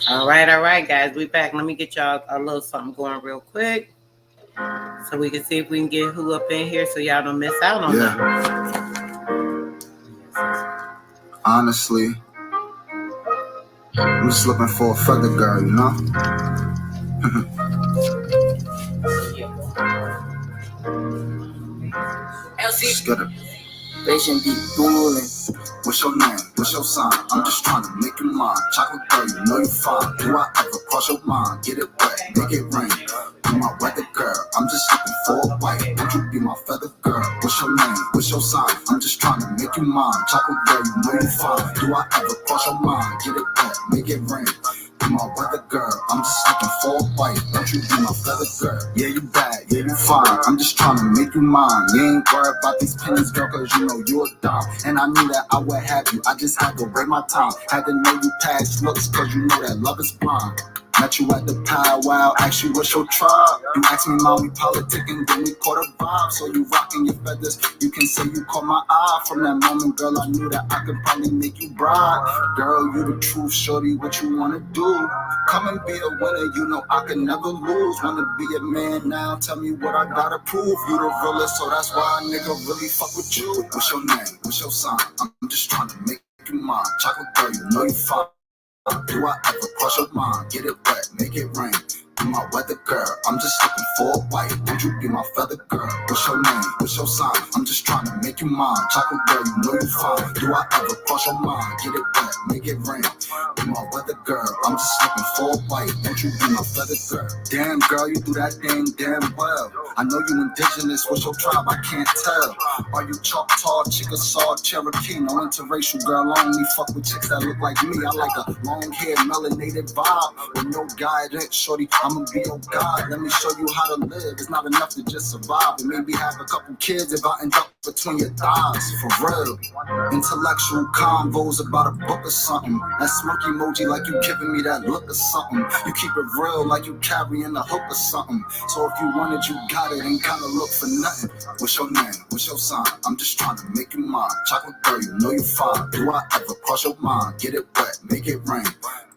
All right, guys. We back. Let me get y'all a little something going real quick, so we can see if we can get who up in here, so y'all don't miss out on them. Honestly, I'm just looking for a feather girl, you know? Just get it. Vision be fooling. What's your name? What's your sign? I'm just trying to make you mine. Chocolate girl, you know you fine. Do I ever cross your mind? Get it wet, make it rain. Be my weather girl. I'm just looking for a wife. Won't you be my feather girl? What's your name? What's your sign? I'm just trying to make you mine. Chocolate girl, you know you fine. Do I ever cross your mind? Get it wet, make it rain. Be my weather girl. I'm just looking for a wife. Won't you be my feather girl? Yeah, you bad, yeah, you fine. I'm just trying to make you mine. You ain't worried about these pennies, girl, cause you know you're a dime. And I knew that I would have you. I just had to wait my time. Had to know you past looks, cause you know that love is blind. Met you at the powwow, asked you what's your tribe. You asked me, mom, we politicking, then we caught a vibe. So you rocking your feathers, you can say you caught my eye. From that moment, girl, I knew that I could probably make you bride. Girl, you the truth, shorty, what you wanna do? Come and be a winner, you know I can never lose. Wanna be a man now, tell me what I gotta prove. You the realest, so that's why a nigga really fuck with you. What's your name, what's your sign? I'm just trying to make you mine. Chocolate girl, you know you fine. Do I ever cross your mind? Get it wet, make it rain. Be my weather girl. I'm just looking for a wife. Won't you be my feather girl? What's your name? What's your sign? I'm just trying to make you mine. Chocolate girl, you know you fine. Do I ever cross your mind? Get it wet, make it rain. Be my weather girl. I'm just looking for a wife. Won't you be my feather girl? Damn girl, you do that thing damn well. I know you indigenous. What's your tribe? I can't tell. Are you Choctaw, Chickasaw, Cherokee? No interracial girl. I only fuck with chicks that look like me. I like a long-haired, melanated vibe with no guidance, shorty. I'ma be your God. Let me show you how to live. It's not enough to just survive, and maybe have a couple kids if I end up between your thighs. For real. Intellectual convos about a book or something. That smirk emoji like you giving me that look or something. You keep it real like you carrying a hook or something. So if you want it, you got it. Ain't gotta look for nothing. What's your name? What's your sign? I'm just trying to make you mine. Chocolate girl, you know you fine. Do I ever cross your mind? Get it wet, make it rain.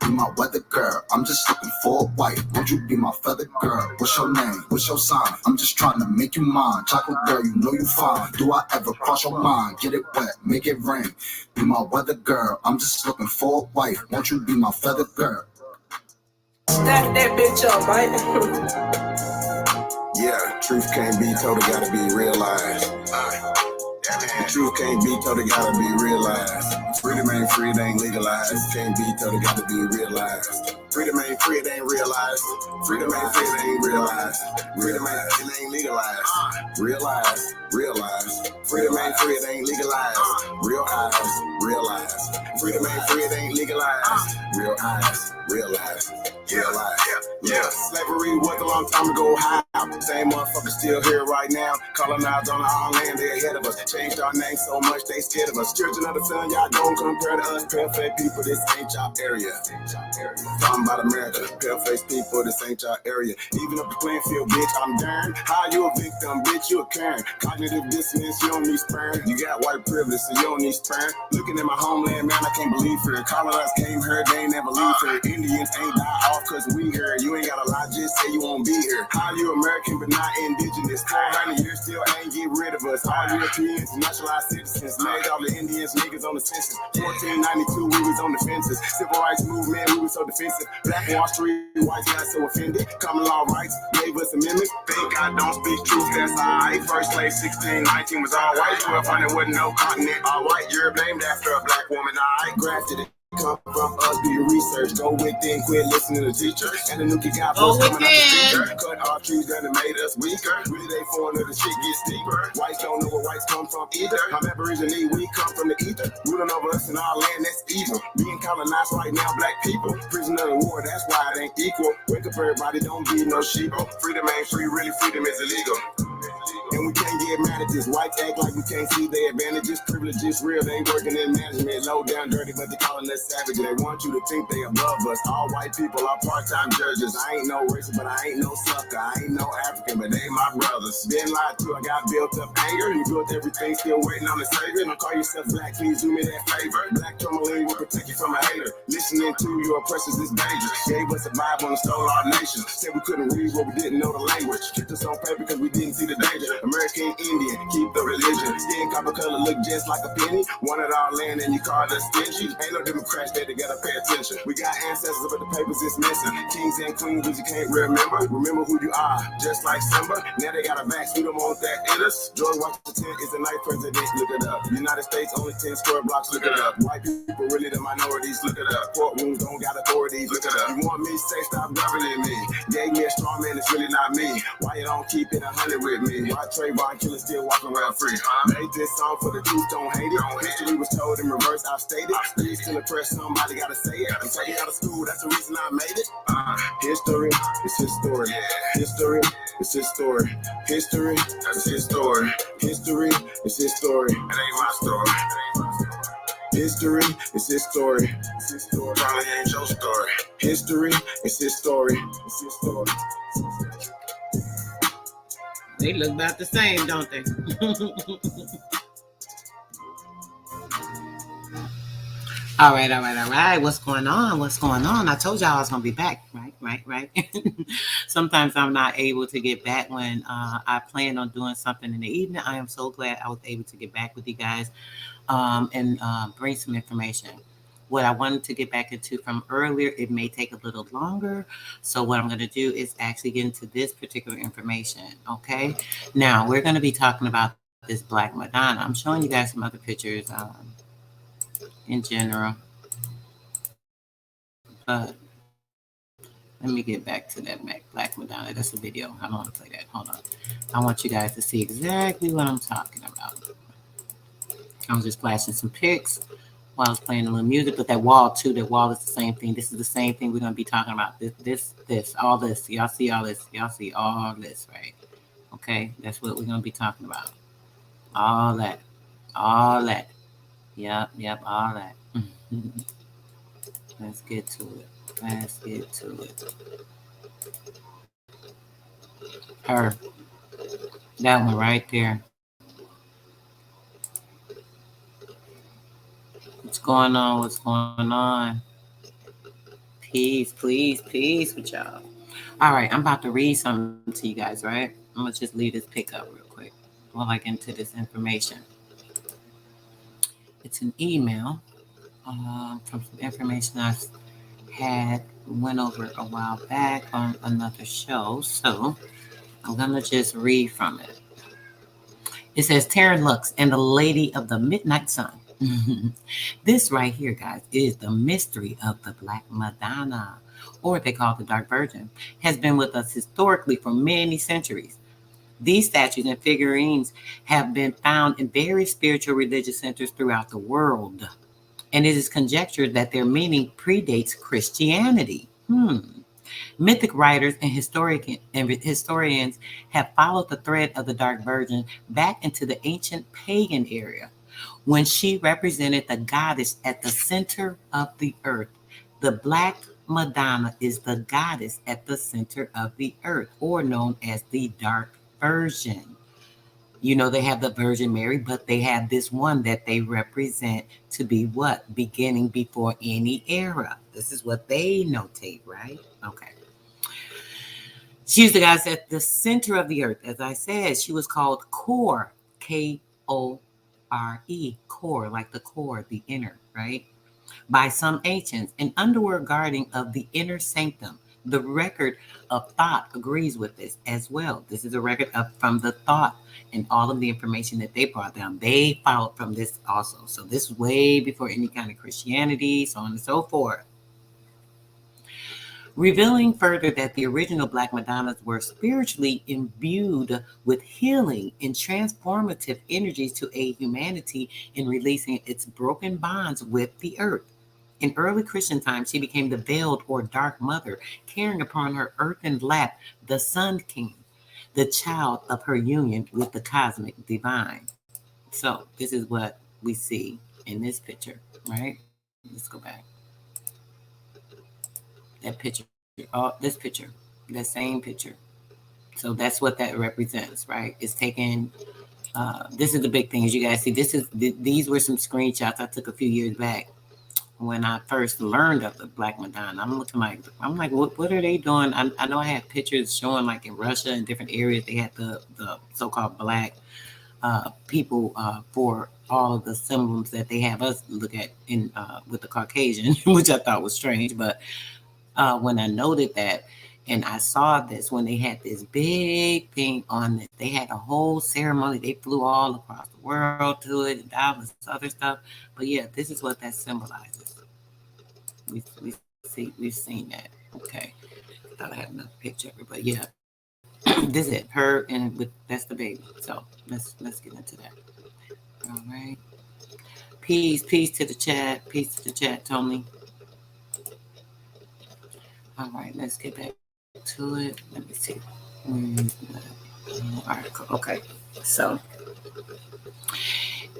Be my weather girl. I'm just looking for a wife. Won't you be my feather girl? What's your name? What's your sign? I'm just trying to make you mine. Chocolate girl, you know you fine. Do I ever cross your mind? Get it wet, make it rain. Be my weather girl. I'm just looking for a wife. Won't you be my feather girl? Stack that bitch up, right? Yeah, truth can't be told, it gotta be realized. The truth can't be told, it gotta be realized. Freedom ain't free, it ain't legalized. Truth can't be told, it gotta be realized. Freedom ain't free, it ain't realized. Freedom ain't free, it ain't realized. Freedom ain't legalized. Realize, realize. Freedom ain't free, it ain't legalized. Real eyes, realize. Freedom ain't free, it ain't legalized. Real eyes, realize. Realize. Yeah, slavery was a long time ago. How? Same motherfuckers still here right now. Colonized on our own land, they ahead of us. Changed our name so much, they scared of us. Children of the sun, y'all don't compare to us. Pale-faced people, this ain't y'all area. Talking about America, pale-faced people, this ain't y'all area. Even up the playing field, bitch, I'm darn. How you a victim, bitch, you a Karen. Cognitive dissonance, you don't need sperm. You got white privilege, so you don't need sperm. Looking at my homeland, man, I can't believe it. Colonized came here, they ain't never leave here. Indians ain't die off cause we here. You ain't gotta lie, just say you won't be here. How you American but not indigenous? 400 years still ain't get rid of us. All Europeans, naturalized citizens, made all the Indians niggas on the census. 1492, we was on the fences. Civil rights movement, we was so defensive. Black Wall Street, white got so offended. Common law rights, gave us amendments. Think I don't speak truth, that's alright. First slave 1619 was all white. 1200 wasn't no continent, all white. You're blamed after a black woman, I grafted it. Come from us, do your research. Go within, quit listening to the teacher. And the new kid got first coming out the speaker. Cut off trees that have made us weaker. Really, they foreign or the shit gets deeper. Whites don't know where whites come from either. I'm Aboriginal, we come from the ether. Ruling over us in our land, that's evil. Being colonized right now, black people. Prisoner of war, that's why it ain't equal. Wake up, everybody, don't be no sheep. Freedom ain't free, really, freedom is illegal. And we can't get mad at this. Whites act like we can't see their advantages. Privilege is real. They working in management. Low down dirty, but they calling us savage. They want you to think they above us. All white people are part-time judges. I ain't no racist, but I ain't no sucker. I ain't no African, but they my brothers. Been lied to, I got built up anger. You built everything, still waiting on the savior. Don't call yourself black, please do me that favor. Black tourmaline will protect you from a hater. Listening to your oppressors is dangerous. Gave us a Bible and stole our nation. Said we couldn't read what we didn't know the language. Kept us on paper because we didn't see the danger. American Indian, keep the religion. Skin copper color look just like a penny. Wanted our land and you called us stingy. Ain't no Democrats there to gotta pay attention. We got ancestors, but the papers is missing. Kings and queens, but you can't remember. Remember who you are, just like Simba. Now they got a vax, we don't want that in us. George Washington is the ninth president, look it up. United States only 10 square blocks, look it up. White people really the minorities, look it up. Courtrooms don't got authorities, look it up. You want me, say stop governing me. Gave me a strong man, it's really not me. Why you don't keep it 100 with me? Why Trayvon Killer still walking around free? Made this song for the truth, don't hate it. History was told in reverse, I've stated. Still still oppressed, somebody gotta say it. I'm taking out of school, that's the reason I made it. History, it's his story. History, it's his story. History, that's his story. History, it's his story. It ain't my story. History, it's his story. It's his story. Probably ain't your story. History, it's his story. It's his story. They look about the same, don't they? All right. What's going on? I told y'all I was going to be back. Right. Sometimes I'm not able to get back when I plan on doing something in the evening. I am so glad I was able to get back with you guys and bring some information. What I wanted to get back into from earlier, it may take a little longer. So what I'm going to do is actually get into this particular information. Okay. Now we're going to be talking about this Black Madonna. I'm showing you guys some other pictures in general. But let me get back to that Black Madonna. That's a video. I don't want to play that. Hold on. I want you guys to see exactly what I'm talking about. I was just flashing some pics while I was playing a little music, but that wall too, that wall is the same thing. This is the same thing we're going to be talking about. This, all this. Y'all see all this? Y'all see all this, right? Okay, that's what we're going to be talking about. All that. Yep, all that. Let's get to it. Her. That one right there. What's going on? Peace with y'all. All right, I'm about to read something to you guys, right? I'm going to just leave this pick up real quick while I get into this information. It's an email from some information I went over a while back on another show. So I'm going to just read from it. It says, Taryn Lux and the Lady of the Midnight Sun. This right here, guys, is the mystery of the Black Madonna, or they call it the Dark Virgin, has been with us historically for many centuries. These statues and figurines have been found in various spiritual religious centers throughout the world, and it is conjectured that their meaning predates Christianity. Mythic writers and historians have followed the thread of the Dark Virgin back into the ancient pagan era, when she represented the goddess at the center of the earth. The Black Madonna is the goddess at the center of the earth, or known as the Dark Virgin. You know, they have the Virgin Mary, but they have this one that they represent to be what? Beginning before any era. This is what they notate, right? Okay. She's the goddess at the center of the earth. As I said, she was called Core, Kore, core, like the core, the inner, right? By some ancients, an underworld guarding of the inner sanctum. The record of thought agrees with this as well. This is a record from the thought and all of the information that they brought down. They followed from this also. So this is way before any kind of Christianity, so on and so forth. Revealing further that the original Black Madonnas were spiritually imbued with healing and transformative energies to aid humanity in releasing its broken bonds with the earth. In early Christian times, she became the veiled or dark mother, carrying upon her earthen lap the Sun King. the child of her union with the cosmic divine. So this is what we see in this picture, right? Let's go back. That picture, this picture, that same picture. So that's what that represents, right? It's taken. This is the big thing, as you guys see. These were some screenshots I took a few years back when I first learned of the Black Madonna. I'm like, what are they doing? I know I had pictures showing like in Russia and different areas they had the so-called black people for all of the symbols that they have us look at in with the Caucasian, which I thought was strange. But when I noted that, and I saw this when they had this big thing on it, they had a whole ceremony. They flew all across the world to it, and all this other stuff. But yeah, this is what that symbolizes. We've seen that. Okay, I thought I had another picture of it, but yeah, this is it. Her and with that's the baby. So let's get into that. All right. Peace to the chat. Peace to the chat, Tony. All right, let's get back to it. Let me see. Article. Okay, so.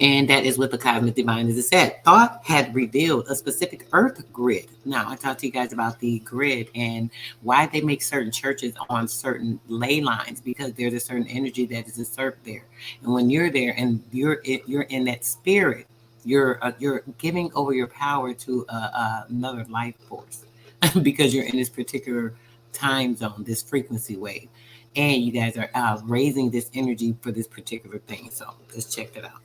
And that is what the cosmic divine, as it said, thought had revealed a specific earth grid. Now, I talked to you guys about the grid and why they make certain churches on certain ley lines, because there's a certain energy that is inserted there. And when you're there and you're in that spirit, you're giving over your power to another life force because you're in this particular time zone, this frequency wave. And you guys are raising this energy for this particular thing. So let's check that out.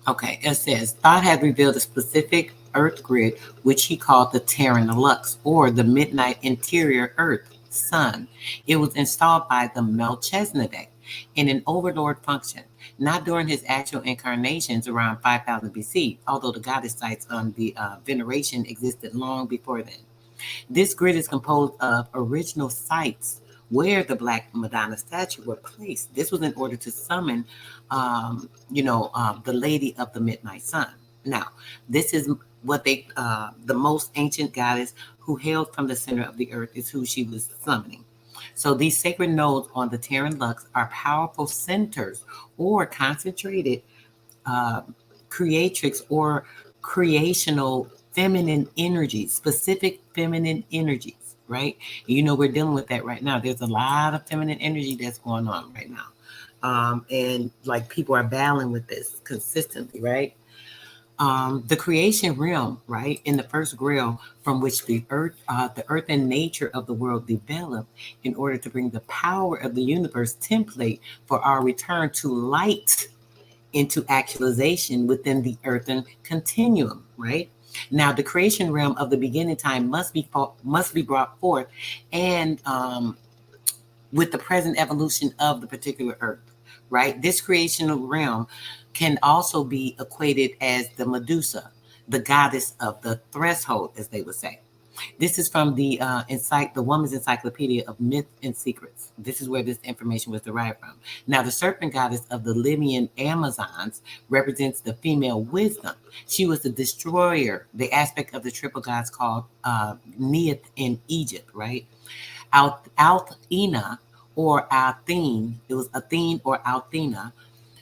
Okay, it says, Thought had revealed a specific earth grid, which he called the Terran Lux, or the midnight interior earth sun. It was installed by the Melchizedek in an overlord function, not during his actual incarnations around 5000 BC, although the goddess sites on the veneration existed long before then. This grid is composed of original sites where the Black Madonna statue were placed. This was in order to summon, the Lady of the Midnight Sun. Now, this is what the most ancient goddess who hailed from the center of the earth is who she was summoning. So these sacred nodes on the Terran Lux are powerful centers or concentrated creatrix or creational feminine energies, specific feminine energies. Right? We're dealing with that right now. There's a lot of feminine energy that's going on right now. And like people are battling with this consistently, right? The creation realm, right? In the first grail from which the earth and nature of the world developed in order to bring the power of the universe template for our return to light into actualization within the earthen continuum, right? Now, the creation realm of the beginning time must be brought forth, and with the present evolution of the particular earth, right? This creational realm can also be equated as the Medusa, the goddess of the threshold, as they would say. This is from the Woman's Encyclopedia of Myth and Secrets. This is where this information was derived from. Now, the serpent goddess of the Libyan Amazons represents the female wisdom. She was the destroyer, the aspect of the triple gods called Neith in Egypt, right? Althena or Athene, it was Athene or Althena,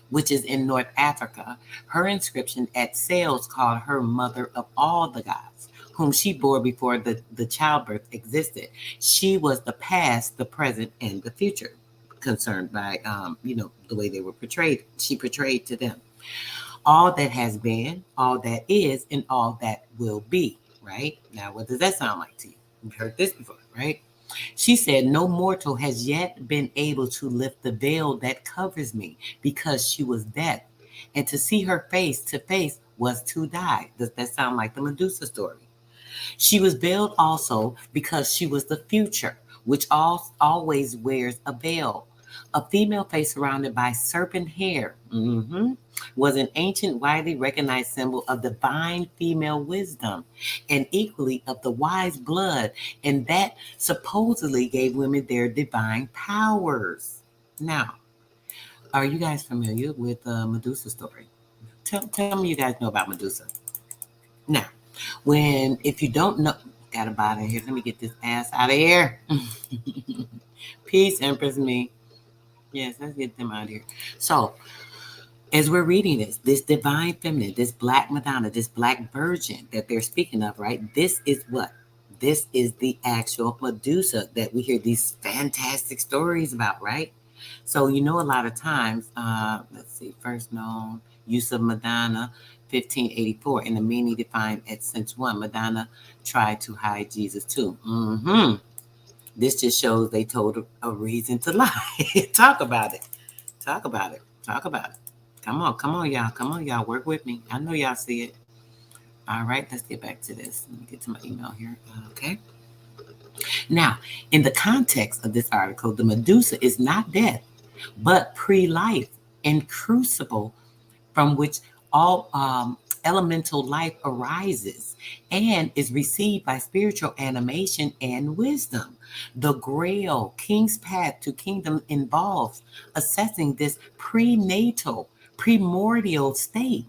which is in North Africa. Her inscription at Sales called her mother of all the gods, whom she bore before the childbirth existed. She was the past, the present, and the future, concerned by, the way they were portrayed. She portrayed to them all that has been, all that is, and all that will be, right? Now, what does that sound like to you? You've heard this before, right? She said, no mortal has yet been able to lift the veil that covers me because she was dead. And to see her face to face was to die. Does that sound like the Medusa story? She was veiled also because she was the future, which always wears a veil. A female face surrounded by serpent hair was an ancient, widely recognized symbol of divine female wisdom and equally of the wise blood, and that supposedly gave women their divine powers. Now, are you guys familiar with the Medusa story? Tell me you guys know about Medusa. Now, if you don't know, got a bot in here. Let me get this ass out of here. Peace, Empress me. Yes, let's get them out of here. So, as we're reading this divine feminine, this black Madonna, this black virgin that they're speaking of, right? This is what? This is the actual Medusa that we hear these fantastic stories about, right? So, a lot of times, let's see, first known use of Madonna, 1584, in the meaning defined at sense one. Madonna tried to hide Jesus too. This just shows they told a reason to lie. Talk about it. Talk about it. Talk about it. Come on, y'all. Come on, y'all. Work with me. I know y'all see it. All right, let's get back to this. Let me get to my email here. Okay. Now, in the context of this article, the Medusa is not death, but pre-life and crucible from which all elemental life arises and is received by spiritual animation and wisdom. The Grail, King's Path to Kingdom, involves assessing this prenatal, primordial state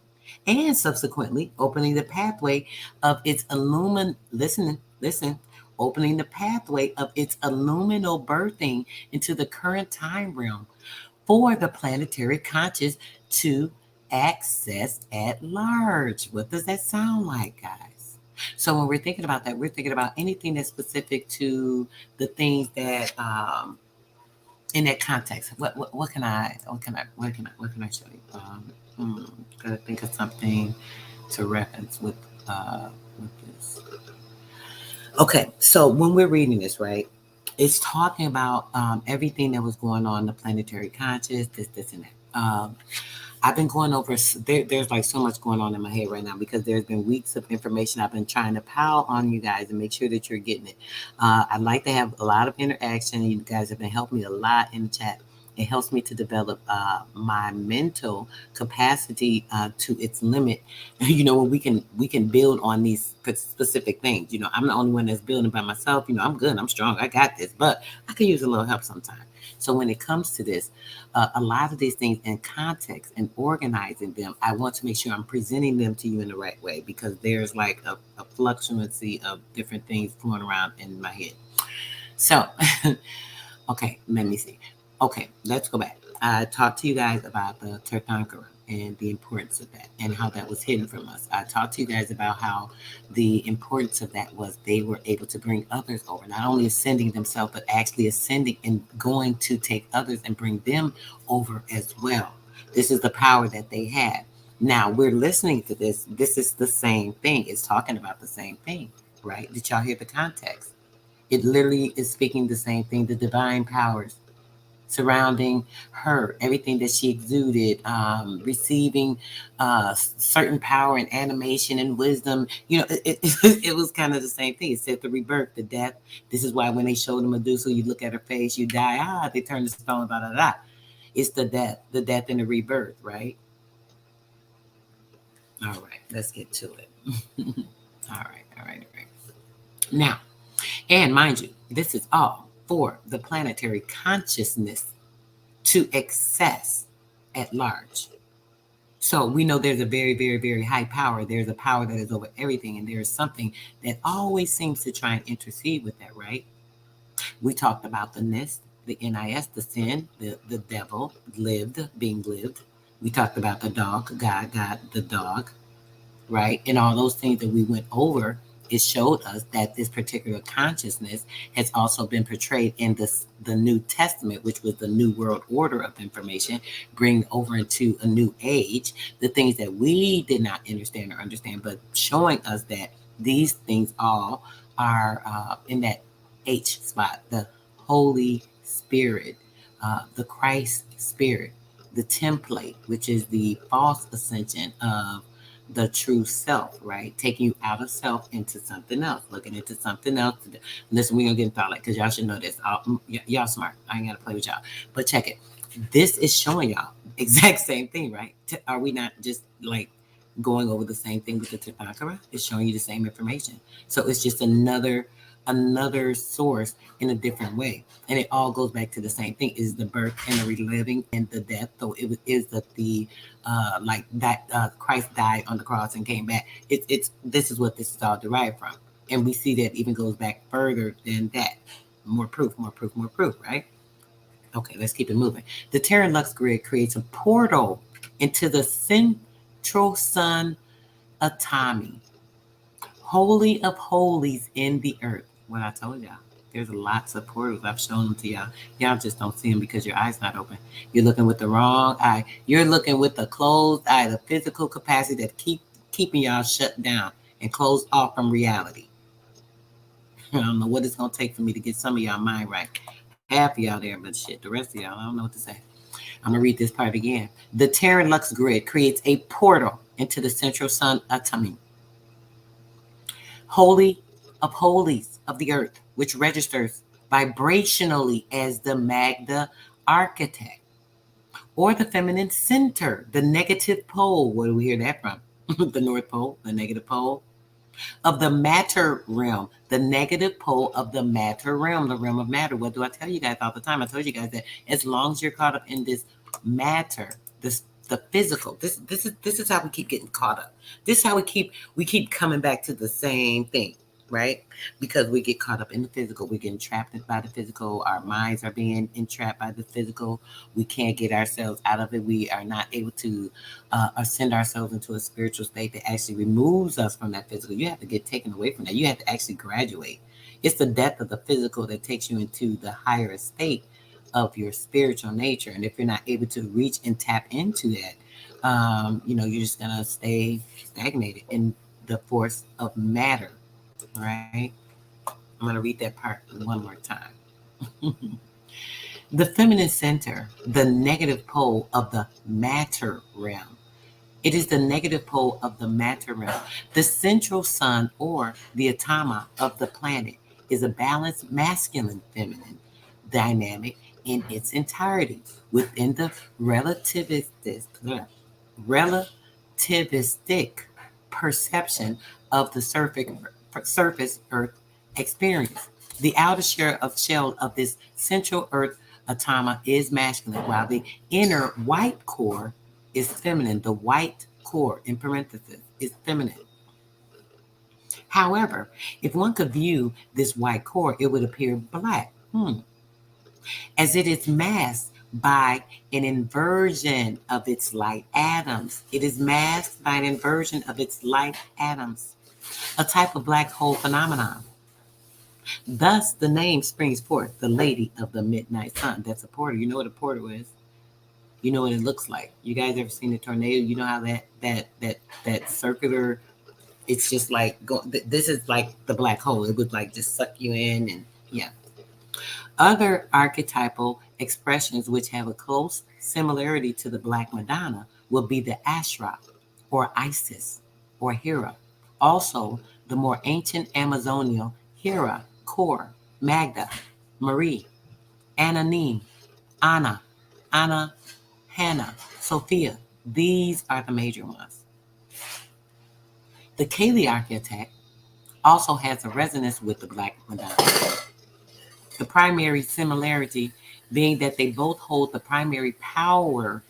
and subsequently opening the pathway of its listen, opening the pathway of its illuminal birthing into the current time realm for the planetary conscious to access at large. What does that sound like, guys? So when we're thinking about that, we're thinking about anything that's specific to the things that in that context. What can I show you? Gotta think of something to reference with this. Okay, so when we're reading this, right, it's talking about everything that was going on in the planetary conscious, this, and that. I've been going over, there's like so much going on in my head right now because there's been weeks of information I've been trying to pile on you guys and make sure that you're getting it. I'd like to have a lot of interaction. You guys have been helping me a lot in the chat. It helps me to develop my mental capacity to its limit. When we can build on these specific things. I'm the only one that's building by myself. I'm good, I'm strong, I got this, but I could use a little help sometimes. So when it comes to this, a lot of these things in context and organizing them, I want to make sure I'm presenting them to you in the right way because there's like a fluctuancy of different things going around in my head. So, okay, let me see. Okay, let's go back. I talked to you guys about the Tirthankara and the importance of that and how that was hidden from us. I talked to you guys about how the importance of that was they were able to bring others over, not only ascending themselves, but actually ascending and going to take others and bring them over as well. This is the power that they had. Now we're listening to this. This is the same thing. It's talking about the same thing, right? Did y'all hear the context? It literally is speaking the same thing, the divine powers surrounding her, everything that she exuded, receiving certain power and animation and wisdom. It was kind of the same thing. It said the rebirth, the death. This is why when they show the Medusa, you look at her face, you die. They turn the stone, blah, blah, blah. It's the death and the rebirth, right? All right, let's get to it. All right. Now, and mind you, this is all for the planetary consciousness to access at large. So we know there's a very, very, very high power. There's a power that is over everything. And there's something that always seems to try and intercede with that, right? We talked about the NIS, the NIS, the sin, the devil, being lived. We talked about the dog, God, the dog, right? And all those things that we went over, it showed us that this particular consciousness has also been portrayed in the New Testament, which was the New World Order of information, bring over into a new age, the things that we did not understand, but showing us that these things all are in that H spot, the Holy Spirit, the Christ Spirit, the template, which is the false ascension of the true self, right? Taking you out of self into something else, looking into something else. Listen, we're going to get into all that because y'all should know this. Y'all smart. I ain't got to play with y'all. But check it. This is showing y'all exact same thing, right? Are we not just like going over the same thing with the Tirthankara? It's showing you the same information. So it's just another source in a different way. And it all goes back to the same thing, is the birth and the reliving and the death. So it is the Christ died on the cross and came back. This is what this is all derived from. And we see that even goes back further than that. More proof, more proof, more proof, right? Okay, let's keep it moving. The Terran Lux grid creates a portal into the central sun atomy, holy of holies in the earth. What I told y'all. There's lots of portals. I've shown them to y'all. Y'all just don't see them because your eye's not open. You're looking with the wrong eye. You're looking with the closed eye, the physical capacity that keeping y'all shut down and closed off from reality. I don't know what it's gonna take for me to get some of y'all mind right. Half of y'all there, but shit, the rest of y'all, I don't know what to say. I'm gonna read this part again. The Terran Lux grid creates a portal into the central sun atomy, holy of holies of the earth, which registers vibrationally as the Magda architect or the feminine center, the negative pole. Where do we hear that from? The North Pole, the negative pole of the matter realm, the negative pole of the matter realm, the realm of matter. What do I tell you guys all the time? I told you guys that as long as you're caught up in this matter, this the physical, this is how we keep getting caught up. This is how we keep coming back to the same thing, right? Because we get caught up in the physical, we're getting trapped by the physical, our minds are being entrapped by the physical, we can't get ourselves out of it, we are not able to ascend ourselves into a spiritual state that actually removes us from that physical. You have to get taken away from that. You have to actually graduate. It's the death of the physical that takes you into the higher state of your spiritual nature. And if you're not able to reach and tap into that, you're just gonna stay stagnated in the force of matter. Right? I'm gonna read that part one more time. The feminine center, the negative pole of the matter realm. It is the negative pole of the matter realm. The central sun, or the atoma of the planet, is a balanced masculine feminine dynamic in its entirety within the relativistic perception of the surface Earth experience. The outer shell of this central Earth atoma is masculine, while the inner white core is feminine. The white core, in parentheses, is feminine. However, if one could view this white core, it would appear black, as it is masked by an inversion of its light atoms. It is masked by an inversion of its light atoms, a type of black hole phenomenon. Thus, the name springs forth, the Lady of the Midnight Sun. That's a portal. You know what a portal is. You know what it looks like. You guys ever seen a tornado? You know how that circular. It's just like this is like the black hole. It would like just suck you in, and yeah. Other archetypal expressions which have a close similarity to the Black Madonna will be the Ashra, or Isis, or Hera. Also, the more ancient Amazonial Hera, Kor, Magda, Marie, Ananine, Anna, Hannah, Sophia. These are the major ones. The Kali architect also has a resonance with the Black Madonna. The primary similarity being that they both hold the primary power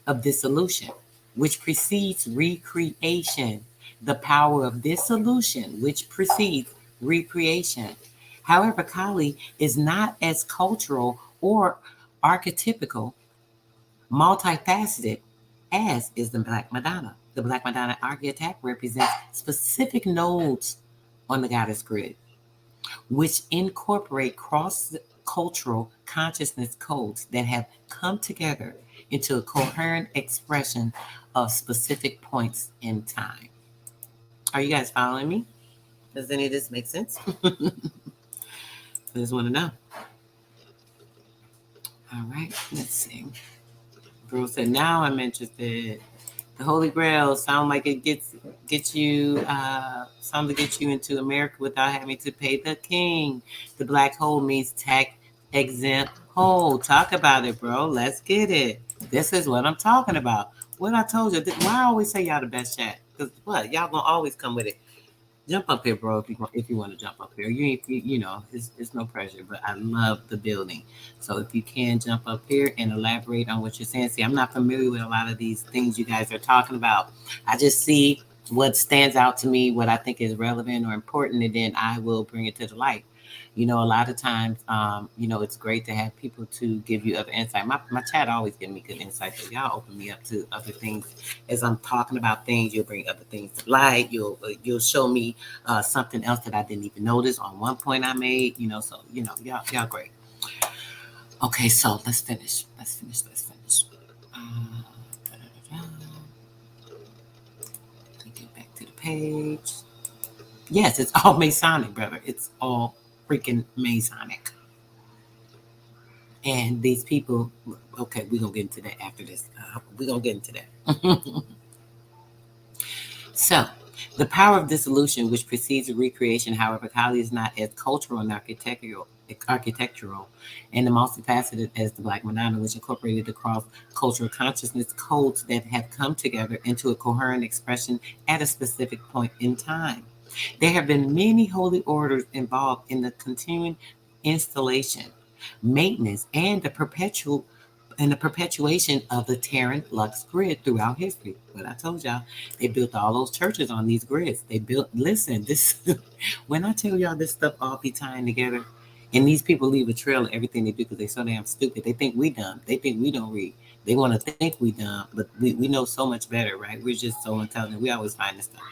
of dissolution, which precedes recreation. The power of dissolution, which precedes recreation. However, Kali is not as cultural or archetypical, multifaceted as is the Black Madonna. The Black Madonna archetype represents specific nodes on the goddess grid, which incorporate cross-cultural consciousness codes that have come together into a coherent expression of specific points in time. Are you guys following me? Does any of this make sense? I just want to know. All right, let's see. Girl said, now I'm interested. The Holy Grail sound like it gets you into America without having to pay the king. The black hole means tax exempt hole. Talk about it, bro. Let's get it. This is what I'm talking about. What I told you. Why I always say y'all the best chat? Because what? Y'all gonna always come with it. Jump up here, bro, if you want to jump up here. It's no pressure, but I love the building. So if you can jump up here and elaborate on what you're saying. See, I'm not familiar with a lot of these things you guys are talking about. I just see what stands out to me, what I think is relevant or important, and then I will bring it to the light. A lot of times, it's great to have people to give you other insight. My chat always give me good insight, so y'all open me up to other things. As I'm talking about things, you'll bring other things to light. You'll show me something else that I didn't even notice on one point I made. Y'all great. Okay, so let's finish. Let me get back to the page. Yes, it's all Masonic, brother. It's all freaking Masonic. And these people, okay, we're going to get into that after this. We're going to get into that. So, the power of dissolution, which precedes a recreation, however, Kali is not as cultural and architectural and the multifaceted as the Black Madonna, which incorporated across cultural consciousness codes that have come together into a coherent expression at a specific point in time. There have been many holy orders involved in the continuing installation, maintenance, and the perpetuation of the Terran Lux grid throughout history. But I told y'all, they built all those churches on these grids. Listen, this, when I tell y'all this stuff all be tying together, and these people leave a trail of everything they do because they're so damn stupid. They think we dumb. They think we don't read. They want to think we dumb, but we know so much better, right? We're just so intelligent. We always find this stuff.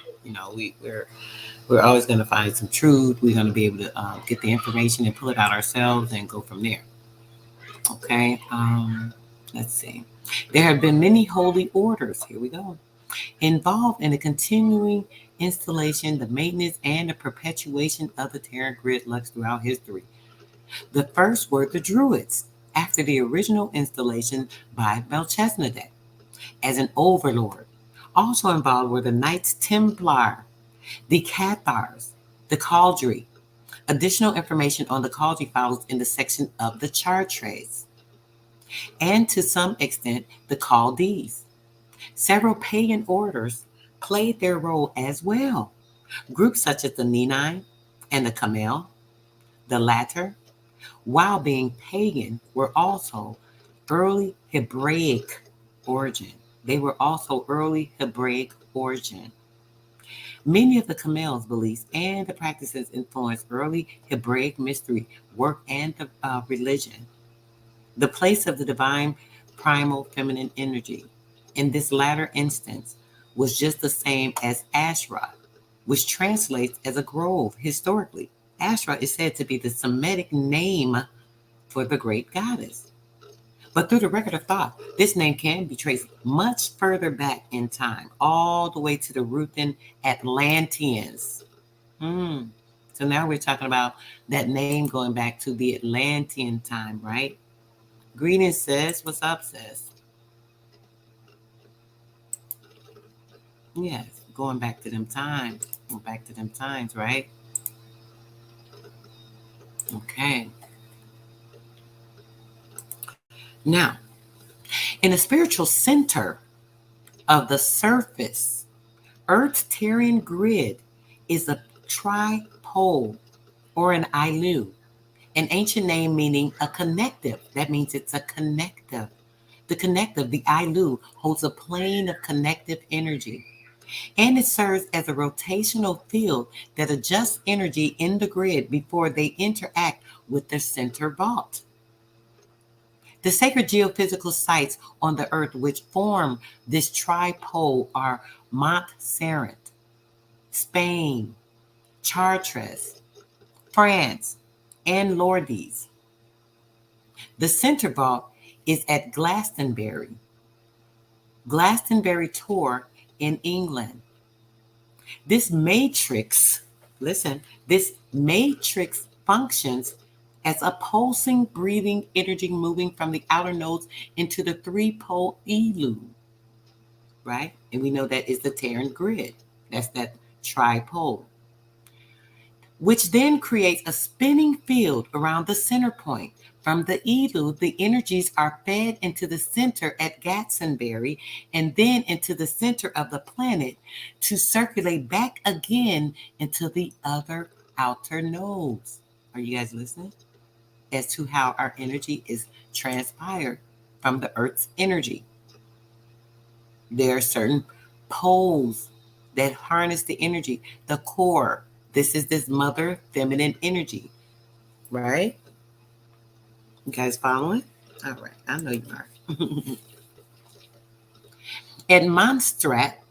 We're always going to find some truth. We're going to be able to get the information and pull it out ourselves and go from there. Okay. Let's see. There have been many holy orders. Here we go. Involved in the continuing installation, the maintenance, and the perpetuation of the Terran grid lux throughout history. The first were the Druids, after the original installation by Melchizedek as an overlord. Also involved were the Knights Templar, the Cathars, the Caldri. Additional information on the Caldri follows in the section of the Chartres, and to some extent the Chaldees. Several pagan orders played their role as well. Groups such as the Nenine and the Camel, the latter, while being pagan, were also early Hebraic origin. Many of the Camel's beliefs and the practices influenced early Hebraic mystery, work, and religion. The place of the divine primal feminine energy in this latter instance was just the same as Asherah, which translates as a grove historically. Asherah is said to be the Semitic name for the great goddess. But through the record of thought, this name can be traced much further back in time, all the way to the Ruthan Atlanteans. So now we're talking about that name going back to the Atlantean time, right? Greetings, sis. What's up, sis? Yes, going back to them times. Right? Okay. Now, in the spiritual center of the surface, Earth's Terran grid is a tripole or an ilu, an ancient name meaning a connective. That means it's a connective. The connective, the ilu, holds a plane of connective energy, and it serves as a rotational field that adjusts energy in the grid before they interact with the center vault. The sacred geophysical sites on the earth which form this tripole are Mont Saint, Spain, Chartres, France, and Lourdes. The center vault is at Glastonbury Tor in England. This matrix functions as a pulsing, breathing energy moving from the outer nodes into the three-pole ilu, right? And we know that is the Terran grid. That's that tripole, which then creates a spinning field around the center point. From the ilu, the energies are fed into the center at Glastonbury and then into the center of the planet to circulate back again into the other outer nodes. Are you guys listening? As to how our energy is transpired from the Earth's energy. There are certain poles that harness the energy, the core. This is this mother feminine energy, right? You guys following? All right, I know you are. At Montserrat,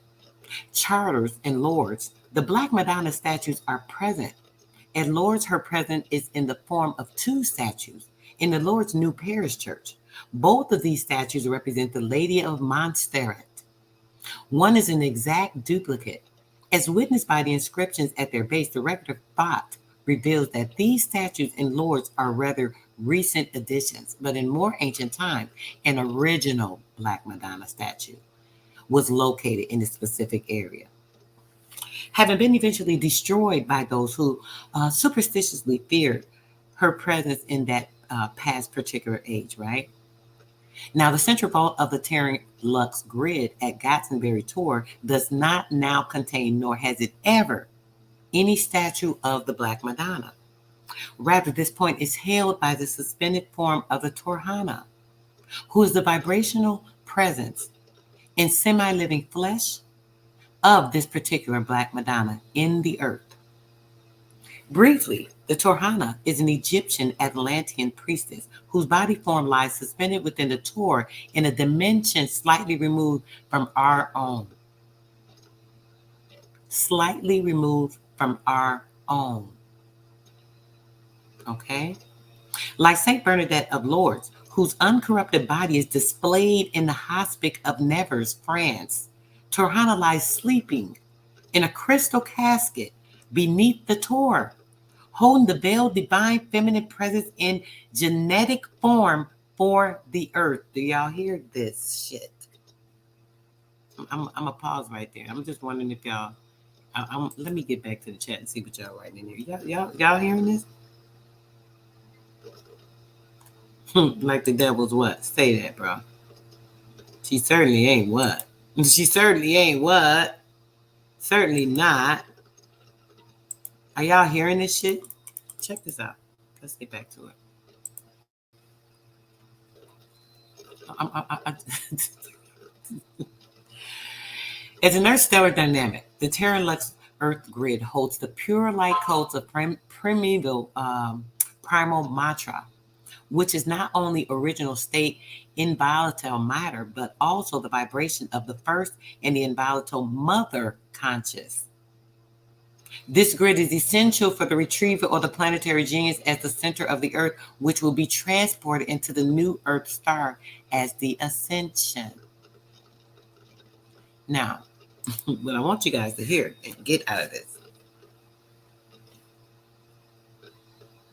Charters, and Lourdes, the Black Madonna statues are present. At Lourdes, her presence is in the form of two statues in the Lourdes New Parish Church. Both of these statues represent the Lady of Montserrat. One is an exact duplicate. As witnessed by the inscriptions at their base, the record of thought reveals that these statues in Lourdes are rather recent additions, but in more ancient time, an original Black Madonna statue was located in a specific area, having been eventually destroyed by those who superstitiously feared her presence in that past particular age, right? Now, the central vault of the Terran Lux grid at Glastonbury Tor does not now contain, nor has it ever, any statue of the Black Madonna. Rather, this point is held by the suspended form of the Torhana, who is the vibrational presence in semi-living flesh of this particular Black Madonna in the earth. Briefly, the Torhana is an Egyptian Atlantean priestess whose body form lies suspended within the Tor in a dimension slightly removed from our own. Slightly removed from our own. Okay? Like Saint Bernadette of Lourdes, whose uncorrupted body is displayed in the Hospice of Nevers, France, Torhana lies sleeping in a crystal casket beneath the Tor, holding the veiled divine feminine presence in genetic form for the earth. Do y'all hear this shit? I'm gonna pause right there. I'm just wondering if y'all. Let me get back to the chat and see what y'all writing in here. Y'all hearing this? Like the devil's what? Say that, bro. She certainly ain't what? She certainly ain't what? Certainly not. Are y'all hearing this shit? Check this out. Let's get back to it. As an Earth stellar dynamic, the Terran Lux Earth grid holds the pure light codes of primeval primal matra, which is not only original state inviolate matter, but also the vibration of the first and the inviolate mother conscious. This grid is essential for the retrieval of the planetary genius as the center of the earth, which will be transported into the new earth star as the ascension. Now, what I want you guys to hear and get out of this.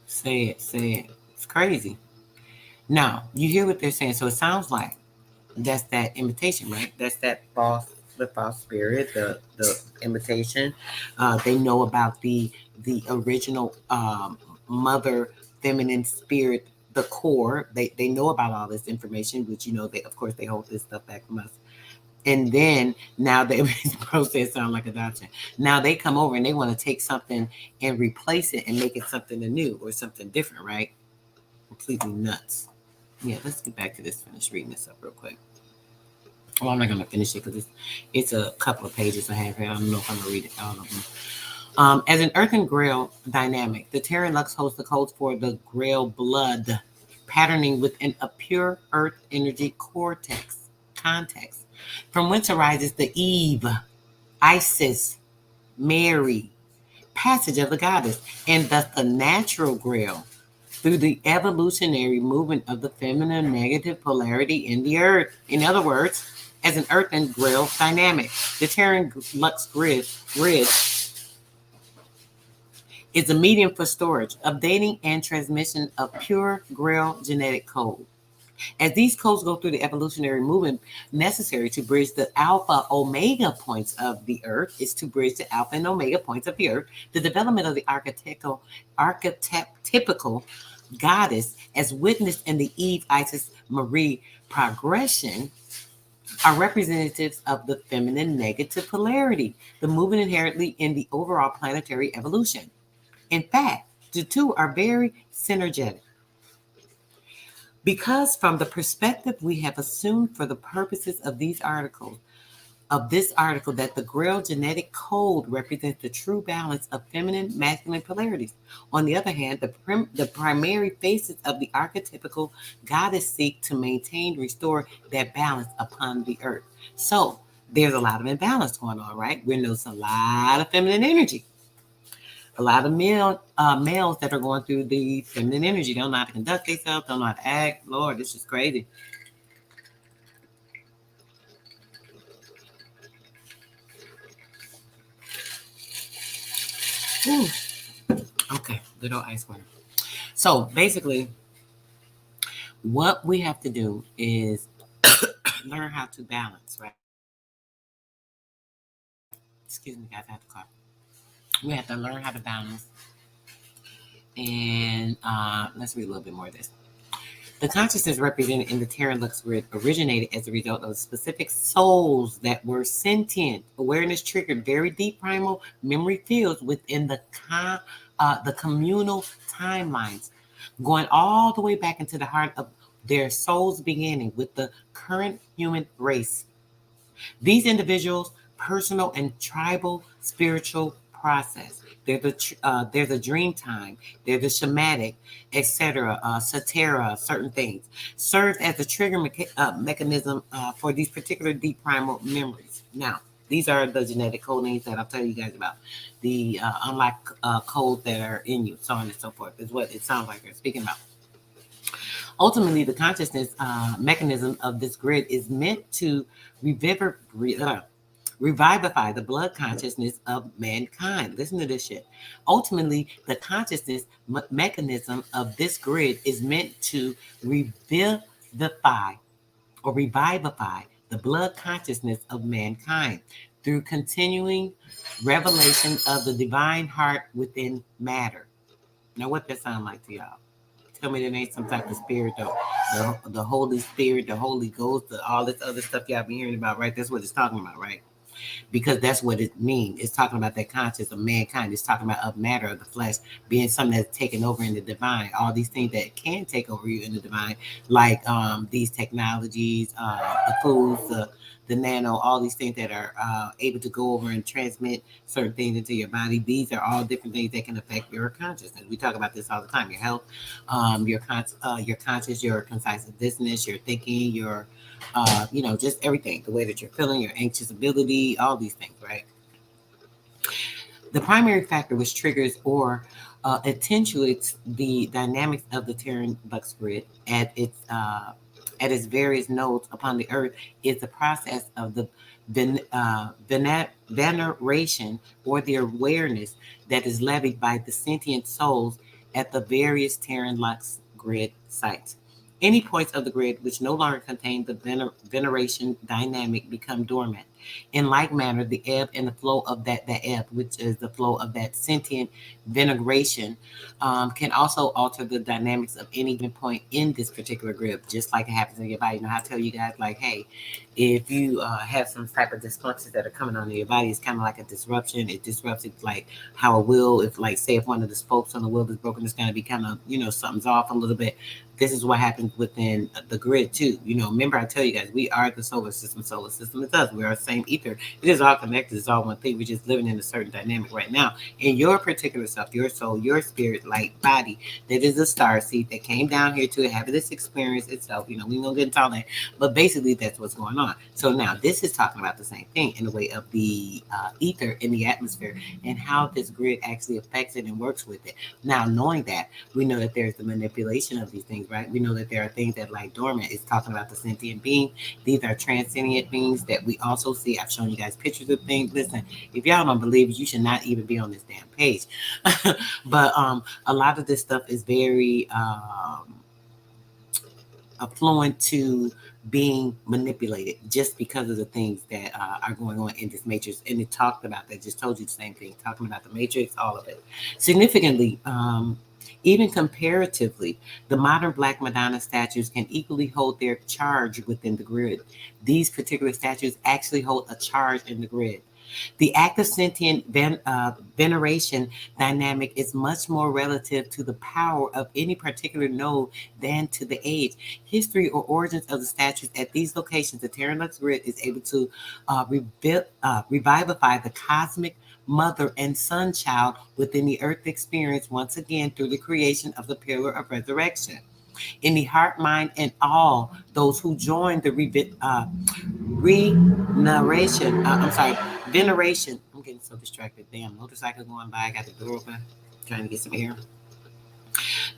Say it. It's crazy. Now, you hear what they're saying. So it sounds like that's that imitation, right? That's the false spirit, the imitation. They know about the original mother feminine spirit, the core. They know about all this information, which, they of course they hold this stuff back from us. And then now they process sound like adoption. Now they come over and they want to take something and replace it and make it something new or something different, right? Completely nuts. Yeah, let's get back to this. Finish reading this up real quick. Well, I'm not going to finish it because it's a couple of pages I have here. I don't know if I'm going to read it, all of them. As an Earth and Grail dynamic, the Terran Lux holds the codes for the Grail blood, patterning within a pure Earth energy context, from whence arises the Eve, Isis, Mary, passage of the goddess, and thus the natural Grail through the evolutionary movement of the feminine negative polarity in the earth. In other words, as an Earth and Grail dynamic, the Terran Lux grid is a medium for storage, updating, and transmission of pure Grail genetic code. As these codes go through the evolutionary movement necessary to bridge the alpha omega points of the earth, is to bridge the alpha and omega points of the earth, the development of the archetypical goddess, as witnessed in the Eve, Isis, Marie progression, are representatives of the feminine negative polarity, the movement inherently in the overall planetary evolution. In fact, the two are very synergetic. Because from the perspective we have assumed for the purposes of these articles, of this article that the Grail genetic code represents the true balance of feminine, masculine polarities. On the other hand, the primary faces of the archetypical goddess seek to maintain, restore that balance upon the earth. So there's a lot of imbalance going on, right? We notice a lot of feminine energy. A lot of males that are going through the feminine energy don't know how to conduct themselves, don't know how to act. Lord, this is crazy. Ooh. Okay, little ice water. So basically, what we have to do is learn how to balance, right? Excuse me, guys, I have to cough. We have to learn how to balance. And let's read a little bit more of this. The consciousness represented in the Terran Lux grid originated as a result of specific souls that were sentient. Awareness triggered very deep primal memory fields within the communal timelines, going all the way back into the heart of their souls beginning with the current human race. These individuals' personal and tribal spiritual process. There's a dream time. There's a shamanic, etc., satira, certain things serves as a trigger mechanism for these particular deep primal memories. Now, these are the genetic code names that I'll tell you guys about. The unlock codes that are in you, so on and so forth, is what it sounds like they're speaking about. Ultimately, the consciousness mechanism of this grid is meant to revivify the blood consciousness of mankind. Listen to this shit. Ultimately, the consciousness mechanism of this grid is meant to revivify the blood consciousness of mankind through continuing revelation of the divine heart within matter. Now, what that sound like to y'all? Tell me there ain't some type of spirit, though. The Holy Spirit, the Holy Ghost, all this other stuff y'all been hearing about, right? That's what it's talking about, right? Because that's what it means. It's talking about that conscience of mankind. It's talking about of matter of the flesh being something that's taken over in the divine. All these things that can take over you in the divine, like these technologies, the foods, the nano, all these things that are able to go over and transmit certain things into your body. These are all different things that can affect your consciousness. We talk about this all the time. Your health, your conscious, your concisiveness, your thinking, your just everything, the way that you're feeling, your anxious ability, all these things, right? The primary factor which triggers or attenuates the dynamics of the Terran Lux grid at its various nodes upon the earth is the process of the veneration or the awareness that is levied by the sentient souls at the various Terran Lux grid sites. Any points of the grid which no longer contain the veneration dynamic become dormant. In like manner, the ebb and the flow of the ebb, which is the flow of that sentient veneration, can also alter the dynamics of any given point in this particular grid, just like it happens in your body. You know, I tell you guys, like, hey, if you have some type of dysfunctions that are coming on in your body, it's kind of like a disruption. It disrupts it, like how a wheel, if like, say, if one of the spokes on the wheel is broken, it's going to be kind of, something's off a little bit. This is what happens within the grid too. Remember I tell you guys, we are the solar system. Solar system is us. We are the same ether. It is all connected. It's all one thing. We're just living in a certain dynamic right now. In your particular self, your soul, your spirit, light body, that is a star seed that came down here to have this experience itself. We ain't gonna get into all that, but basically that's what's going on. So now this is talking about the same thing in the way of the ether in the atmosphere and how this grid actually affects it and works with it. Now, knowing that, we know that there's the manipulation of these things, right? We know that there are things that lie dormant. It's talking about the sentient being. These are transcendent beings that we also see. I've shown you guys pictures of things. Listen, if y'all don't believe it, you should not even be on this damn page. But a lot of this stuff is very affluent to being manipulated just because of the things that are going on in this matrix. And it talked about that, just told you the same thing, talking about the matrix, all of it. Significantly, even comparatively, the modern Black Madonna statues can equally hold their charge within the grid. These particular statues actually hold a charge in the grid. The active sentient veneration dynamic is much more relative to the power of any particular node than to the age, history, or origins of the statues. At these locations, the Terran Lux grid is able to revivify the cosmic mother and son child within the earth experience once again through the creation of the pillar of resurrection. In the heart, mind, and all those who join the veneration. I'm getting so distracted. Damn, motorcycle going by. I got the door open, trying to get some air.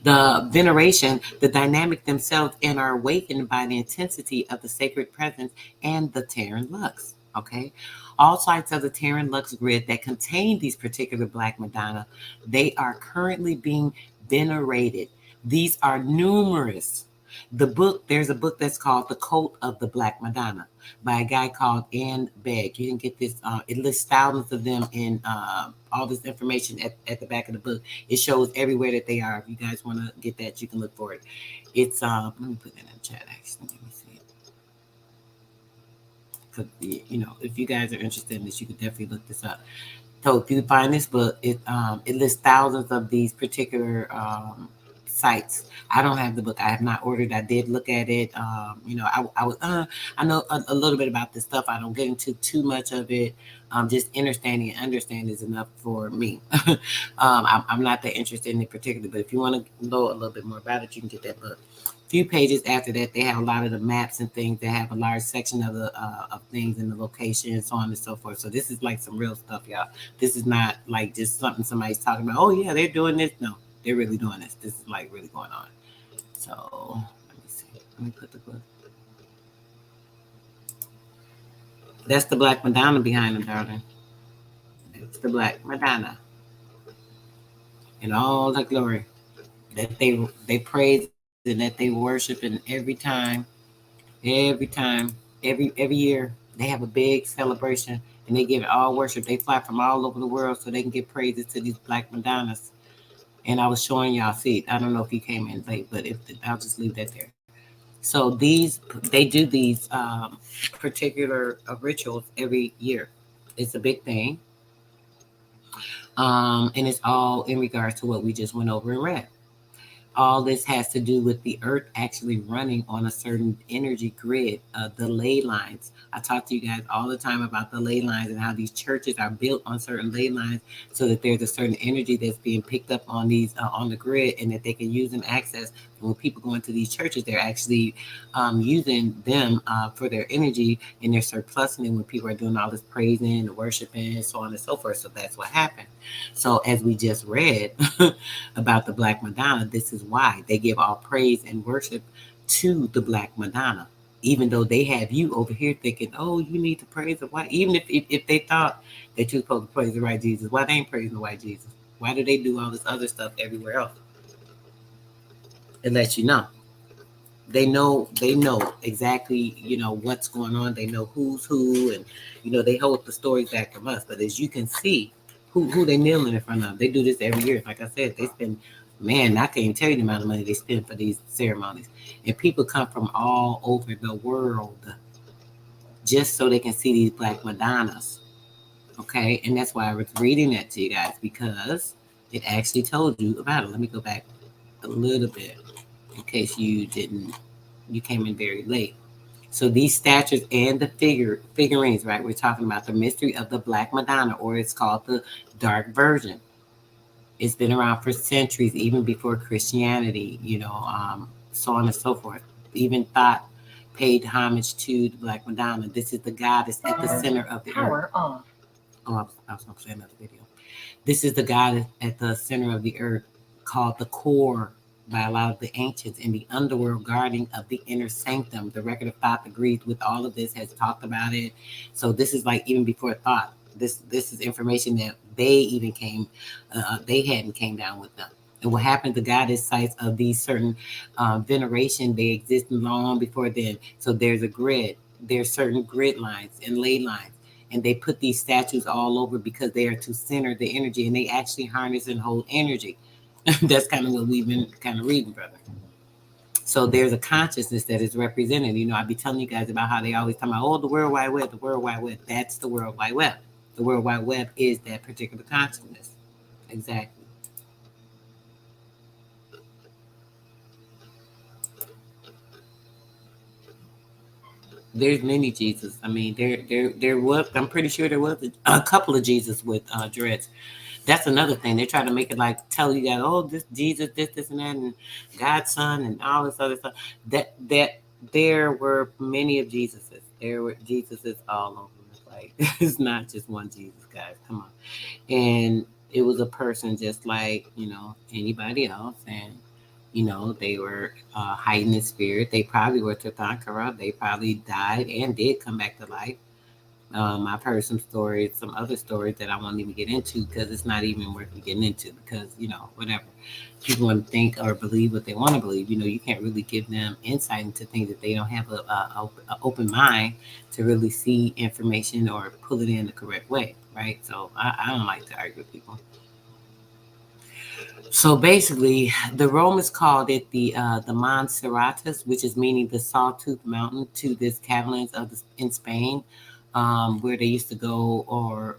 The veneration, the dynamic themselves, and are awakened by the intensity of the sacred presence and the Terran Lux. Okay, all sites of the Terran Lux grid that contain these particular Black Madonna, they are currently being venerated. These are numerous. There's a book that's called The Cult of the Black Madonna by a guy called Ann Begg. You can get this, it lists thousands of them in all this information at the back of the book. It shows everywhere that they are. If you guys want to get that, you can look for it. It's, let me put that in the chat actually. Let me see it. Because, if you guys are interested in this, you could definitely look this up. So if you find this book, it lists thousands of these particular sites. I don't have the book. I have not ordered. I did look at it. I know a little bit about this stuff. I don't get into too much of it. Just understanding is enough for me. I'm not that interested in it particularly, but if you want to know a little bit more about it, you can get that book. A few pages after that, they have a lot of the maps and things. They have a large section of the of things and the location and so on and so forth. So this is like some real stuff, y'all. This is not like just something somebody's talking about. Oh yeah, they're doing this. No, they're really doing this. This is like really going on. So let me see. Let me put the book. That's the Black Madonna behind them, darling. It's the Black Madonna in all the glory that they praise and that they worship, and every year they have a big celebration and they give it all worship. They fly from all over the world so they can give praises to these Black Madonnas. And I was showing y'all feet. I don't know if you came in late, but I'll just leave that there. So they do these particular rituals every year. It's a big thing. And it's all in regards to what we just went over and read. All this has to do with the earth actually running on a certain energy grid, the ley lines. I talk to you guys all the time about the ley lines and how these churches are built on certain ley lines so that there's a certain energy that's being picked up on these on the grid, and that they can use and access. When people go into these churches, they're actually using them for their energy, and they're surplusing it when people are doing all this praising and worshiping and so on and so forth. So that's what happened. So as we just read about the Black Madonna, this is why they give all praise and worship to the Black Madonna, even though they have you over here thinking, oh, you need to praise the white. Even if they thought that you're supposed to praise the white Jesus, why they ain't praising the white Jesus? Why do they do all this other stuff everywhere else? It lets you know. They know exactly, what's going on. They know who's who, and they hold the stories back from us. But as you can see, who they kneeling in front of. They do this every year. Like I said, they spend, man, I can't tell you the amount of money they spend for these ceremonies. And people come from all over the world just so they can see these Black Madonnas. Okay, and that's why I was reading that to you guys, because it actually told you about it. Let me go back a little bit in case you came in very late. So these statues and the figurines, right? We're talking about the mystery of the Black Madonna, or it's called the Dark Virgin. It's been around for centuries, even before Christianity, so on and so forth. Even thought paid homage to the Black Madonna. This is the goddess at the center of the earth. Oh, I was going to play another video. This is the goddess at the center of the earth, called the core by a lot of the ancients, in the underworld guarding of the inner sanctum. The record of thought agrees with all of this, has talked about it. So this is like even before thought. This is information that they hadn't came down with them. And what happened, the goddess sites of these certain veneration, they exist long before then. So there's a grid. There's certain grid lines and ley lines. And they put these statues all over because they are to center the energy, and they actually harness and hold energy. That's kind of what we've been kind of reading, brother. So there's a consciousness that is represented. I'd be telling you guys about how they always talk about, the World Wide Web, the World Wide Web. That's the World Wide Web. The World Wide Web is that particular consciousness. Exactly. There's many Jesus. I mean, there was. I'm pretty sure there was a couple of Jesus with dreads. That's another thing. They try to make it like tell you that, oh, this Jesus, this and that, and God's son, and all this other stuff. That there were many of Jesuses. There were Jesuses all over. Like it's not just one Jesus, guys. Come on. And it was a person just like anybody else, and they were heightened in spirit. They probably were Tathagata. They probably died and did come back to life. I've heard some stories, some other stories that I won't even get into because it's not even worth getting into because, whatever. People want to think or believe what they want to believe. You can't really give them insight into things that they don't have a open mind to really see information or pull it in the correct way, right? So I don't like to argue with people. So basically, the Romans called it the Montserratus, which is meaning the Sawtooth Mountain, to this Catalans in Spain, where they used to go, or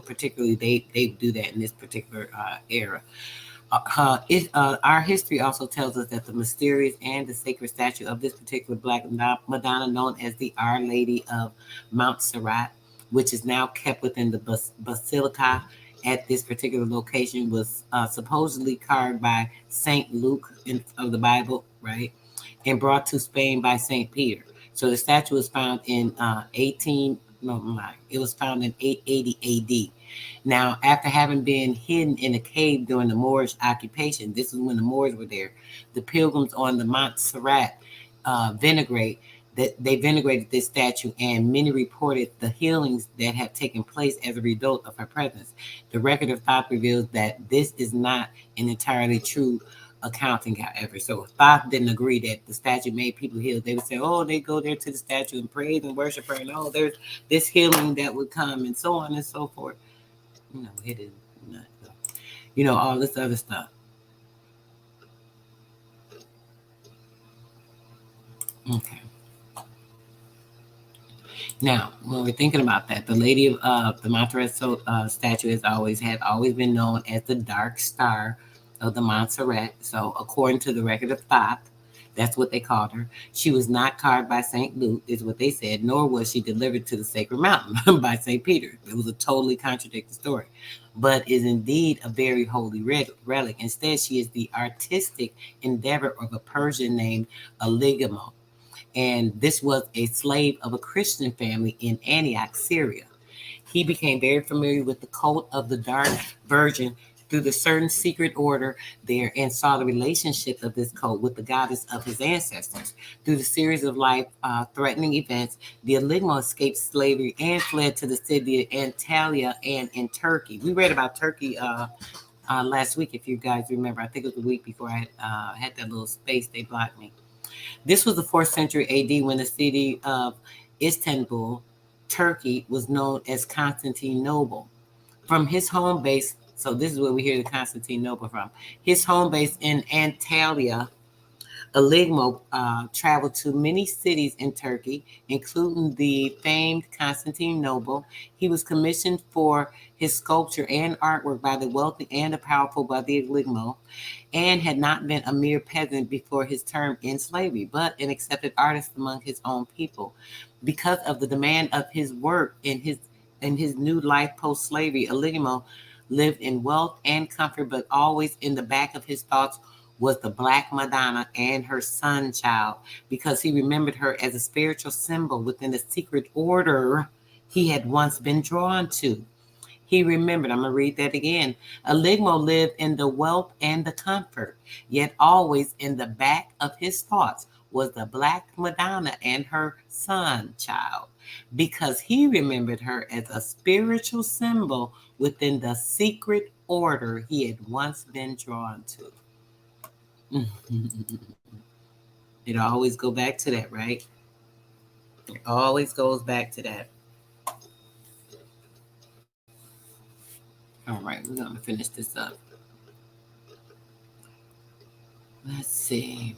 particularly they do that in this particular era. Our history also tells us that the mysterious and the sacred statue of this particular Black Madonna, known as the Our Lady of Montserrat, which is now kept within the Basilica at this particular location, was supposedly carved by Saint Luke of the Bible, right, and brought to Spain by Saint Peter. So the statue was found in 880 A.D. Now, after having been hidden in a cave during the Moorish occupation, this is when the Moors were there, the pilgrims on the Montserrat venerated this statue, and many reported the healings that have taken place as a result of her presence. The record of Thoth reveals that this is not an entirely true accounting, however. So Thoth didn't agree that the statue made people healed. They would say, oh, they go there to the statue and praise and worship her, and oh, there's this healing that would come, and so on and so forth. Hidden, all this other stuff. Okay. Now, when we're thinking about that, the Lady of the Montserrat statue has always been known as the Dark Star of the Montserrat. So, according to the record of Thoth, that's what they called her. She was not carved by St. Luke, is what they said, nor was she delivered to the sacred mountain by St. Peter. It was a totally contradictory story, but is indeed a very holy relic. Instead, she is the artistic endeavor of a Persian named Aligamo, and this was a slave of a Christian family in Antioch, Syria. He became very familiar with the cult of the Dark Virgin through the certain secret order there, and saw the relationship of this cult with the goddess of his ancestors. Through the series of life-threatening events, the Aligamo escaped slavery and fled to the city of Antalya and in Turkey. We read about Turkey last week, if you guys remember. I think it was the week before I had that little space they blocked me. This was the 4th century AD, when the city of Istanbul, Turkey, was known as Constantinople. From his home base, so this is where we hear the Constantinople from. His home base in Antalya, Aligamo traveled to many cities in Turkey, including the famed Constantinople. He was commissioned for his sculpture and artwork by the wealthy and the powerful by the Aligamo, and had not been a mere peasant before his term in slavery, but an accepted artist among his own people. Because of the demand of his work in his new life post-slavery, Aligamo lived in wealth and comfort, but always in the back of his thoughts was the Black Madonna and her son child, because he remembered her as a spiritual symbol within the secret order he had once been drawn to. He remembered, I'm going to read that again. Aligamo lived in the wealth and the comfort, yet always in the back of his thoughts was the Black Madonna and her son child, because he remembered her as a spiritual symbol within the secret order he had once been drawn to. It always go back to that, right? It always goes back to that. All right, we're going to finish this up. Let's see.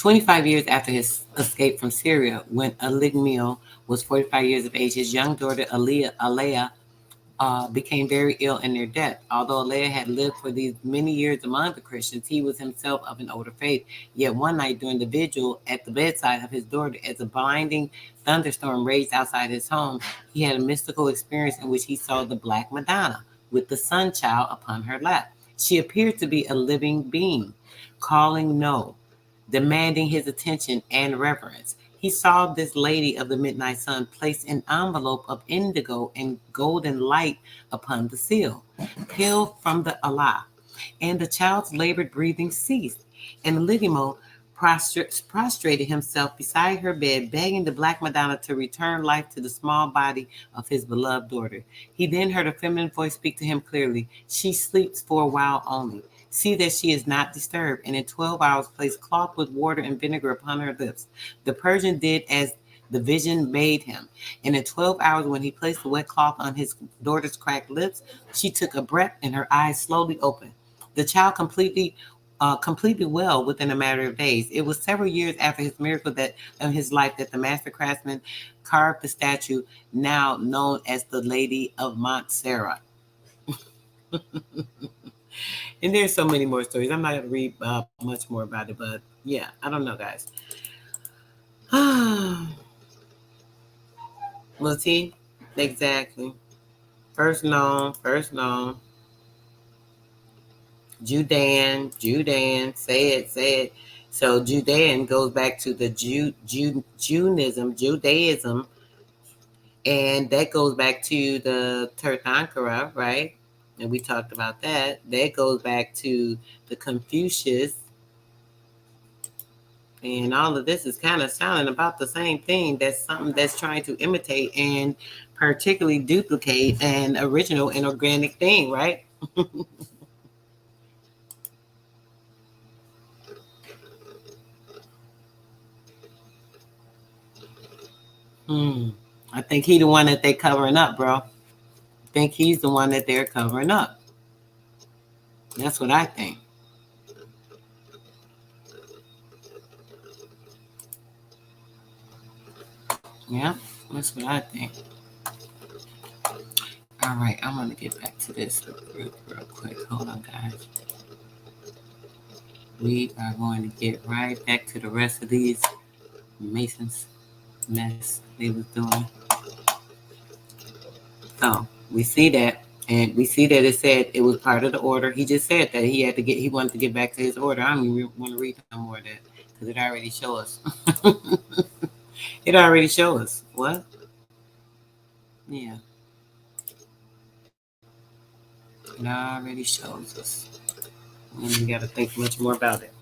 25 years after his escape from Syria, when Aligmio was 45 years of age, his young daughter Alea became very ill in their death. Although Alea had lived for these many years among the Christians, he was himself of an older faith. Yet one night during the vigil at the bedside of his daughter, as a blinding thunderstorm raged outside his home, he had a mystical experience in which he saw the Black Madonna with the Sun Child upon her lap. She appeared to be a living being, calling no, demanding his attention and reverence. He saw this lady of the midnight sun place an envelope of indigo and golden light upon the seal, peeled from the Allah, and the child's labored breathing ceased, and Ligimo prostrated himself beside her bed, begging the Black Madonna to return life to the small body of his beloved daughter. He then heard a feminine voice speak to him clearly. She sleeps for a while only. See that she is not disturbed, and in 12 hours place cloth with water and vinegar upon her lips. The Persian did as the vision made him, and in 12 hours when he placed the wet cloth on his daughter's cracked lips, she took a breath and her eyes slowly opened. The child completely well within a matter of days. It was several years after his miracle that of his life that the master craftsman carved the statue now known as the Lady of Montserrat. And there's so many more stories. I'm not going to read much more about it, but yeah, I don't know, guys. Well, see, exactly. First known. Judean, say it. So Judean goes back to the Judaism, and that goes back to the Tirthankara, right? And we talked about that. That goes back to the Confucius. And all of this is kind of sounding about the same thing. That's something that's trying to imitate and particularly duplicate an original and organic thing, right? I think he's the one that they covering up, bro. I think he's the one that they're covering up. That's what I think. Yeah, that's what I think. All right, I'm going to get back to this real quick. Hold on, guys. We are going to get right back to the rest of these Masons mess they was doing. So we see that, and we see that it said it was part of the order. He just said that he wanted to get back to his order. I don't even want to read no more of that because it already shows us. It already shows us. What? Yeah. It already shows us. And you got to think much more about it.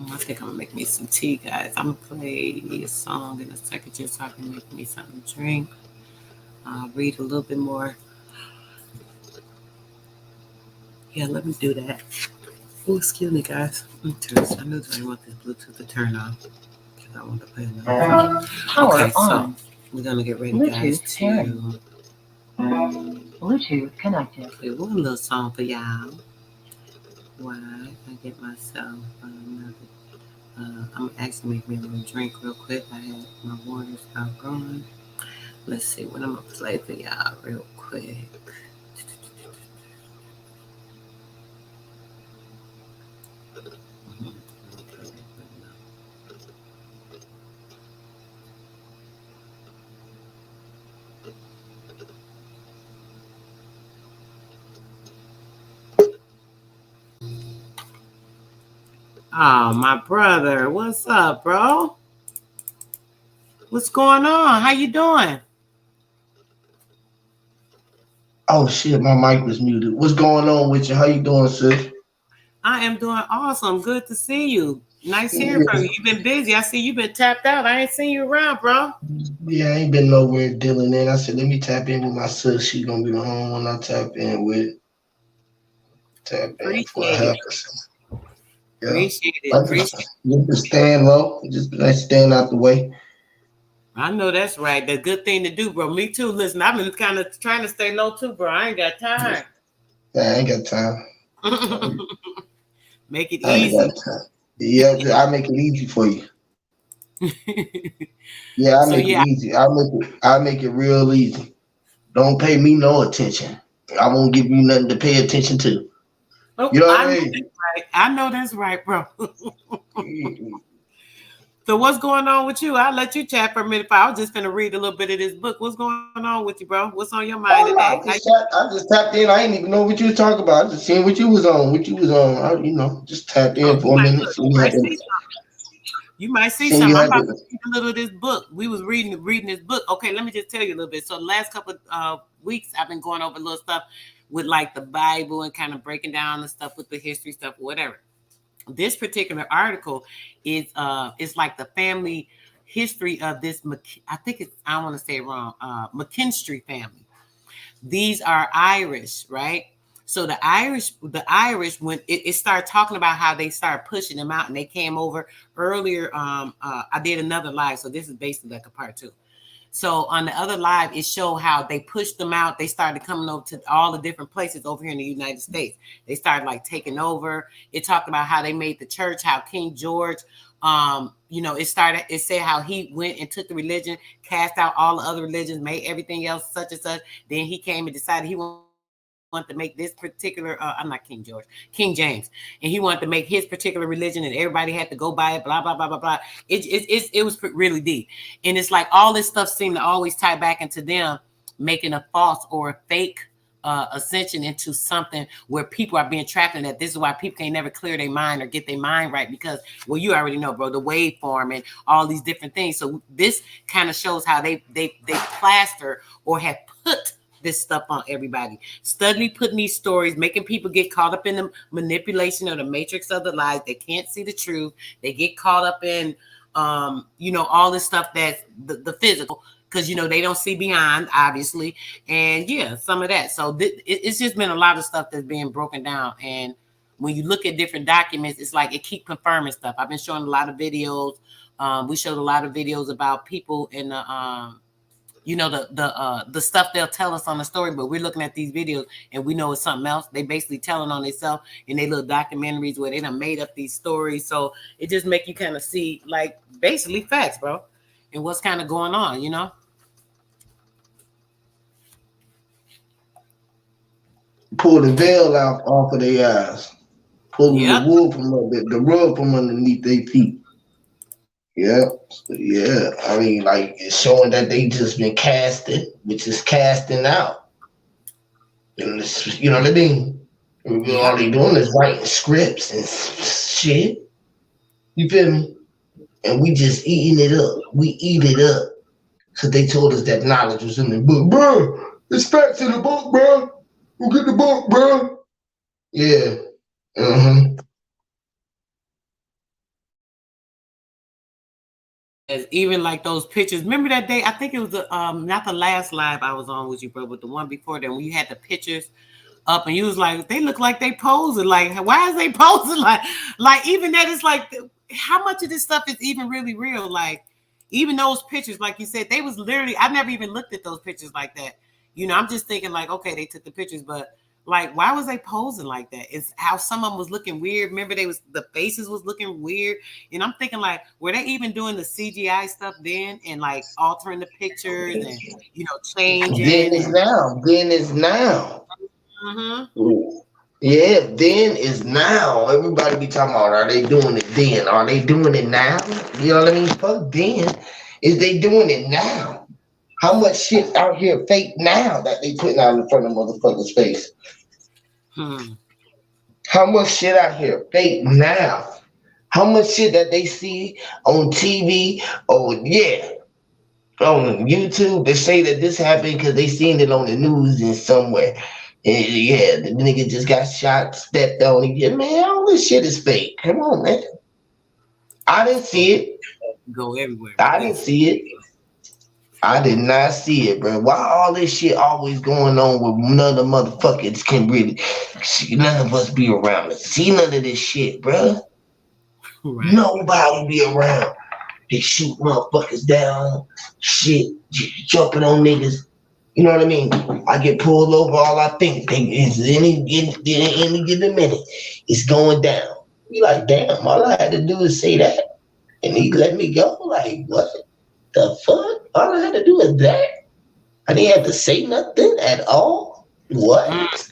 I think I'm going to make me some tea, guys. I'm going to play a song in a second just so I can make me something to drink. I'll read a little bit more. Yeah, let me do that. Oh, excuse me, guys. I knew that I want this Bluetooth to turn on because I want to play another song. Power on. So we're going to get ready, Bluetooth guys, to Bluetooth connected. play one little song for y'all while I get myself another. I'm actually making me a little drink real quick. I had my water stop going. Let's see what I'm going to play for y'all real quick. Oh, my brother. What's up, bro? What's going on? How you doing? Oh shit, my mic was muted. What's going on with you? How you doing, sis? I am doing awesome. Good to see you. Nice hearing from you. You've been busy. I see you've been tapped out. I ain't seen you around, bro. Yeah, I ain't been nowhere dealing in. I said, let me tap in with my sis. She gonna be the home one I tap in with. Tap in for a half percent. Yeah. Appreciate it. Just stand low. Just stand out the way. I know that's right. The good thing to do, bro. Me too. Listen, I've been kind of trying to stay low too, bro. I ain't got time. Yeah, I ain't got time. Make it I ain't easy. got time. Yeah, I make it easy for you. Yeah, I So make it yeah, easy. I make it real easy. Don't pay me no attention. I won't give you nothing to pay attention to. oh, You know what I I know mean? that's right. I know that's right, bro. Mm-mm. So what's going on with you? I'll let you chat for a minute. I was just gonna read a little bit of this book. What's going on with you, bro? What's on your mind Oh today? no, I just tapped in. I ain't even know what you was talking about. I just seen what you was on. What you was on. Just tapped Oh, in you for a might minute. look. You might see You might see Seen you something. I'm had about to to. read a little of this book. We was reading this book. Okay, let me just tell you a little bit. So the last couple of weeks, I've been going over a little stuff with like the Bible and kind of breaking down the stuff with the history stuff, or whatever. This particular article is it's like the family history of this. I think it's I don't want to say it wrong. McKinstry family. These are Irish, right? So the Irish, when it started talking about how they started pushing them out, and they came over earlier. I did another live, so this is basically like a part two. So on the other live, it showed how they pushed them out. They started coming over to all the different places over here in the United States. They started like taking over. It talked about how they made the church, how King George, it said how he went and took the religion, cast out all the other religions, made everything else such and such. Then he came and decided he wanted to make this particular, I'm not King George, King James, and he wanted to make his particular religion, and everybody had to go by it, blah, blah, blah, blah, blah. It was really deep. And it's like all this stuff seemed to always tie back into them making a false or a fake ascension into something where people are being trapped in that. This is why people can't never clear their mind or get their mind right, because, well, you already know, bro, the waveform and all these different things. So this kind of shows how they plaster or have put this stuff on everybody, steadily putting these stories, making people get caught up in the manipulation of the matrix of the lies. They can't see the truth. They get caught up in, all this stuff that's the physical, because, they don't see beyond, obviously. And yeah, some of that. So it's just been a lot of stuff that's being broken down. And when you look at different documents, it's like it keep confirming stuff. I've been showing a lot of videos. We showed a lot of videos about people in the, the stuff they'll tell us on the story, but we're looking at these videos and we know it's something else. They basically telling on themselves in their little documentaries where they done made up these stories. So it just make you kind of see like basically facts, bro, and what's kind of going on, Pull the veil out off of their eyes. Pull the Yep. wool from the rug from underneath their feet. Yeah, yeah. I mean, like it's showing that they just been casted, which is casting out. And you know what I mean? All they doing is writing scripts and shit. You feel me? And we just eating it up. We eat it up. Cause they told us that knowledge was in the book, bro. It's facts in the book, bro. Go get the book, bro. Yeah. As even like those pictures. Remember that day? I think it was the not the last live I was on with you, bro, but the one before that when you had the pictures up and you was like, they look like they posing. Like, why is they posing? Like even that is like, how much of this stuff is even really real? Like, even those pictures, like you said, they was literally, I never even looked at those pictures like that. I'm just thinking like, okay, they took the pictures, but like, why was they posing like that? It's how some of them was looking weird. Remember, the faces was looking weird, and I'm thinking like, were they even doing the CGI stuff then, and like altering the pictures and changing? Then is now. Then is now. Mm-hmm. Yeah, then is now. Everybody be talking about, are they doing it then? Are they doing it now? You know what I mean? Fuck then. Is they doing it now? How much shit out here fake now that they putting out in front of motherfuckers' face? How much shit out here fake now? How much shit that they see on TV? Oh yeah, on YouTube, they say that this happened because they seen it on the news in somewhere. And yeah, the nigga just got shot, stepped on. Yeah, man, all this shit is fake. Come on, man. I didn't see it. Go everywhere. I didn't see it. I did not see it, bro. Why all this shit always going on with none of the motherfuckers can really see, none of us be around to see none of this shit, bro. Right. Nobody be around. They shoot motherfuckers down, shit, jumping on niggas. You know what I mean? I get pulled over. All I think is any given minute, it's going down. Be like, damn, all I had to do is say that, and he let me go. Like, what the fuck? All I had to do is that. I didn't have to say nothing at all. What?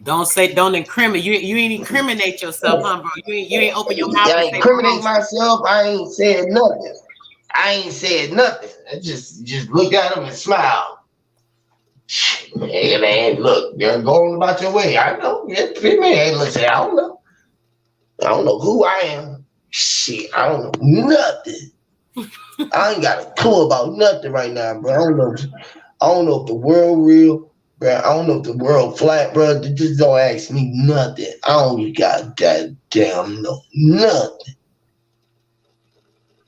Don't incriminate. You ain't incriminate yourself, huh, bro? You ain't open your mouth. I And say, incriminate myself. I ain't said nothing. I just looked at him and smiled. Hey man, look, you're going about your way. I know. Yeah, man, listen, I don't know. I don't know who I am. Shit, I don't know nothing. I ain't got a clue about nothing right now, bro. I don't know if the world real, bro. I don't know if the world flat, bro. Just don't ask me nothing. I don't even got that damn know nothing.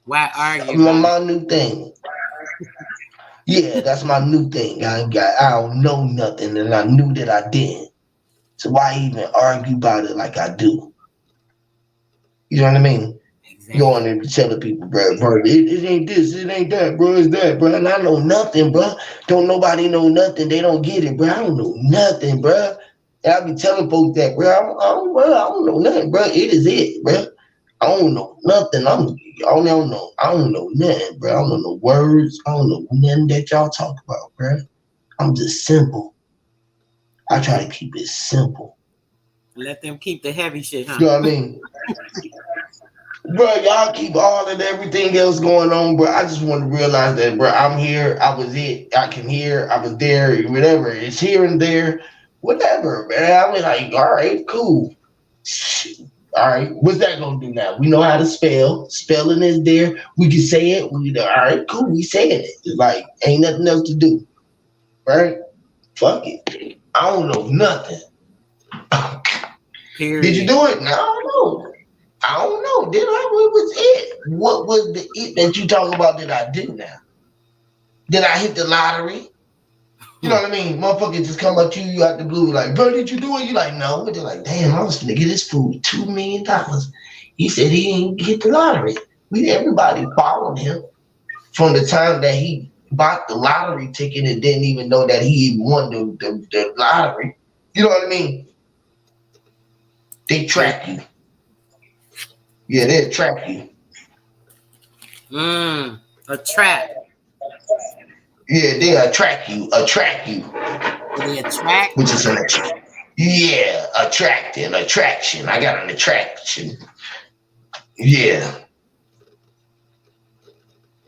Why argue? My new thing. Yeah, that's my new thing. I don't know nothing, and I knew that I didn't. So why even argue about it like I do? You know what I mean? Exactly. Going and telling people, bro, it ain't this, it ain't that, bro, it's that, bro. And I know nothing, bro. Don't nobody know nothing. They don't get it, bro. I don't know nothing, bro. And I be telling folks that, bro, I don't know nothing, bro. It is it, bro. I don't know nothing. I don't know nothing, bro. I don't know no words. I don't know nothing that y'all talk about, bro. I'm just simple. I try to keep it simple. Let them keep the heavy shit, huh? You know what I mean? Bro, y'all keep all and everything else going on, bro. I just want to realize that, bro, I'm here. I was it. I can hear. I was there. Whatever. It's here and there. Whatever, man. I was like, all right, cool. All right, what's that gonna do now? We know how to spell. Spelling is there. We can say it. All right, cool. We saying it. It's like ain't nothing else to do, right? Fuck it. I don't know nothing. Period. Did you do it? No, I don't know. I don't know. Did I? What was it? What was the it that you talk about that I do now? Did I hit the lottery? You know what I mean? Motherfucker just come up to you out the blue like, bro, did you do it? You like, no. But they're like, damn, I was gonna get this fool $2 million. He said he didn't get the lottery. Everybody followed him from the time that he bought the lottery ticket and didn't even know that he even won the lottery. You know what I mean? They track you. Yeah, they'll track you. A trap. Yeah, they attract you. They attract? Which is an attraction. Yeah, attraction. I got an attraction. Yeah.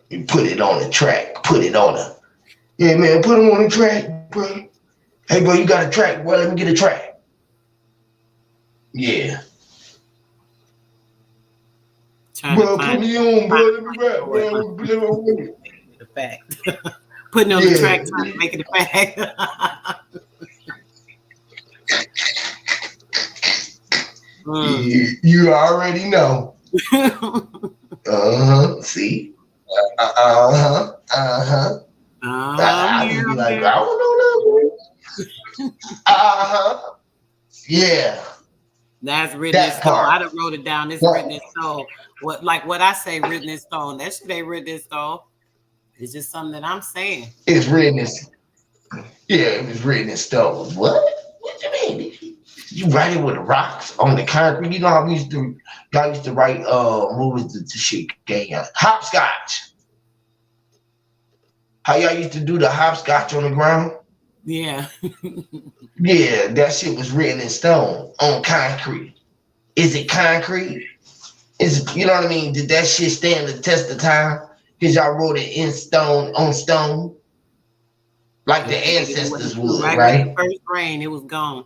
You put it on the track. Put it on a. Yeah, man, put him on the track, bro. Hey, bro, you got a track, bro. Let me get a track. Yeah. Bro, put me on, bro. Let me rap, bro. The fact. Putting on the track, trying to make it a fact. You already know. See? I just be like, I don't know. Yeah. That's written in stone. I done wrote it down. It's written in stone. What I say written in stone. That shit ain't written in stone. It's just something that I'm saying. It's written in it was written in stone. What? What you mean? You write it with the rocks on the concrete. You know how y'all used to write what was the shit gang? Hopscotch. How y'all used to do the hopscotch on the ground? Yeah. Yeah, that shit was written in stone on concrete. Is it concrete? You know what I mean? Did that shit stand the test of time? Because y'all wrote it in stone, on stone. Like the ancestors would, right? With the first rain, it was gone.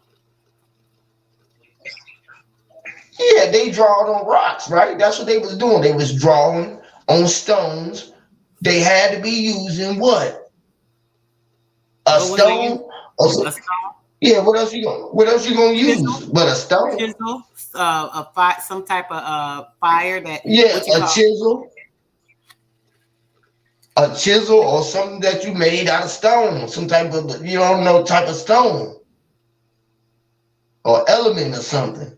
Yeah, they drawed on rocks, right? That's what they was doing. They was drawing on stones. They had to be using what? A stone? A stone? Yeah, what else you gonna use? But a stone? Chisel, some type of fire that. Yeah, a chisel. A chisel or something that you made out of stone, some type of type of stone or element or something.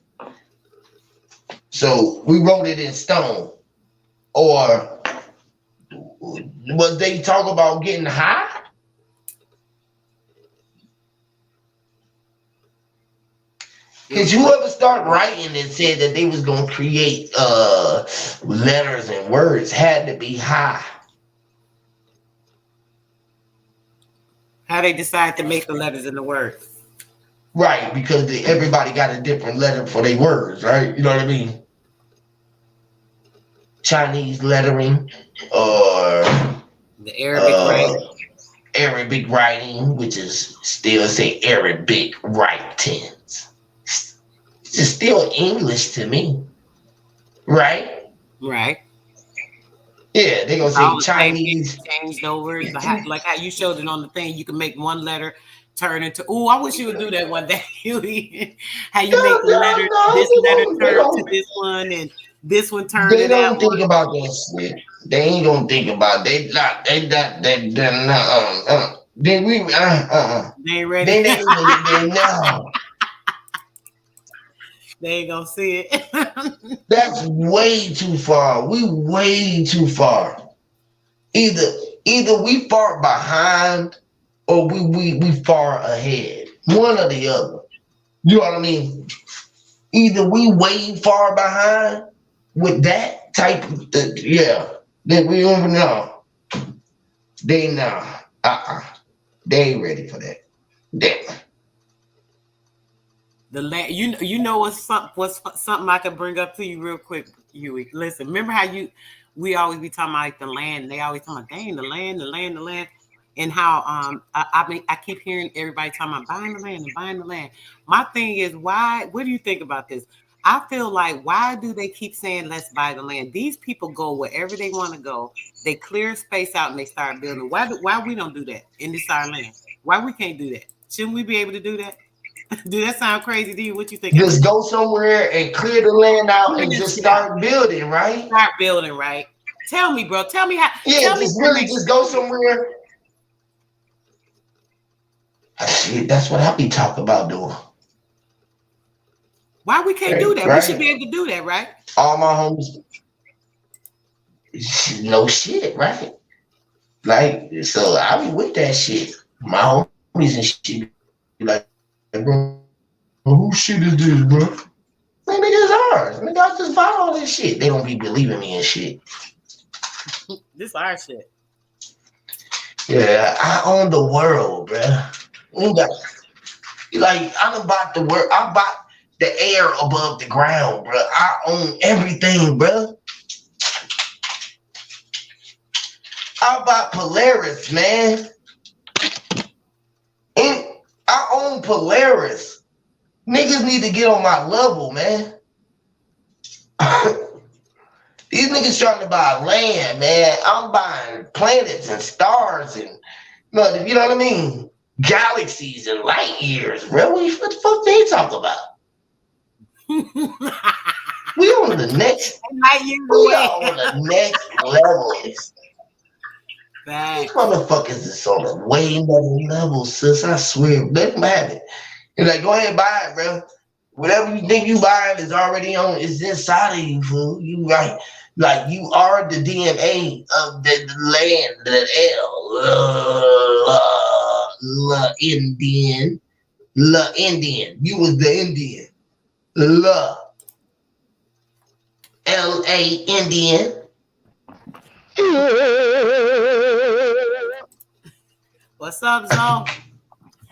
So we wrote it in stone. Or was they talk about getting high? Cause whoever started writing and said that they was gonna create letters and words had to be high. How they decide to make the letters and the words? Right, because everybody got a different letter for their words, right? You know what I mean? Chinese lettering or The Arabic writing. Arabic writing, which is still say Arabic writings. It's still English to me, right? Right. Yeah, they gonna All say the same thing, Chinese. changed over. Like how you showed it on the thing, you can make one letter turn into. Oh, I wish you would do that one day. How you make the letter, this letter turn to this one, and this one turn to They that don't think one. about that shit. They ain't gonna think about. They not. They not. They not. They we. They ain't ready. They no. They ain't gonna see it. That's way too far. We way too far. Either we far behind or we far ahead. One or the other. You know what I mean? Either we way far behind with that type of yeah. Then we don't know. They know. They ain't ready for that. You know what's something I can bring up to you real quick, Huey. Listen, remember how we always be talking about like the land. They always talking about dang the land, and how I keep hearing everybody talking about buying the land. My thing is what do you think about this? I feel like why do they keep saying let's buy the land? These people go wherever they want to go. They clear space out and they start building. Why we don't do that in this our land? Why we can't do that? Shouldn't we be able to do that? Do that sound crazy to you? What you think? Just go somewhere and clear the land out and just start building, right? Start building, right? Tell me, bro. Tell me how. Yeah, just go somewhere. Shit, that's what I be talking about doing. Why we can't do that? Right. We should be able to do that, right? All my homies, no shit, right? Like, so I be with that shit. My homies and shit be like, bro, whose shit is this, bro? Like, nigga, it's ours. Nigga, I just buy all this shit. They don't be believing me and shit. This our shit. Yeah, I own the world, bro. Like, I done bought the world. I bought the air above the ground, bro. I own everything, bro. I bought Polaris, man. And I own Polaris. Niggas need to get on my level, man. These niggas trying to buy land, man. I'm buying planets and stars and, you know what I mean? Galaxies and light years, bro. What the fuck they talk about? We on the next. We are on the next level. These motherfuckers is on a way another level, sis. I swear. Let them have it. You're like, go ahead and buy it, bro. Whatever you think you buying is already on. It's inside of you, fool. You right. Like you are the DNA of the land, the Indian. Indian. You was the Indian. L.A. Indian. What's up, Zo?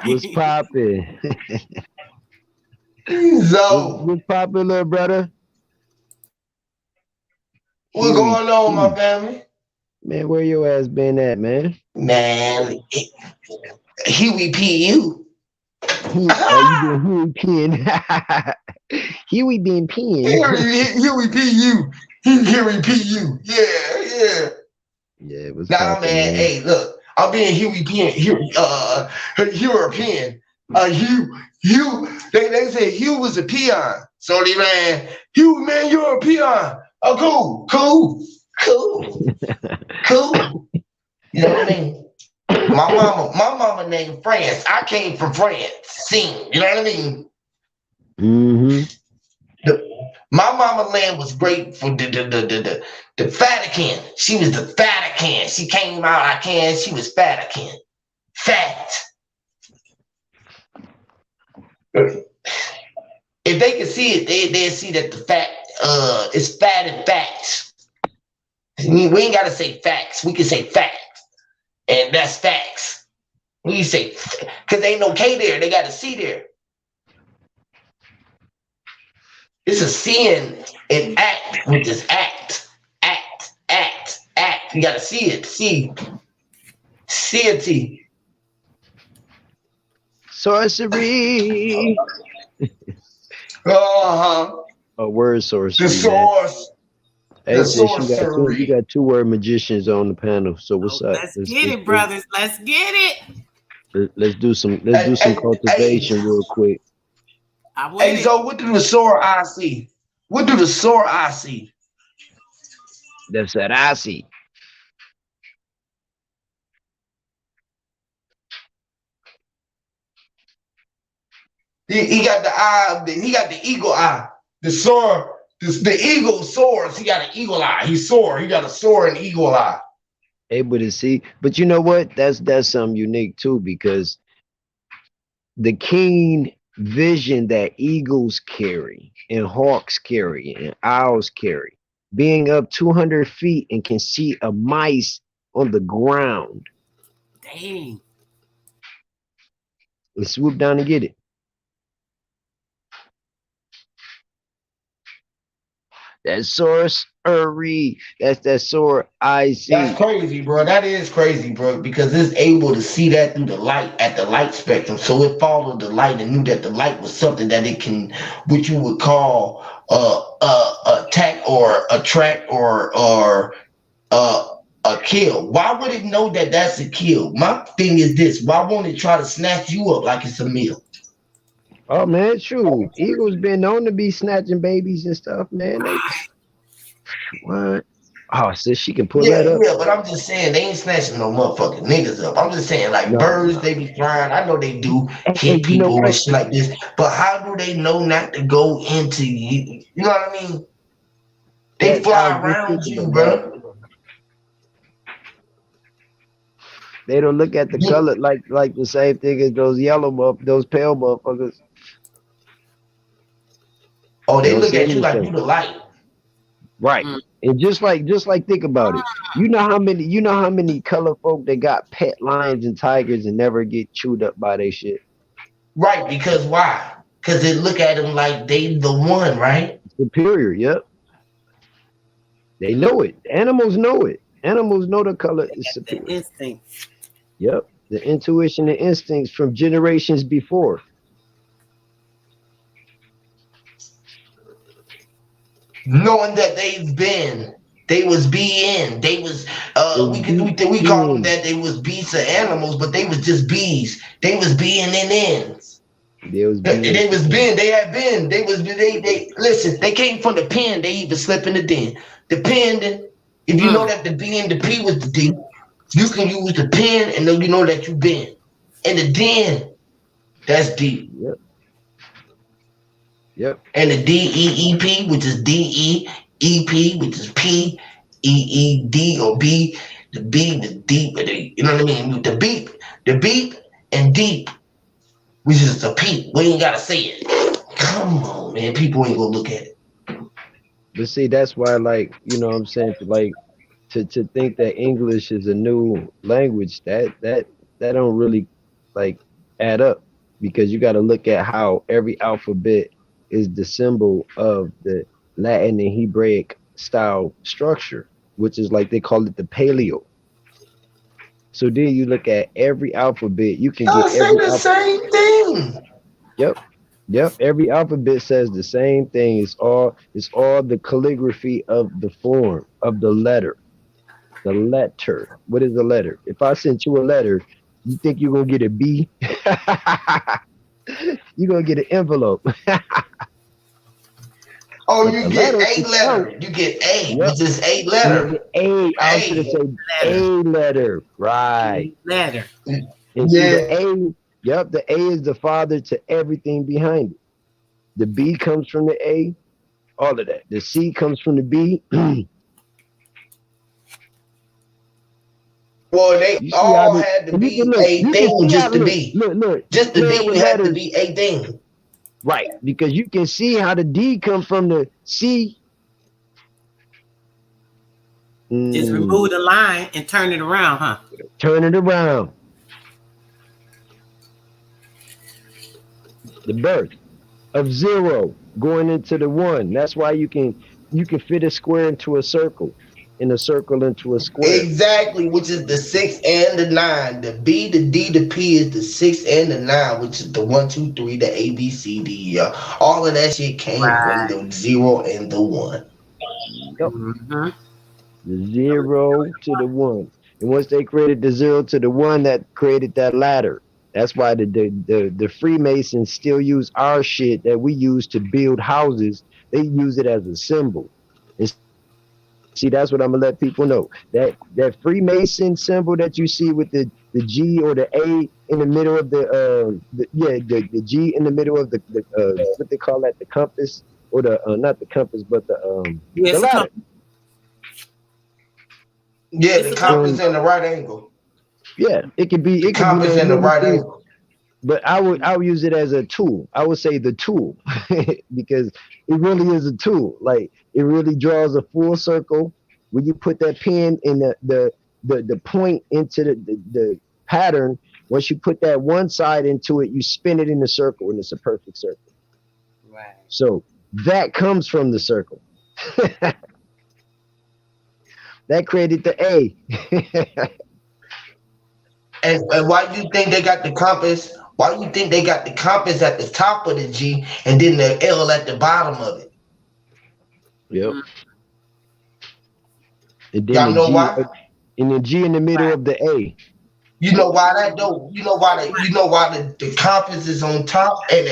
What's poppin'? Zo. What's poppin', little brother? What's going on, my family? Man, where your ass been at, man? Man, Huey P.U. Oh, you been Huey peeing. Huey been peeing. Huey P.U. Huey P.U. Yeah. Yeah, it was man. Hey, look, I'm being Huey European. Hugh, they say Hugh was a peon. So they ran, Hugh, man, you're a peon. Oh, cool. You know what I mean? My mama named France. I came from France. You know what I mean? Mm-hmm. My mama land was great for the Vatican. She was the Vatican. She came out, she was Vatican. Fat. If if they can see it, they see that the fact is fat and facts. We ain't gotta say facts. We can say facts, and that's facts. We say because ain't no K there. They got a C there. It's a seeing and act with this act. You gotta see it. See it. Sorcery. A word sorcery. The source. Hey, The sis, sorcery. you got 2 word magicians on the panel. So what's up? Let's get it, brothers. Let's get it. Let's do some cultivation real quick. Hey, so what do the sore eye see? What do the sore eye see? That's that I see. He got the eye. He got the eagle eye. The sore. The eagle soars. He got an eagle eye. He soar. He got a soar and eagle eye. Able to see, but you know what? That's something unique too, because the keen vision that eagles carry and hawks carry and owls carry, being up 200 feet and can see a mice on the ground. Dang. Let's swoop down and get it. That sorcery. That's that sword I see. That's crazy, bro. That is crazy, bro, because it's able to see that through the light at the light spectrum. So it followed the light and knew that the light was something that it can, what you would call attack or attract or a kill. Why would it know that that's a kill? My thing is this: why won't it try to snatch you up like it's a meal? Oh man, true. Eagles been known to be snatching babies and stuff, man. What? Oh, sis, she can pull that up. Yeah, but I'm just saying they ain't snatching no motherfucking niggas up. I'm just saying, like, birds, they be flying. I know they do hit people and shit like this. But how do they know not to go into you? You know what I mean? They fly around you, bro. They don't look at the color like the same thing as those those pale motherfuckers. Oh, they look at you like you the light. Right. And just like think about it. You know how many color folk that got pet lions and tigers and never get chewed up by their shit. Right, because why? Because they look at them like they the one, right? Superior, yep. They know it. Animals know it. Animals know the color is superior. The instinct. Yep. The intuition and instincts from generations before. Knowing that they was being, they was we call them that they was beasts or animals, but they was just bees. They was being in ends. They listen, they came from the pen, they even slept in the den. Depending, if you know that the B and the P was the D, you can use the pen and then you know that you been. And the den, that's deep. Yep. Yep. And the DEEP, which is DEEP, which is PEED or B, the B, the deep, you know what I mean? The beep and deep, which is the peep. We ain't gotta say it. Come on, man. People ain't gonna look at it. But see, that's why, like, you know what I'm saying, to think that English is a new language, that don't really like add up, because you got to look at how every alphabet is the symbol of the Latin and Hebraic style structure, which is like they call it the paleo. So then you look at every alphabet, you can get every same thing. Yep. Every alphabet says the same thing. It's all the calligraphy of the form of the letter. The letter. What is a letter? If I sent you a letter, you think you're gonna get a B? You're gonna get an envelope. Oh, you get a letter. You get A, which is a letter. I was gonna say a letter. Right. Letter. And the A, yep, the A is the father to everything behind it. The B comes from the A, all of that. The C comes from the B. Well, they all had to be a thing just to be. Look. Just to be, you had to be a thing. Right, because you can see how the D come from the C. Just remove the line and turn it around, huh? Turn it around. The birth of 0 going into the 1. That's why you can fit a square into a circle, and a circle into a square. Exactly, which is the 6 and the 9. The B, the D, the P is the 6 and the 9, which is the 1, 2, 3, the A, B, C, D. All of that shit came from the 0 and the 1. Yep. The 0 to the 1. And once they created the 0 to the 1, that created that ladder. That's why the Freemasons still use our shit that we use to build houses. They use it as a symbol. And see, that's what I'm gonna let people know. That Freemason symbol that you see with the G or the A in the middle of the G in the middle of the what they call that, the compass, or the not the compass but the ladder. Yeah, the compass in the right angle. Yeah, it could be. It compass could be in the right angle. But I would use it as a tool. I would say the tool because it really is a tool. Like it really draws a full circle. When you put that pin in the point into the pattern, once you put that one side into it, you spin it in the circle, and it's a perfect circle. Right. So that comes from the circle. That created the A. And why do you think they got the compass? Why do you think they got the compass at the top of the G and then the L at the bottom of it? Yep. And then y'all know why? And the G in the middle of the A. You know why that though? You know why the compass is on top and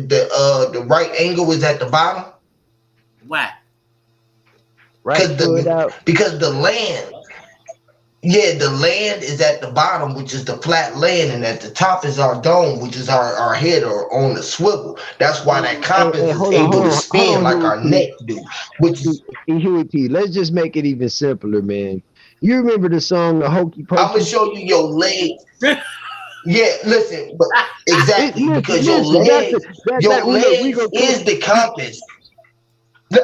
the right angle is at the bottom? Why? Right. Because the land. Yeah, the land is at the bottom, which is the flat land, and at the top is our dome, which is our head or on the swivel. That's why that compass is able to spin like our neck do. Which is Huey P. Let's just make it even simpler, man. You remember the song "The Hokey Pokey"? I'm gonna show you your legs. Yeah, listen, but exactly because your legs is the compass.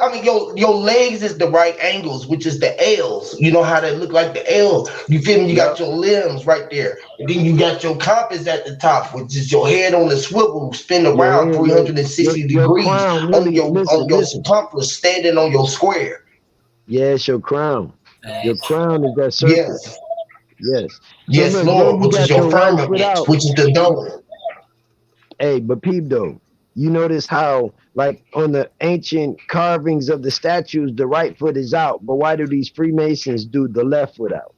I mean, your legs is the right angles, which is the L's. You know how they look like the L's. You feel me? You got your limbs right there. And then you got your compass at the top, which is your head on the swivel, spin around 360 degrees on your circumference, standing on your square. Yeah, it's your crown. Your crown is that circle. Yes. Yes. Yes, so look, Lord, which is your firmament, which is the dome. Hey, but peep though, you notice how, like on the ancient carvings of the statues, the right foot is out. But why do these Freemasons do the left foot out?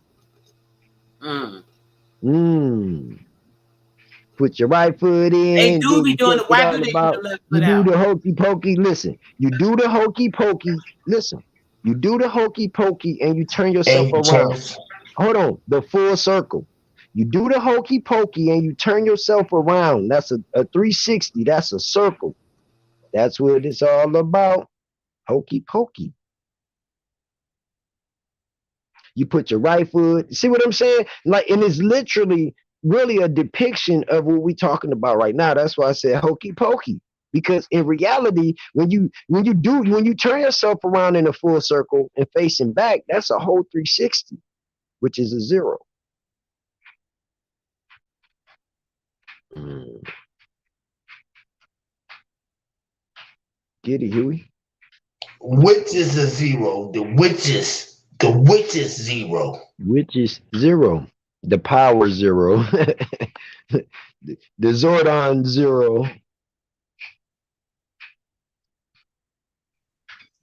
Put your right foot in. They do be doing it. Why do they do the left foot out? You do the hokey pokey. Listen, you do the hokey pokey. Listen, you do the hokey pokey and you turn yourself around. Hold on, the full circle. You do the hokey pokey and you turn yourself around. That's a 360. That's a circle. That's what it's all about. Hokey pokey. You put your right foot. See what I'm saying? Like, and it's literally really a depiction of what we're talking about right now. That's why I said hokey pokey. Because in reality, when you turn yourself around in a full circle and facing back, that's a whole 360, which is a 0. Get it, Huey? Which is a 0? The which is 0. Which is 0. The power 0. The Zordon 0.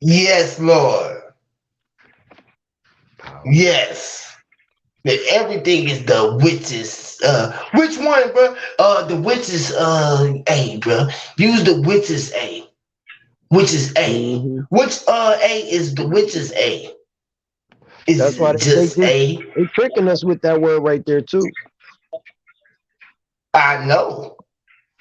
Yes, Lord. Yes. That everything is the witches. Which one, bro? The witches A, bro. Use the witches A. Which is A. Which A is the witches A? Is That's why just A? They tricking us with that word right there too. I know.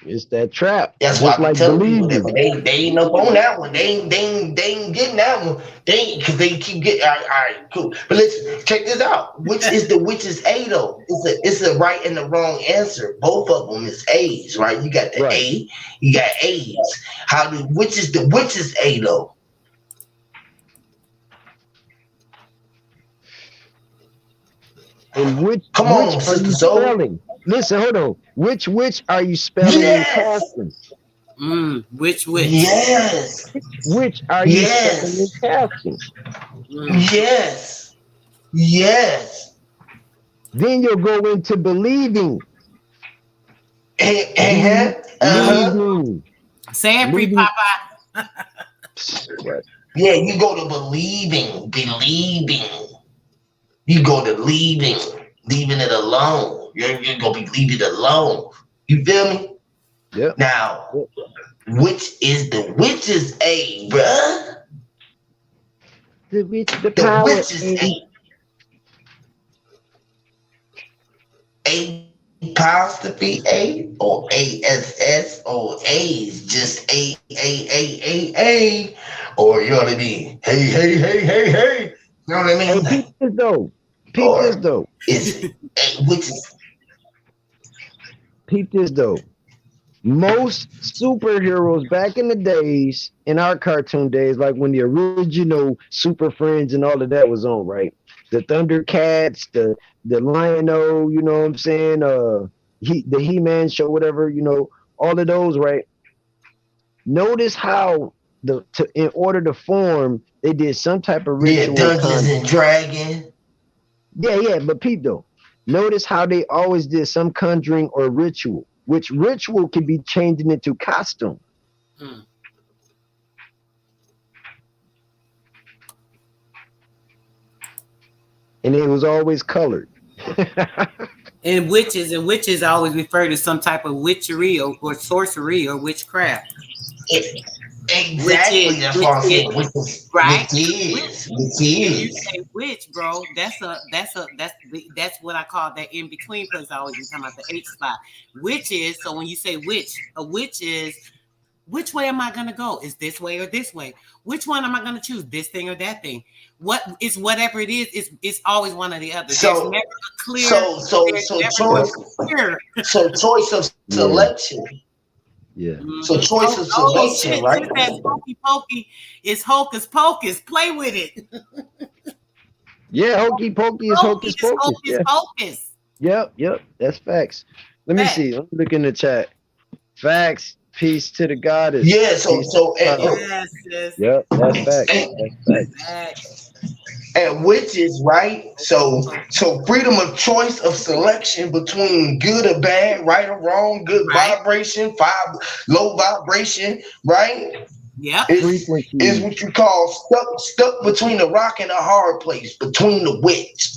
It's that trap. That's why Just I be like telling people that, believing. but they ain't up on that one. They ain't getting that one. They ain't, because they keep getting. All right, cool. But let's check this out. Which is the witch's A though? It's a right and the wrong answer. Both of them is A's, right? You got the Right. A, you got A's. Which is the witch's A though? And which Come which on, are Sister you Soul. spelling? Listen, hold on. Which are you spelling Yes. and casting? Which? Yes. Which are you spelling and Yes. casting? Yes. Yes. Then you'll go into believing. Uh-huh. Say it, Free Believing. Papa. What? Yeah, you go to believing. You go to leaving it alone. You're gonna be leaving it alone. You feel me? Yep. Now, which is the witch's A, bruh? The The witch's A. Apostrophe A or ASS or A's just A, or you know what I mean? Hey. You know what I mean? Hey, peep this though. Is which is Peep this though. Most superheroes back in the days, in our cartoon days, like when the original Super Friends and all of that was on, right? The Thundercats, the Lion-O, you know what I'm saying? The He-Man show, whatever, you know, all of those, right? Notice how in order to form, they did some type of ritual. Dungeons and Dragons. Yeah, but peep though. Notice how they always did some conjuring or ritual, which ritual can be changed into costume. And it was always colored. And witches always refer to some type of witchery or sorcery or witchcraft. Exactly. That's what I'm saying. Right? Which is. If you say witch, bro, that's what I call that in between place. I always be talking about the H spot. Which is, so when you say witch, a witch is, which way am I gonna go? Is this way or this way? Which one am I gonna choose? This thing or that thing? It's whatever it is, it's always one or the other. So, there's never a clear choice of selection. Yeah. So choice of selection, right? That hokey pokey is hocus pocus. Play with it. Yeah, hokey pokey is hocus pocus. Pocus. Yep. That's facts. Let me see. Let me look in the chat. Facts. Peace to the goddess. Yeah. So yep. That's facts. That's facts. And witches, right? So freedom of choice of selection between good or bad, right or wrong, good vibration, low vibration, right? Yeah. Is what you call stuck between a rock and a hard place, between the witch.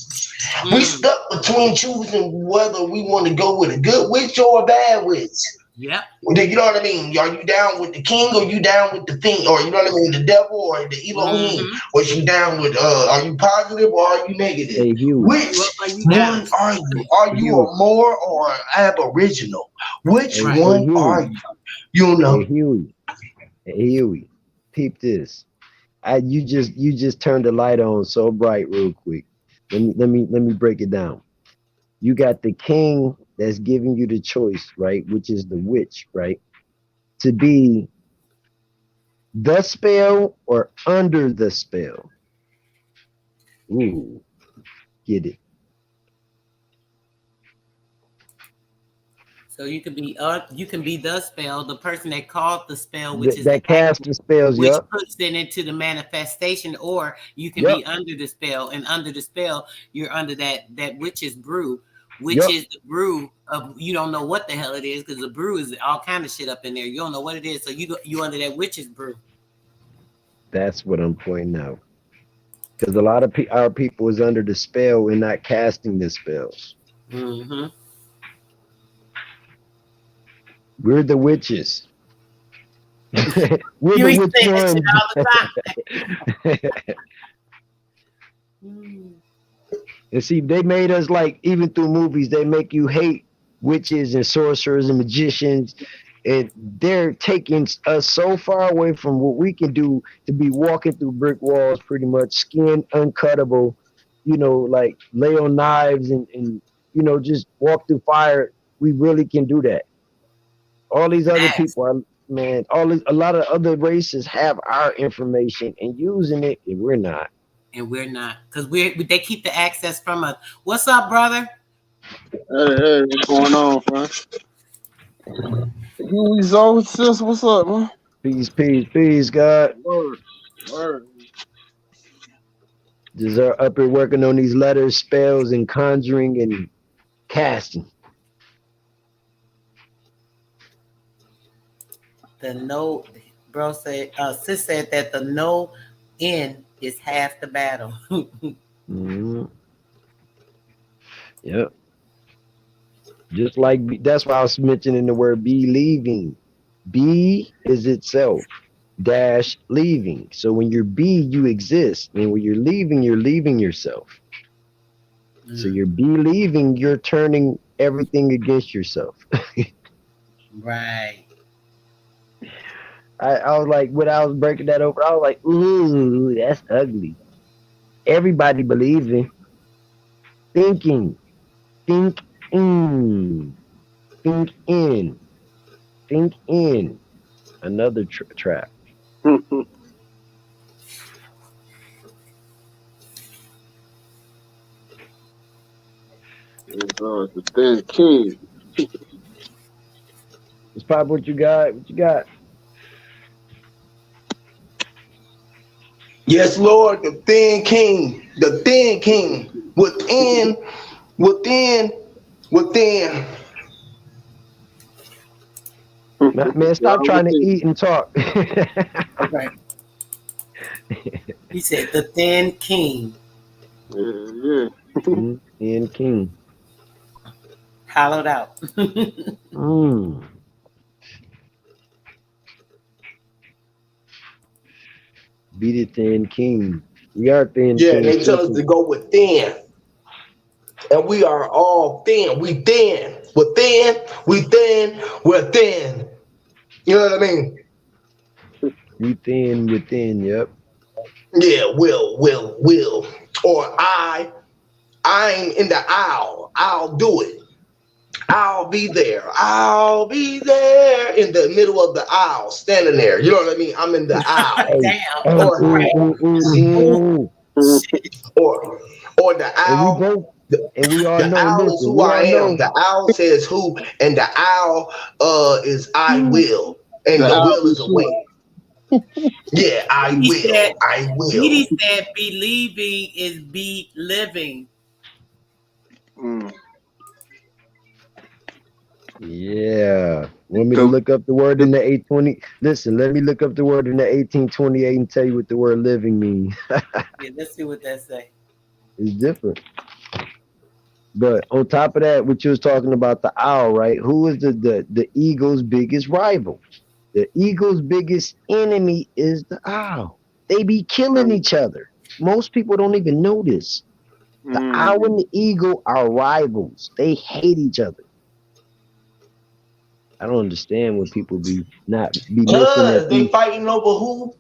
We stuck between choosing whether we want to go with a good witch or a bad witch. Yeah. You know what I mean? Are you down with the king or you down with the thing? Or you know what I mean? The devil or the Elohim? Or you down with are you positive or are you negative? Hey, Which one are you? Are you a Moor or aboriginal? Which one are you? You know. Hey Huey. Peep this. You just turned the light on so bright real quick. Let me break it down. You got the king that's giving you the choice, right? Which is the witch, right? To be the spell or under the spell. Ooh, get it. So you can be the spell, the person that called the spell, which is that cast the spells, which puts it into the manifestation, or you can be under the spell, and under the spell, you're under that witch's brew. Which is the brew of, you don't know what the hell it is, because the brew is all kind of shit up in there. You don't know what it is, so you under that witch's brew. That's what I'm pointing out. Because a lot of our people is under the spell and not casting the spells. Mm-hmm. We're the witches. We're the witch ones. And see, they made us, like, even through movies, they make you hate witches and sorcerers and magicians And they're taking us so far away from what we can do to be walking through brick walls, pretty much skin uncuttable, like lay on knives and just walk through fire. We really can do that. All these other Facts. people are, man, a lot of other races have our information and using it, and we're not. And we're not, because they keep the access from us. What's up, brother? Hey, what's going on, man? Huey's old sis, what's up, man? Peace, peace, peace, God. Word, word. Just are up here working on these letters, spells, and conjuring and casting. The no, bro said, sis said that the no end is half the battle. Mm-hmm. Yep. Just like that's why I was mentioning the word believing. Be is itself dash leaving. So when you're be, you exist, and when you're leaving yourself. So you're believing, you're turning everything against yourself. Right. I was like, when I was breaking that over, I was like, ooh, that's ugly. Everybody believing, thinking, think in. Another trap. The thin king. Let's pop what you got. What you got? Yes, Lord, the thin king, within. Man, stop trying to eat and talk. Okay. He said the thin king. Yeah. Thin king. Hollowed out. Be the thin king. We are thin Yeah, king. they tell us to go within. And we are all thin. We thin. We're thin. We thin. We're thin. You know what I mean? We thin within, yep. Yeah, will. Or I'm in the aisle. I'll do it. I'll be there. I'll be there in the middle of the aisle, standing there. You know what I mean? I'm in the aisle. Damn. Or the owl. And we all The know. owl is who I am. The owl says who, and the owl is I will, and the will is a way. Yeah, I will. He said believing is be living. Yeah. Want me to look up the word in the 820? Listen, let me look up the word in the 1828 and tell you what the word living means. Yeah, let's see what that say. It's different. But on top of that, what you was talking about, the owl, right? Who is the eagle's biggest rival? The eagle's biggest enemy is the owl. They be killing each other. Most people don't even know this. The owl and the eagle are rivals. They hate each other. I don't understand when people be looking at they fighting over who.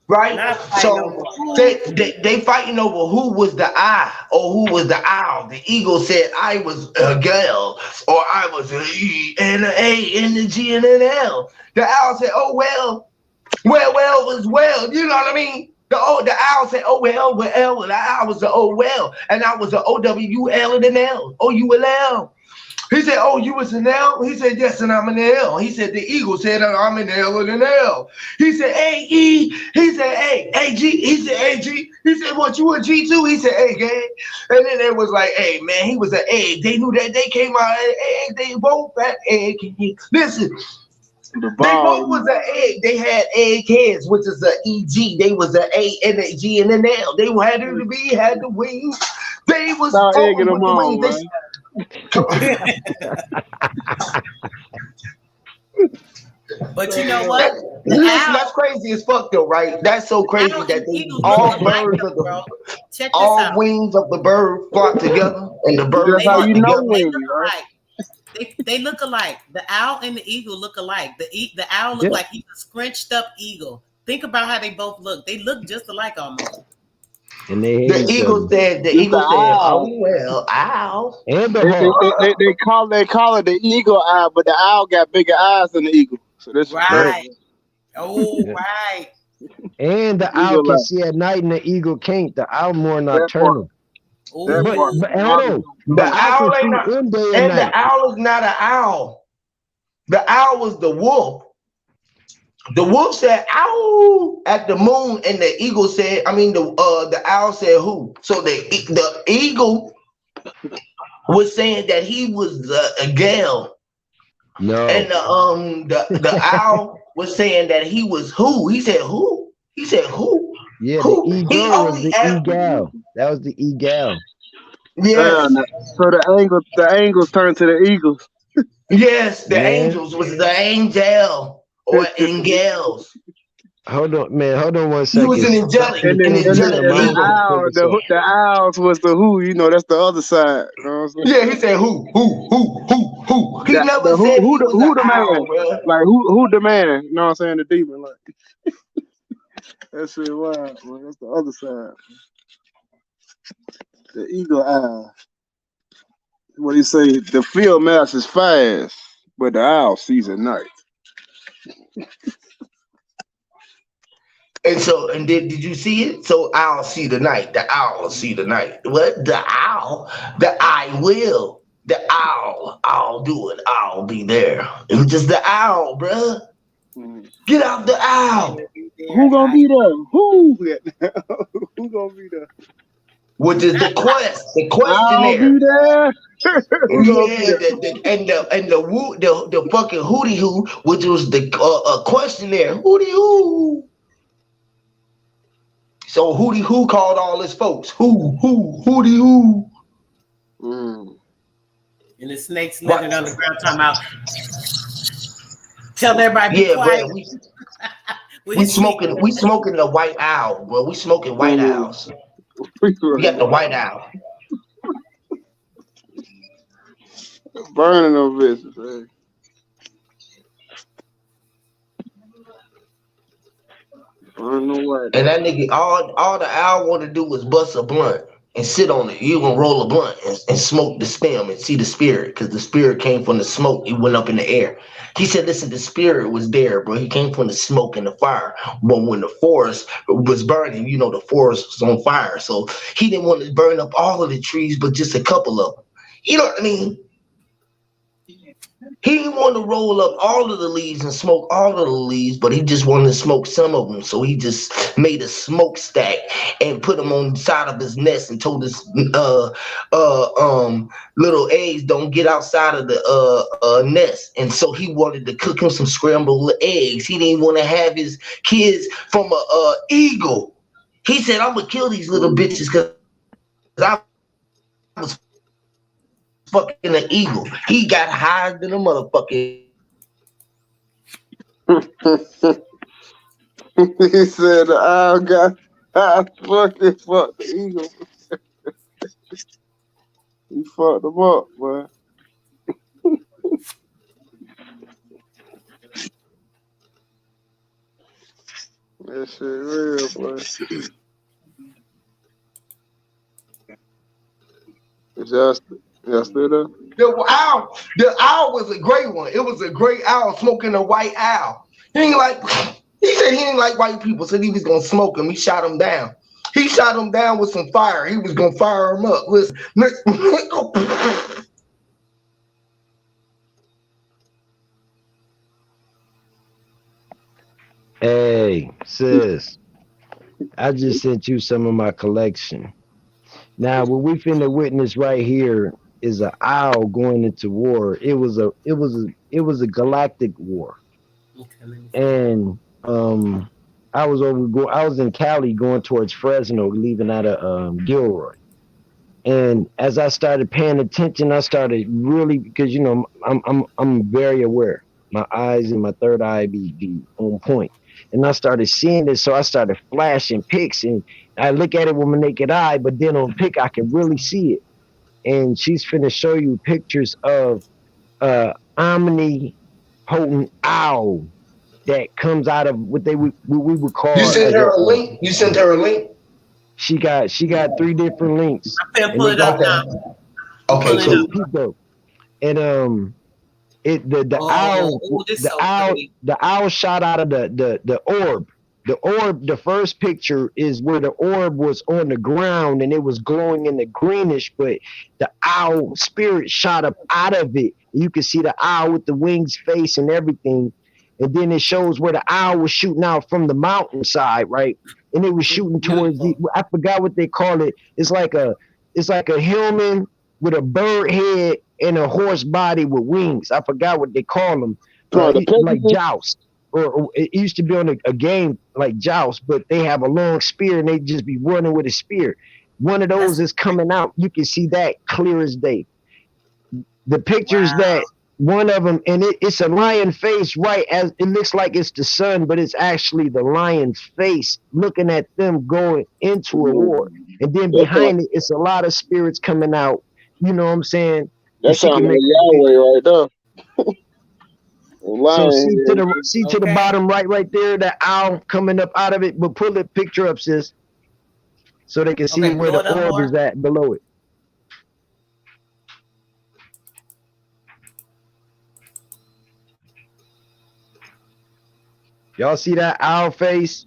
Right? So they fighting over who was the I or who was the owl. The eagle said I was a girl, or I was an E and an A and a G and an L. The owl said, oh well was well. You know what I mean? The owl said, oh well, well, and I was the oh well, and I was the OWL and an L, OULL. He said, oh, you was an L? He said, yes, and I'm an L. He said, the eagle said, I'm an L and an L. He said, A-E. He said, A-G. He said, A-G. He said, what, you a G too? He said, A, gang. And then it was like, hey, man, he was an egg. They knew that they came out an egg. They both had egg. Listen, they both was an egg. They had egg heads, which is an E-G. They was an A and a G and an L. They had the wings. They was talking with the wings. But you know what? The Listen, owl, that's crazy as fuck though, right? That's so the crazy owl that and they eagle look all alike, birds of though, the bro. Check this all out. wings of the bird flock together, and the See, birds that's They how flock look you know together. they when, look right? alike. They look alike. The owl and the eagle look alike. The owl look Yeah. like he's a scrunched up eagle. Think about how they both look. They look just alike almost. And they hate The each eagle other. said, It's the "Oh owl. well, ow." And the They, they, hawk. they, they call it the eagle eye, but the owl got bigger eyes than the eagle. So that's Yep. Right. Oh, Yep. right. And the owl eagle can eye. see at night and the eagle can't. The owl more That part. nocturnal. That But part. Oh, but hold on. The The owl can owl ain't see not, in day and and night. the owl is not an owl. The owl was the wolf. The wolf said "ow" at the moon, and the eagle said, the owl said "who." So the eagle was saying that he was a gale, and No. the owl was saying that he was who. He said "who." He said "who." Yeah, the Who? He eagle was only the asked. eagle. That was the eagle. Yes, So the angles turn to the eagles. yes. The Man, angels was the angel or angels. hold on, man. Hold on one He was second. an Stop. angelic, And an then and the, angelic and the Mind eagle. owl, focus on. the owls was the who. You know, that's the other side. You know what I'm saying? Yeah, he said who. He never The said he was who an the owl, man? bro. Like who the man? You know what I'm saying? The demon. Like that shit wild. Man. That's the other side. The eagle eye. What he say? The field mouse is fast, but the owl sees at night. And did you see it? So I'll see the night. The owl see the night. What? The owl? The I will. The owl. I'll do it. I'll be there. It was just the owl, bruh. Mm. Get out the owl. Who gonna be there? Who? Who gonna be there? Which is the quest, the I'll questionnaire. be there. Who gonna be Yeah, there? the fucking hootie hoo, which was the questionnaire. Hootie hoo. So hootie hoo called all his folks. Hootie hoo. Mm. And the snakes living underground talking about tell everybody be Yeah, quiet. bro. We smoking the white owl, bro. We smoking white owls. We got the white owl. Burning them bitches, man. Burning them white. And that nigga, all the owl want to do was bust a blunt and sit on it. You gonna roll a blunt and smoke the stem and see the spirit, because the spirit came from the smoke. It went up in the air. He said, listen, the spirit was there, bro. He came from the smoke and the fire. But when the forest was burning, the forest was on fire. So he didn't want to burn up all of the trees, but just a couple of them. You know what I mean? He didn't want to roll up all of the leaves and smoke all of the leaves, but he just wanted to smoke some of them. So he just made a smokestack and put them on the side of his nest and told his little eggs don't get outside of the nest. And so he wanted to cook him some scrambled eggs. He didn't want to have his kids from a eagle. He said, I'm gonna kill these little bitches because I was fucking an eagle. He got higher than a motherfucker. He said the owl got fuck the eagle. He fucked them up, man. That shit real, boy. Y'all still there? The owl was a gray one. It was a gray owl smoking a white owl. He said he didn't like white people, said he was gonna smoke him. He shot him down. He shot him down with some fire. He was gonna fire him up. Listen. Hey, sis, I just sent you some of my collection. Now, what we finna witness right here is an owl going into war. It was a galactic war, and I was in Cali going towards Fresno, leaving out of Gilroy. And as I started paying attention, I started really, because I'm very aware. my eyes and my third eye be on point. And I started seeing this, so I started flashing pics, and I look at it with my naked eye, but then on pic I can really see it. And she's finna show you pictures of omnipotent owl that comes out of what we would call. You sent her a link. You sent her a link. She got 3 different links. I'm finna pull it up now. Okay, cool. And the owl shot out of the orb. The orb, the first picture is where the orb was on the ground and it was glowing in the greenish, but the owl spirit shot up out of it. You can see the owl with the wings, face, and everything. And then it shows where the owl was shooting out from the mountainside, right? And it was shooting towards I forgot what they call it. It's like a human with a bird head and a horse body with wings. I forgot what they call them. Like joust. Or it used to be on a game like joust, but they have a long spear and they just be running with a spear. One of those is coming out. You can see that clear as day. The pictures that one of them, and it's a lion face, right? As it looks like it's the sun, but it's actually the lion's face looking at them going into a war. And then behind it, it's a lot of spirits coming out. You know what I'm saying? That sounds like Yahweh right there. So see to the bottom right there, that owl coming up out of it. But pull the picture up, sis, so they can see where the orb is at below it. Y'all see that owl face?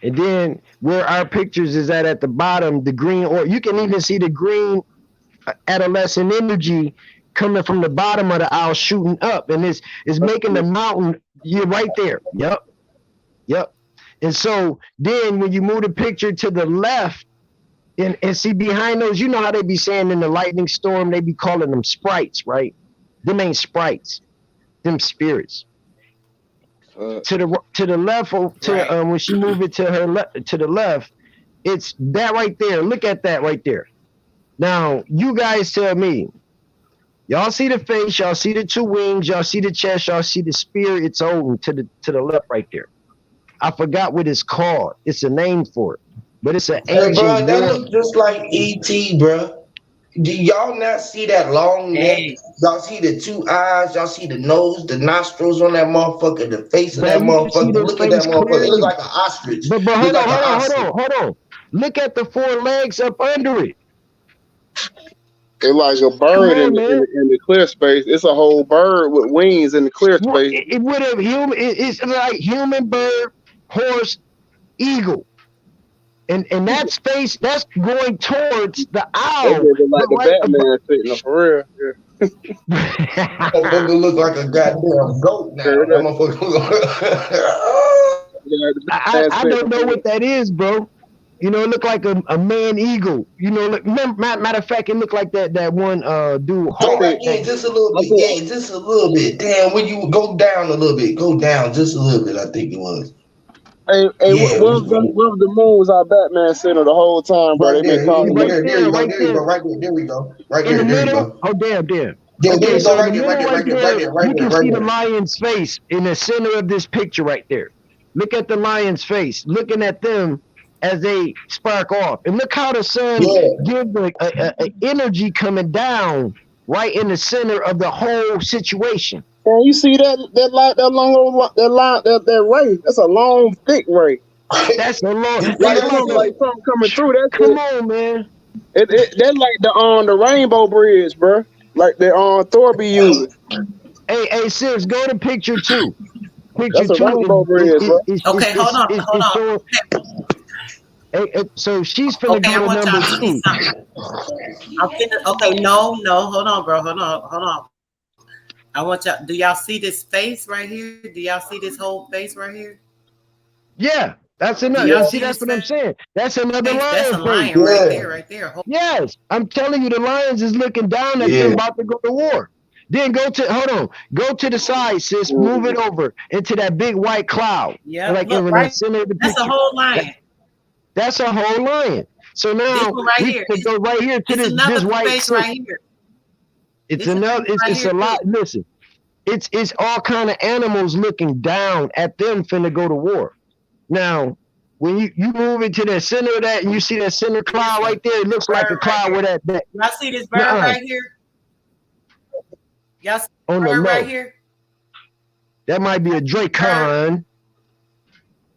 And then where our pictures is at the bottom, the green, or you can even see the green adolescent energy coming from the bottom of the owl shooting up, and it's making the mountain. You're right there. Yep. And so then when you move the picture to the left and see behind those, you know how they be saying in the lightning storm, they be calling them sprites, right? Them ain't sprites, them spirits. To the left, when she move it to her to the left, it's that right there. Look at that right there. Now you guys tell me. Y'all see the face, y'all see the 2 wings, y'all see the chest, y'all see the spear. It's Odin to the left right there. I forgot what it's called. It's a name for it, but it's an ancient. Bro, that look just like ET, bro. Do y'all not see that long neck? Y'all see the 2 eyes? Y'all see the nose, the nostrils on that motherfucker, the face of that motherfucker? Look at that motherfucker. Clearly. It looks like an ostrich. But hold on. Look at the 4 legs up under it. It's like a bird in the clear space. It's a whole bird with wings in the clear space. It would have human. It's like human, bird, horse, eagle, and that space that's going towards the owl. It like the Batman sitting up for real. Yeah. That motherfucker look like a goddamn goat now. I don't know what that is, bro. You know, it looked like a man eagle. You know, matter of fact, it looked like that one dude. Yeah, just a little bit. Yeah, just a little bit. Damn, when you go down a little bit, go down just a little bit. I think it was. Hey, what was the moves our Batman center the whole time, bro? Right there, there we go. Right in there, the middle. Oh, damn. Okay, so right there. You can see the lion's face in the center of this picture right there. Look at the lion's face, looking at them as they spark off. And look how the sun gives the energy coming down right in the center of the whole situation. And you see that ray? That's a long, thick ray. That's a long. Like something coming through. That's come on, man. That's like the Rainbow Bridge, bro. Like the Thor be using. Hey, sis, go to picture 2. That's a Rainbow Bridge, bro. Okay, hold on. So she's finna go to number 2. Okay, no, hold on, bro. Hold on. I want y'all. Do y'all see this face right here? Do y'all see this whole face right here? Yeah, that's another. See, that's what I'm saying. That's another lion. That's a lion right there. Yes, I'm telling you, the lions is looking down at them about to go to war. Then go to the side, sis. Move it over into that big white cloud. Yeah, like in the center of the picture. That's a whole lion. That's a whole lion. So now we can go right here to this white face right here. It's This another. right It's here a lot. too. Listen, it's all kind of animals looking down at them finna go to war. Now, when you move into the center of that and you see that center cloud Listen, right there, it looks like a bird right cloud here. with that Y'all see this bird nuh-uh, right here? Y'all see this on the bird right low. here? That might be a Bird. dracon.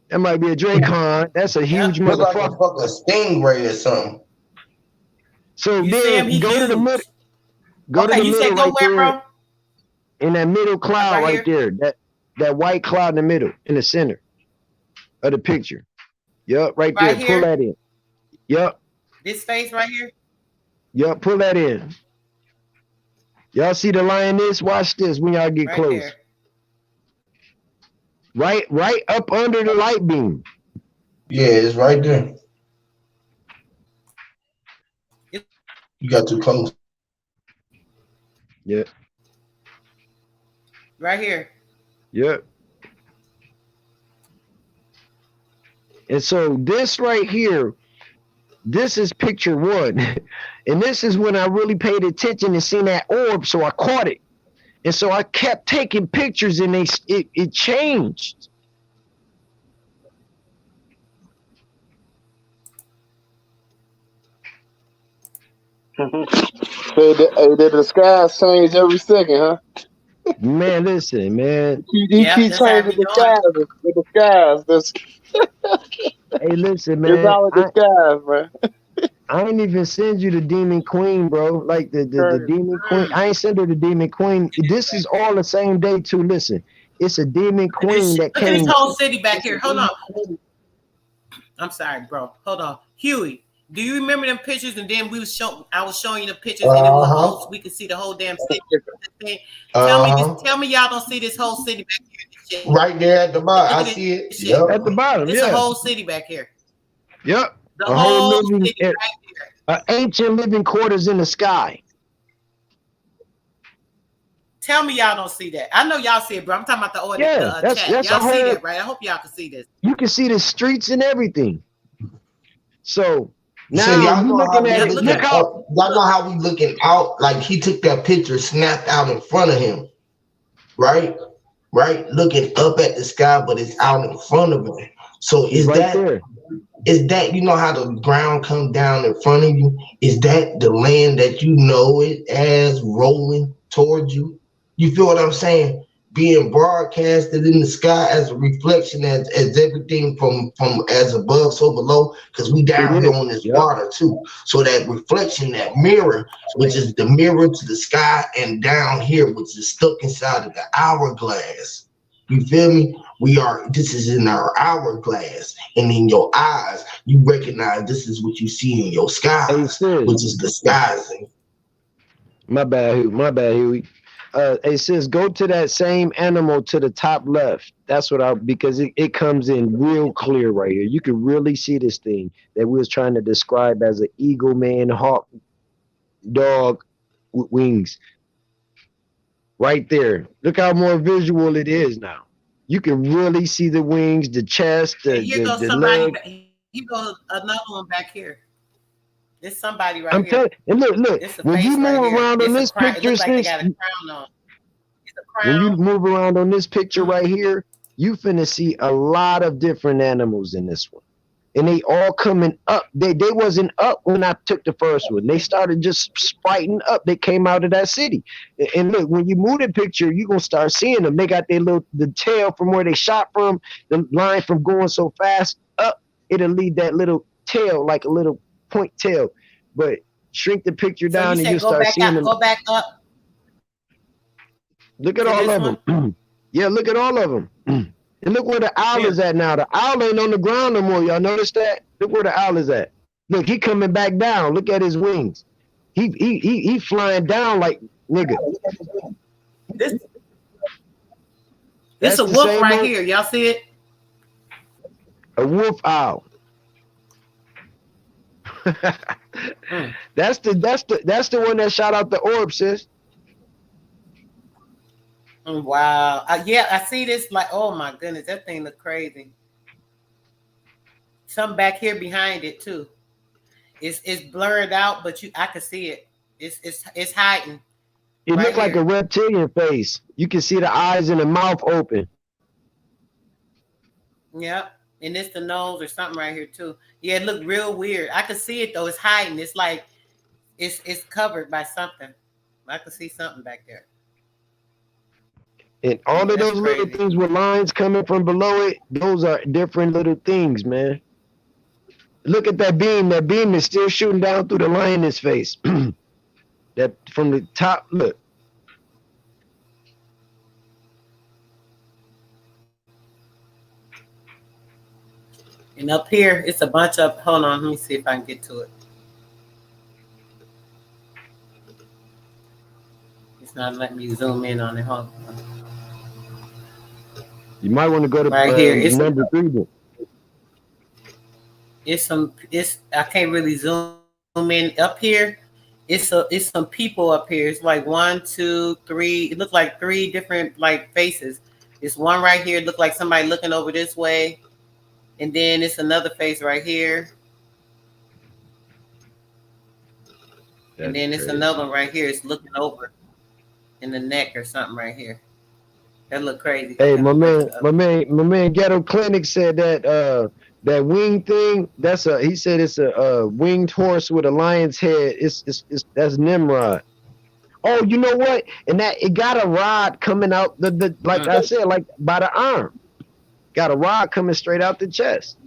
That might be a dracon. That's a huge Yep. Look like a motherfucker. fucking stingray or something. So You see him? then He go to the middle. huge. Go to Okay, the you middle said go right where, there. bro? In that middle cloud Right right here? there. That white cloud in the middle, in the center of the picture. Yup, right there. Right Pull here? that in. Yup. This face right here? Yup, pull that in. Y'all see the lioness? Watch this when y'all get Right close. there. Right up under the light beam. Yeah, it's right there. It's You got too close. Yeah. right here. Yep. And so this right here, this is picture one. And this is when I really paid attention and seen that orb, so I caught it. And so I kept taking pictures and it changed. Hey, the skies change every second, huh? Man, listen, man. He Yep, keep that's how changing we the doing. skies. The skies. Hey, listen, It's man. all in the skies, man. I ain't even send you the Demon Queen, bro. Like the Demon Queen. I ain't send her the Demon Queen. This is all the same day too. Listen, it's a Demon Queen that Look at this came. whole city back here. Hold on. I'm sorry, bro. Hold on. Huey, do you remember them pictures? And then I was showing you the pictures, and it was a whole. We could see the whole damn city. Tell me, y'all don't see this whole city back here. This shit. Right there at the bottom. Look I at see it. this shit. Yep. At the bottom, It's yeah. a whole city back here. Yep. The A whole whole living, city right there. ancient living quarters in the sky. Tell me y'all don't see that. I know y'all see it, bro. I'm talking about the audio, Yeah, the chat. that's Y'all a whole, see that, right? I hope y'all can see this. You can see the streets and everything. So now So y'all you know looking how at we it. look Look at out. y'all know how we looking out, like he took that picture snapped out in front of him, right? Right? Looking up at the sky, but it's out in front of him. So He's right there. is that, you know how the ground come down in front of you? Is that the land that you know it as rolling towards you? You feel what I'm saying? Being broadcasted in the sky as a reflection, as everything from as above, so below, because we down here on this water too. So that reflection, that mirror, which is the mirror to the sky, and down here, which is stuck inside of the hourglass. You feel me? This is in our hourglass, and in your eyes, you recognize this is what you see in your skies, which is disguising. My bad, Huey. It says go to that same animal to the top left. That's what because it comes in real clear right here. You can really see this thing that we was trying to describe as an eagle, man, hawk, dog with wings. Right there. Look how more visual it is now. You can really see the wings, the chest, the somebody. leg. Here goes another one back here. There's somebody right I'm here. telling you, and look. When you move around on this picture, it looks like they got a crown on. It's a crown. When you move around on this picture right here, you finna see a lot of different animals in this one. And they all coming up. They wasn't up when I took the first one. They started just spriting up. They came out of that city. And look, when you move the picture, you're gonna start seeing them. They got the tail from where they shot from, the line from going so fast up, it'll leave that little tail, like a little point tail. But shrink the picture down and you start seeing them. Go back up. Look at all of them. Yeah, look at all of them. And look where the owl is at now. The owl ain't on the ground no more. Y'all notice that? Look where the owl is at. Look, he coming back down. Look at his wings. He flying down like nigga. This a wolf right here. Y'all see it? A wolf owl. That's the one that shot out the orb, sis. Wow. Yeah, I see this. Like, oh my goodness, that thing look crazy. Something back here behind it too. It's blurred out, but I can see it. It's hiding. It Right looked like a here. reptilian face. You can see the eyes and the mouth open. Yep. And it's the nose or something right here too. Yeah, it looked real weird. I could see it though. It's hiding. It's like it's covered by something. I could see something back there. And all Yeah, of that's those little crazy. things with lines coming from below it, those are different little things, man. Look at that beam. That beam is still shooting down through the lioness face. That from the top, look. And up here, it's a bunch of. Hold on, let me see if I can get to it. It's not letting me zoom in on it. Hold on. You might want to go to Right here, number 3. it's I can't really zoom in up here. It's some people up here. It's like 1, 2, 3. It looks like 3 different like faces. It's one right here. It look like somebody looking over this way, and then it's another face right here, and then it's another one right here. It's looking over in the neck or something right here. That look crazy. Hey, my man, Ghetto Clinic said that that wing thing. He said it's a winged horse with a lion's head. It's that's Nimrod. Oh, you know what? And that it got a rod coming out the like I said, like by the arm. Got a rod coming straight out the chest.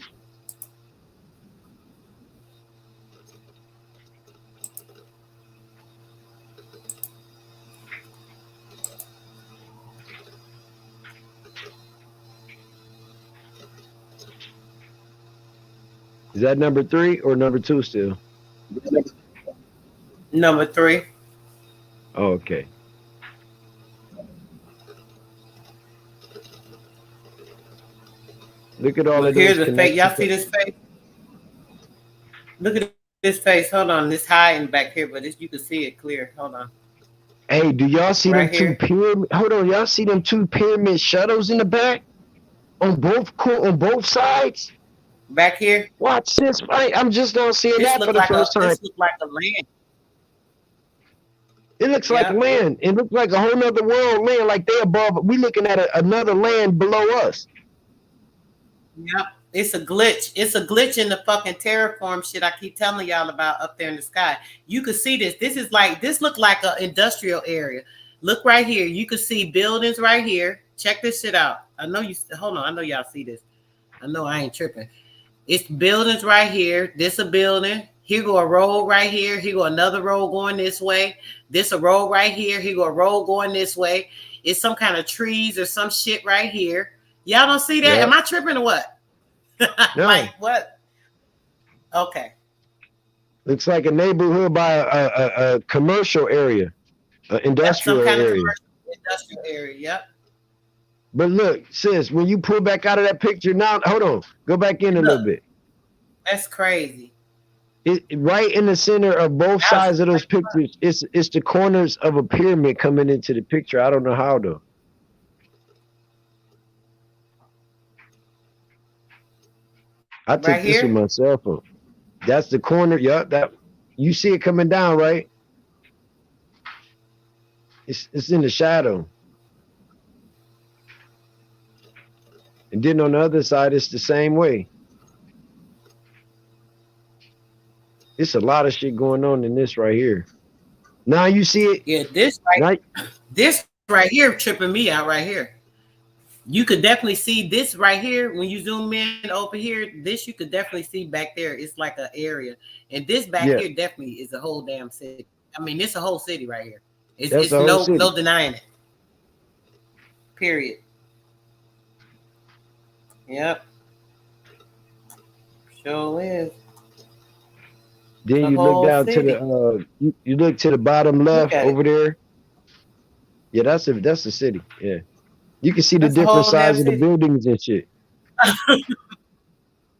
Is that number 3 or number 2 still? Number 3. Oh, okay. Look at all of those. Here's the face. Y'all see this face? Look at this face. Hold on. It's hiding back here, but you can see it clear. Hold on. Hey, do y'all see right them 2 pyramid? Hold on, y'all see them 2 pyramid shuttles in the back on both sides? Back here. Watch this. I'm just not seeing that for the first time. This looks like a land. It looks like land. It looks like a whole nother world land, like they above. We looking at another land below us. Yep. It's a glitch. It's a glitch in the fucking terraform shit I keep telling y'all about up there in the sky. You can see this. This look like an industrial area. Look right here. You can see buildings right here. Check this shit out. Hold on. I know y'all see this. I know I ain't tripping. It's buildings right here. This a building. Here go a road right here. Here go another road going this way. This a road right here. Here go a road going this way. It's some kind of trees or some shit right here. Y'all don't see that? Yeah. Am I tripping or what? No. Like what? Okay. Looks like a neighborhood by a commercial area, an industrial area. Industrial area. Yep. But look, sis, when you pull back out of that picture now, hold on, go back in a little bit. That's crazy. Right in the center of both sides of those pictures, it's the corners of a pyramid coming into the picture. I don't know how though. I took this with my cell phone. That's the corner. Yeah, that you see it coming down, right? It's in the shadow. And then on the other side, it's the same way. It's a lot of shit going on in this right here. Now you see it? Yeah, this right here tripping me out right here. You could definitely see this right here. When you zoom in over here, this you could definitely see back there. It's like an area. And this back here definitely is a whole damn city. I mean, it's a whole city right here. It's no denying it. Period. Yep. Sure is. Then you look down to the you look to the bottom left over there. Yeah, that's the city. Yeah. You can see the different size of the buildings and shit.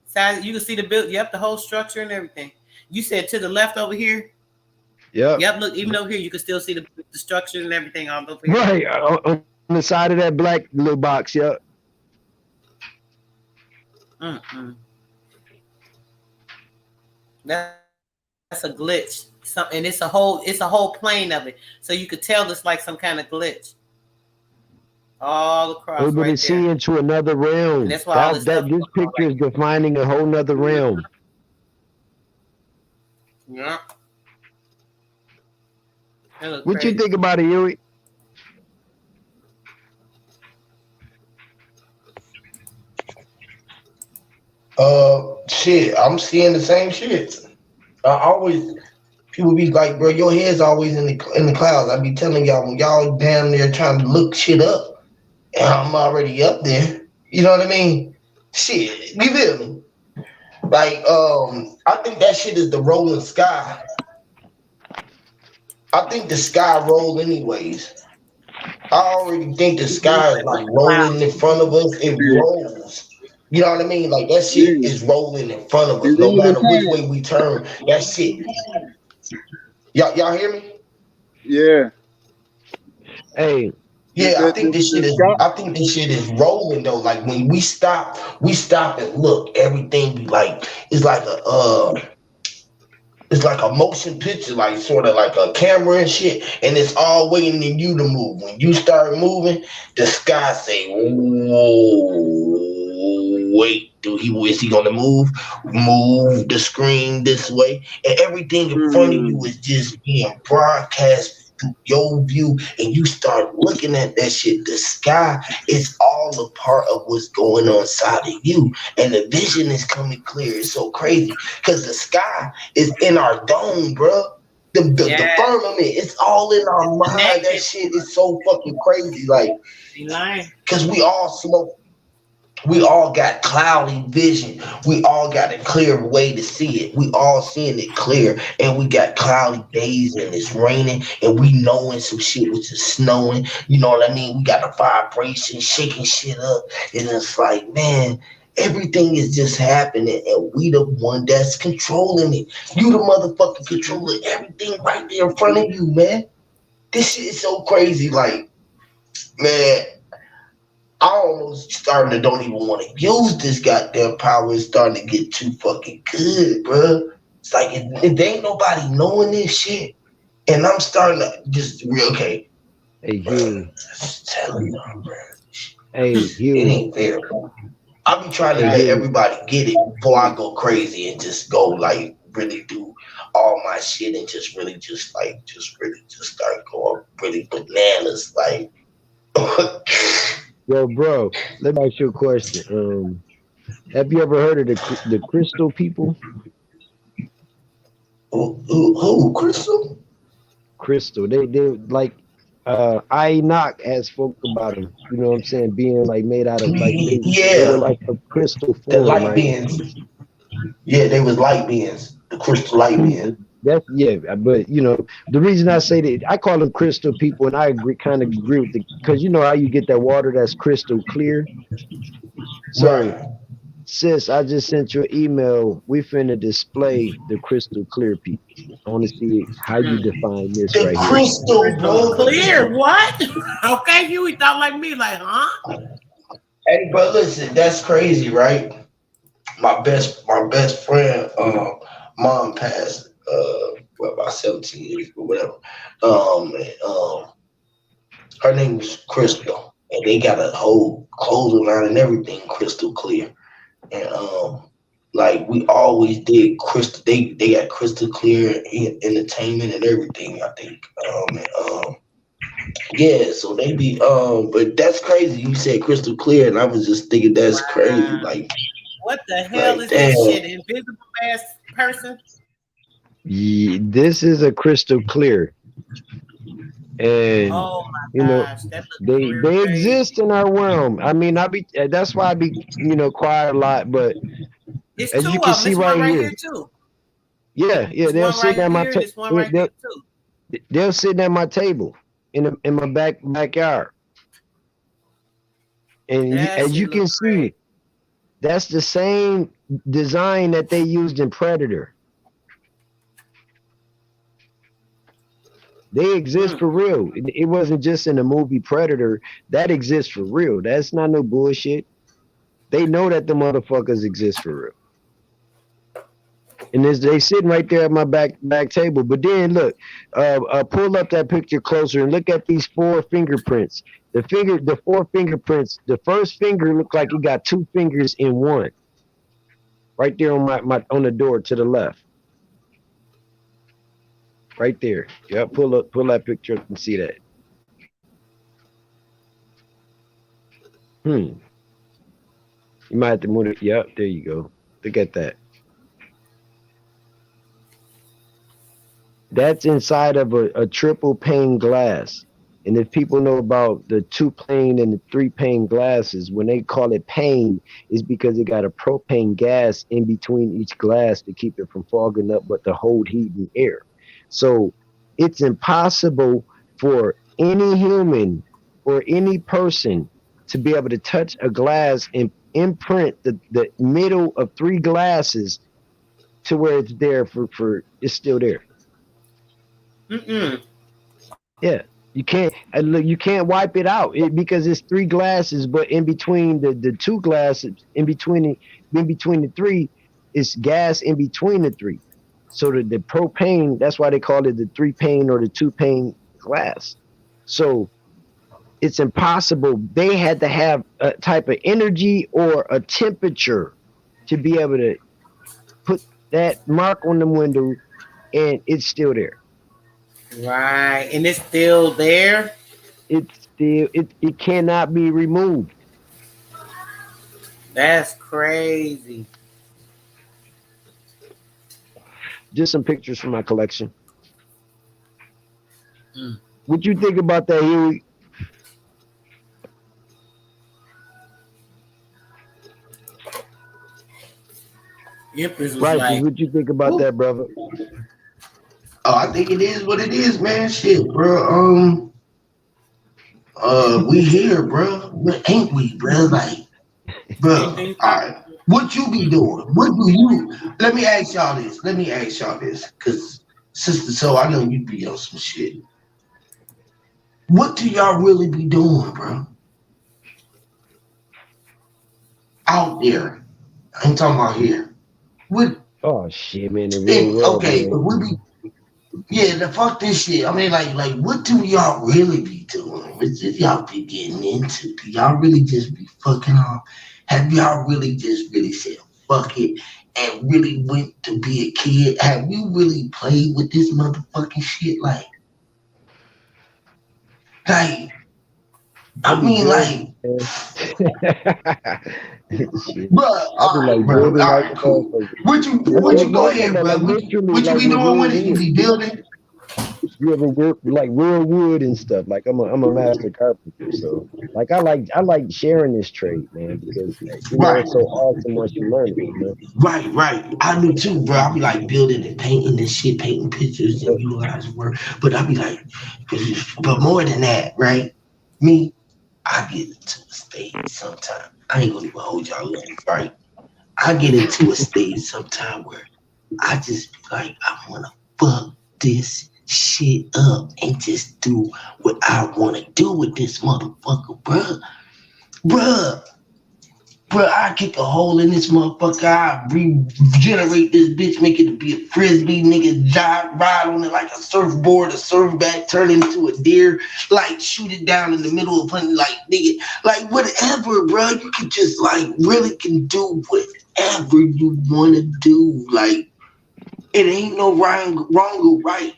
Size, you can see the build. Yep, the whole structure and everything. You said to the left over here. Yep. Yep. Look, even over here, you can still see the structure and everything all over here. Right on the side of that black little box. Yep. That's That's a glitch. And it's a whole plane of it. So you could tell it's like some kind of glitch. All across Able right to see there. into another And realm. that's why all this stuff This picture is defining a whole nother realm. Yeah. What you think about it, Yui? Shit, I'm seeing the same shit. I always people be like, bro, your head's always in the clouds. I be telling y'all when y'all down there trying to look shit up, and I'm already up there. You know what I mean? Shit, you feel me? Like, I think that shit is the rolling sky. I think the sky roll anyways. I already think the sky is like rolling in front of us. It rolls. You know what I mean? Like that shit Yeah. is rolling in front of us. It's No moving matter which way fast. we turn, that shit. Y'all hear me? Yeah. Hey, Yeah, I think this The shit is. sky. I think this shit is rolling though. Like when we stop and look. Everything be like it's like it's like a motion picture, like sort of like a camera and shit, and it's all waiting on you to move. When you start moving, the sky say, "Whoa, wait, is he gonna move? Move the screen this way, and everything in front of you is just being broadcast through your view, and you start looking at that shit. The sky is all a part of what's going on inside of you, and the vision is coming clear. It's so crazy because the sky is in our dome, bro. The firmament, it's all in our mind. That shit is so fucking crazy. Like, because we all smoke. We all got cloudy vision. We all got a clear way to see it. We all seeing it clear. And we got cloudy days and it's raining and we knowing some shit was just snowing. You know what I mean? We got a vibration shaking shit up. And it's like, man, everything is just happening and we the one that's controlling it. You the motherfucker controlling everything right there in front of you, man. This shit is so crazy. Like, man, I almost starting to don't even want to use this goddamn power. It's starting to get too fucking good, bro. It's like if there ain't nobody knowing this shit, and I'm starting to just real okay. Hey, Huey. Just telling you, bro. Hey, It Huey. ain't fair, bro. I be trying to Hey, let Huey. everybody get it before I go crazy and just go like really do all my shit and just really just start going really bananas like. Yo, bro, let me ask you a question. Have you ever heard of the crystal people? Who Crystal? Crystal. They like Enoch has spoke about them. You know what I'm saying? Being like made out of like they were Yeah, like a crystal the form, light right? beings. Yeah, they was light beings. The crystal light beings. That's but you know the reason I say that I call them crystal people, and I kind of agree with because you know how you get that water that's crystal clear. So, Right. sis, I just sent you an email. We finna display the crystal clear people. I want to see how you define this The right here. crystal, bro. Clear, what? Okay, you thought like me, like, huh? Hey, bro, listen, that's crazy, right? My best friend, mom passed about 17 years or whatever. And, her name was Crystal. And they got a whole clothing line and everything crystal clear. And like we always did crystal they got crystal clear entertainment and everything, I think. Yeah, so they be but that's crazy. You said crystal clear and I was just thinking that's crazy. What the hell Like is this damn. shit? Invisible ass person? Yeah, this is a crystal clear, and Oh you my know gosh, that they looks crazy. exist in our realm. I mean, that's why I be quiet a lot. But It's as you two can of them. see It's one right right here, here too. yeah, It's they'll one sit right at my here and it's one right here too. they'll sit at my table in my backyard, and That as shit you look can crazy. see, that's the same design that they used in Predator. They exist for real. It wasn't just in the movie Predator. That exists for real. That's not no bullshit. They know that the motherfuckers exist for real. And they sitting right there at my back table. But then look, pull up that picture closer and look at these 4 fingerprints. The 4 fingerprints. The first finger looked like it got 2 fingers in one. Right there on my on the door to the left. Right there. Yep. Pull that picture up and see that. You might have to move it. Yep. There you go. Look at that. That's inside of a triple pane glass. And if people know about the 2 pane and the 3 pane glasses, when they call it pane, it's because it got a propane gas in between each glass to keep it from fogging up, but to hold heat and air. So it's impossible for any human or any person to be able to touch a glass and imprint the middle of 3 glasses to where it's there for it's still there. Yeah, you can't. Look, you can't wipe it out because it's 3 glasses, but in between the 2 glasses, in between the 3, it's gas in between the 3. So the propane, that's why they call it the 3 pane or the 2 pane glass. So it's impossible. They had to have a type of energy or a temperature to be able to put that mark on the window, and it's still there. Right, and it's still there. It cannot be removed. That's crazy. Just some pictures from my collection. What you think about that, Huey? Right, what you think about that, brother? Oh, I think it is what it is, man. Shit, bro. We here, bro. Ain't we, bro? Like, bro. All right. What you be doing? What do you? Let me ask y'all this. Cause sister, so I know you be on some shit. What do y'all really be doing, bro? Out there. I ain't talking about here. What? Oh shit, man. The real world, okay, man. but we be. Yeah, the fuck this shit. I mean, like, what do y'all really be doing? What do y'all be getting into? Do y'all really just be fucking off? Have y'all really just really said fuck it and really went to be a kid? Have you really played with this motherfucking shit? Like, I mean, like, but all right, bro. All right, cool. What you go ahead, bro? What you be doing with it? You be building? You ever work like real wood and stuff? Like I'm a master carpenter, so like I like sharing this trade, man, because it's so awesome once you learn it. You know? Right. I do too, bro. I be like building and painting and shit, painting pictures and you guys work. But I be like, but more than that, right? Me, I get into a stage sometime. I ain't gonna even hold y'all up, right? I get into a stage sometime where I just be like, I wanna fuck this shit up and just do what I want to do with this motherfucker, bruh. I kick a hole in this motherfucker. I regenerate this bitch, make it be a frisbee, nigga. Ride on it like a surfboard, a surf back, turn it into a deer, like shoot it down in the middle of hunting, like nigga, like whatever, bro. You can just like really can do whatever you want to do. Like it ain't no wrong or right.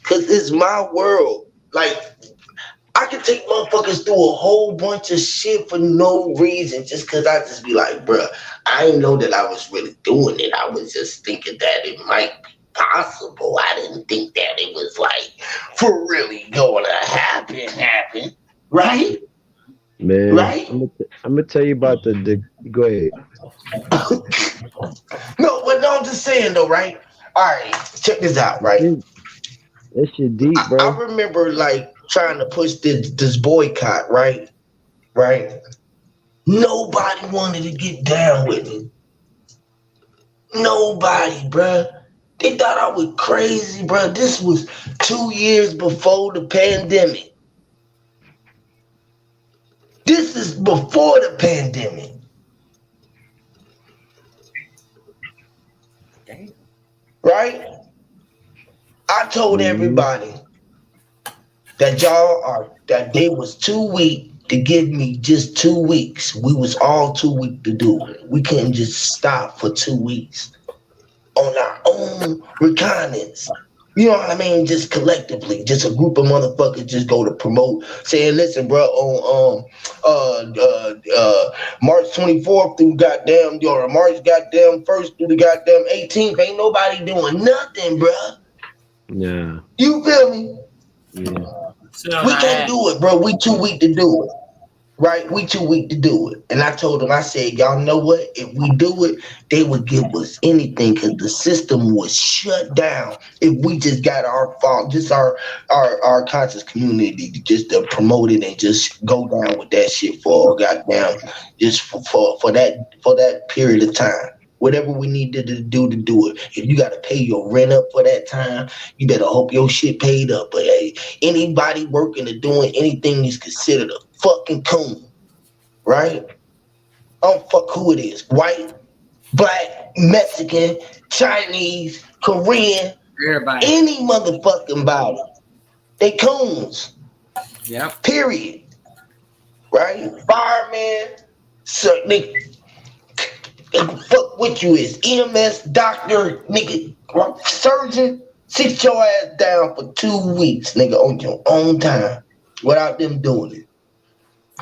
Cause it's my world. Like I can take motherfuckers through a whole bunch of shit for no reason, just cause I just be like, bruh, I didn't know that I was really doing it. I was just thinking that it might be possible. I didn't think that it was like for really going to happen, right? Man, right? I'm gonna tell you about the go ahead. No, I'm just saying though, right? All right, check this out, right? That shit deep, bro. I remember like trying to push this boycott, right? Nobody wanted to get down with me. Nobody, bruh. They thought I was crazy, bruh. This was 2 years before the pandemic. This is before the pandemic. Damn. right? I told everybody that they was too weak to give me just 2 weeks. We was all too weak to do it. We couldn't just stop for 2 weeks on our own reconnaissance. You know what I mean? Just collectively, just a group of motherfuckers just go to promote, saying, "Listen, bro, on March 24th through goddamn or March goddamn 1st through the goddamn 18th, ain't nobody doing nothing, bro. Yeah. You feel me? Yeah. So We can't do it, bro. We too weak to do it." Right? We too weak to do it. And I told them, I said, y'all know what? If we do it, they would give us anything because the system was shut down. If we just got our fault, just our conscious community to just to promote it and just go down with that shit for goddamn just for that period of time. Whatever we needed to do it. If you gotta pay your rent up for that time, you better hope your shit paid up. But hey, anybody working or doing anything is considered a fucking coon, right? I don't fuck who it is. White, black, Mexican, Chinese, Korean, everybody. any motherfucking body. They coons. Yep. Period. Right? Fireman, nigga, fuck what you is. EMS, doctor, nigga, surgeon, sit your ass down for 2 weeks, nigga, on your own time without them doing it.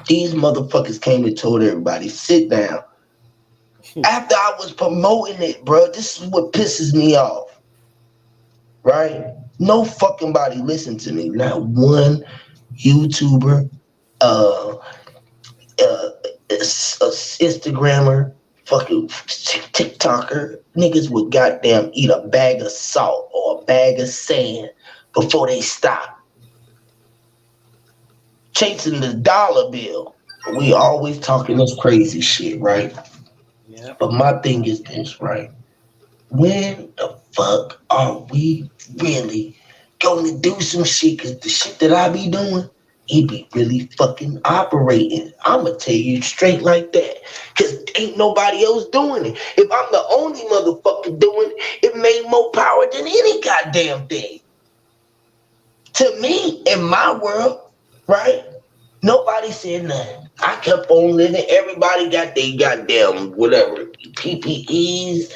These motherfuckers came and told everybody, sit down. After I was promoting it, bro, this is what pisses me off. Right? No fucking body listened to me. Not one YouTuber, Instagrammer, fucking TikToker, niggas would goddamn eat a bag of salt or a bag of sand before they stop. Chasing the dollar bill. We always talking this crazy shit, right? Yep. But my thing is this, right? When the fuck are we really going to do some shit? Because the shit that I be doing, it be really fucking operating. I'ma tell you straight like that. Because ain't nobody else doing it. If I'm the only motherfucker doing it, it made more power than any goddamn thing. To me, in my world, right? Nobody said nothing. I kept on living. Everybody got their goddamn whatever PPEs,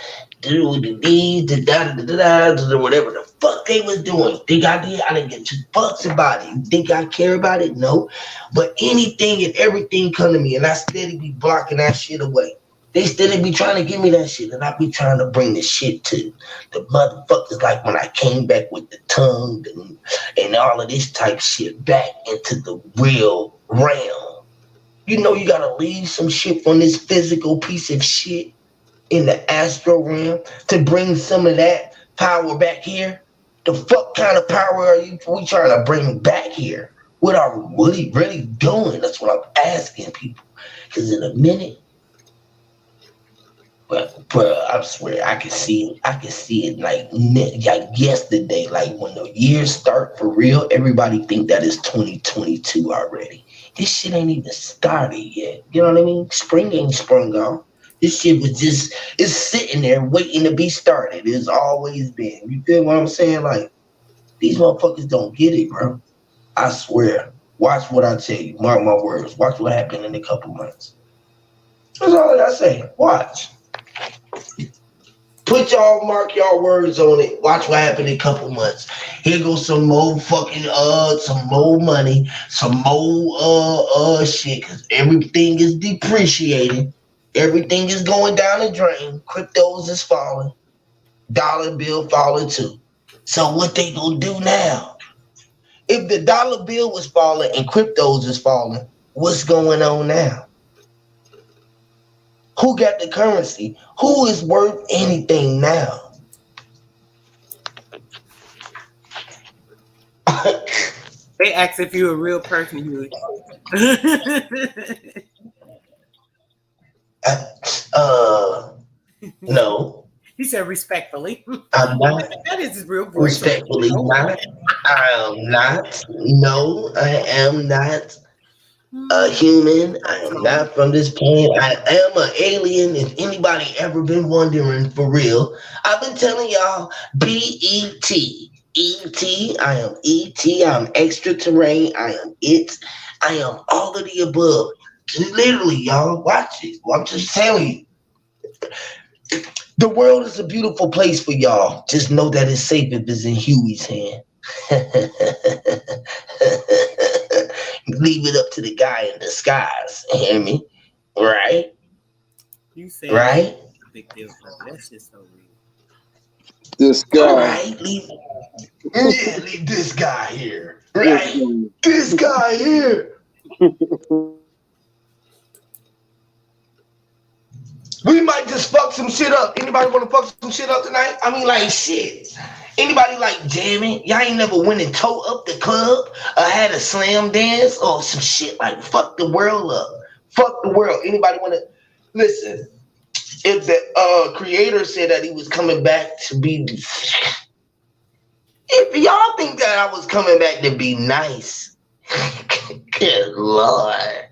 whatever the fuck they was doing. Think I did? I didn't get 2 fucks about it. You think I care about it? No. But anything and everything come to me, and I steady be blocking that shit away. They steady be trying to give me that shit, and I be trying to bring the shit to the motherfuckers. Like when I came back with the tongue and all of this type shit back into the real realm. You know you gotta leave some shit from this physical piece of shit in the astral realm to bring some of that power back here. The fuck kind of power are we trying to bring back here? What are we really doing? That's what I'm asking people. Because in a minute, but I swear I can see it like yesterday. Like when the years start for real, everybody think that it's 2022 already. This shit ain't even started yet. You know what I mean? Spring ain't sprung on. This shit it's sitting there waiting to be started. It's always been. You feel what I'm saying? Like these motherfuckers don't get it, bro. I swear. Watch what I tell you. Mark my words. Watch what happens in a couple months. That's all I say. Watch. Mark y'all words on it. Watch what happen in a couple months. Here goes some more fucking some more money, some more shit, cause everything is depreciating. Everything is going down the drain. Cryptos is falling. Dollar bill falling too. So what they gonna do now? If the dollar bill was falling and cryptos is falling, what's going on now? Who got the currency? Who is worth anything now? They ask if you're a real person. You No. He said respectfully. I'm not. That is his real voice. Respectfully, not. I am not. No, I am not. a human. I am not from this planet. I am an alien. If anybody ever been wondering for real, I've been telling y'all B-E-T. E-T. I am E-T. I'm extraterranean. I am it. I am all of the above. Literally, y'all, watch it. I'm just telling you. The world is a beautiful place for y'all. Just know that it's safe if it's in Huey's hand. Leave it up to the guy in the skies. Hear me? Right? You said Right? big deal, but that's just so real. This All guy. right. Leave this guy here. Right? This guy here. We might just fuck some shit up. Anybody want to fuck some shit up tonight? I mean, like, shit. Anybody like jamming? Y'all ain't never went and towed up the club or had a slam dance or some shit like fuck the world up. Fuck the world. Anybody want to listen? If the creator said that he was coming back to be, if y'all think that I was coming back to be nice, good Lord.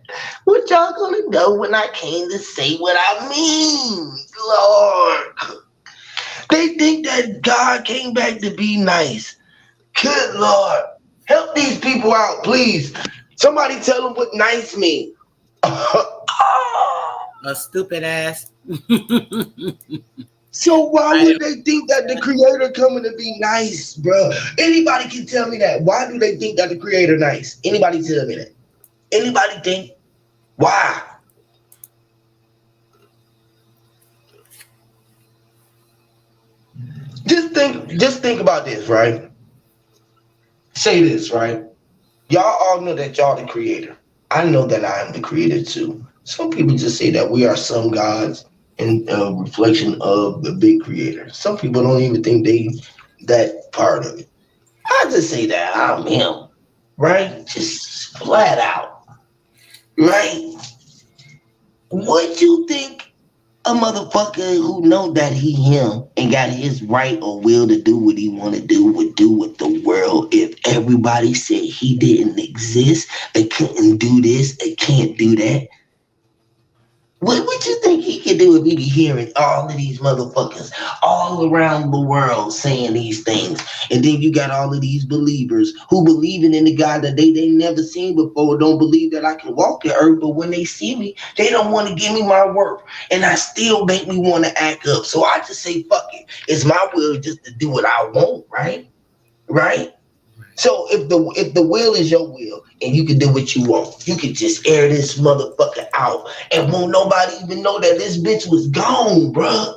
What y'all gonna know when I came to say what I mean? Lord. They think that God came back to be nice. Good Lord. Help these people out, please. Somebody tell them what nice means. A stupid ass. So why would they think that the creator coming to be nice, bro? Anybody can tell me that. Why do they think that the creator nice? Anybody tell me that? Anybody think? Why? Just think about this, right? Say this, right? Y'all all know that y'all the creator. I know that I am the creator too. Some people just say that we are some gods and a reflection of the big creator. Some people don't even think they that part of it. I just say that I'm him, right? Just flat out, right? What you think a motherfucker who know that he him and got his right or will to do what he want to do would do with the world if everybody said he didn't exist, they couldn't do this, they can't do that? What you think he could do if he be hearing all of these motherfuckers all around the world saying these things? And then you got all of these believers who believing in the God that they never seen before, don't believe that I can walk the earth, but when they see me, they don't want to give me my worth. And I still make me want to act up. So I just say, fuck it. It's my will just to do what I want, right? Right? So if the will is your will and you can do what you want, you can just air this motherfucker out and won't nobody even know that this bitch was gone, bruh.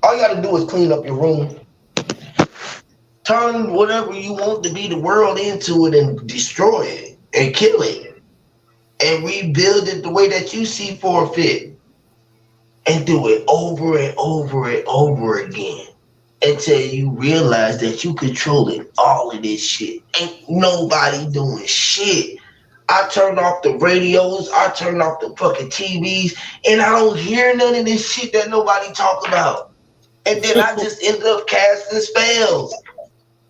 All you gotta do is clean up your room, turn whatever you want to be the world into it and destroy it and kill it and rebuild it the way that you see for fit. And do it over and over and over again until you realize that you controlling all of this shit. Ain't nobody doing shit. I turn off the radios, I turn off the fucking TVs, and I don't hear none of this shit that nobody talk about. And then I just end up casting spells.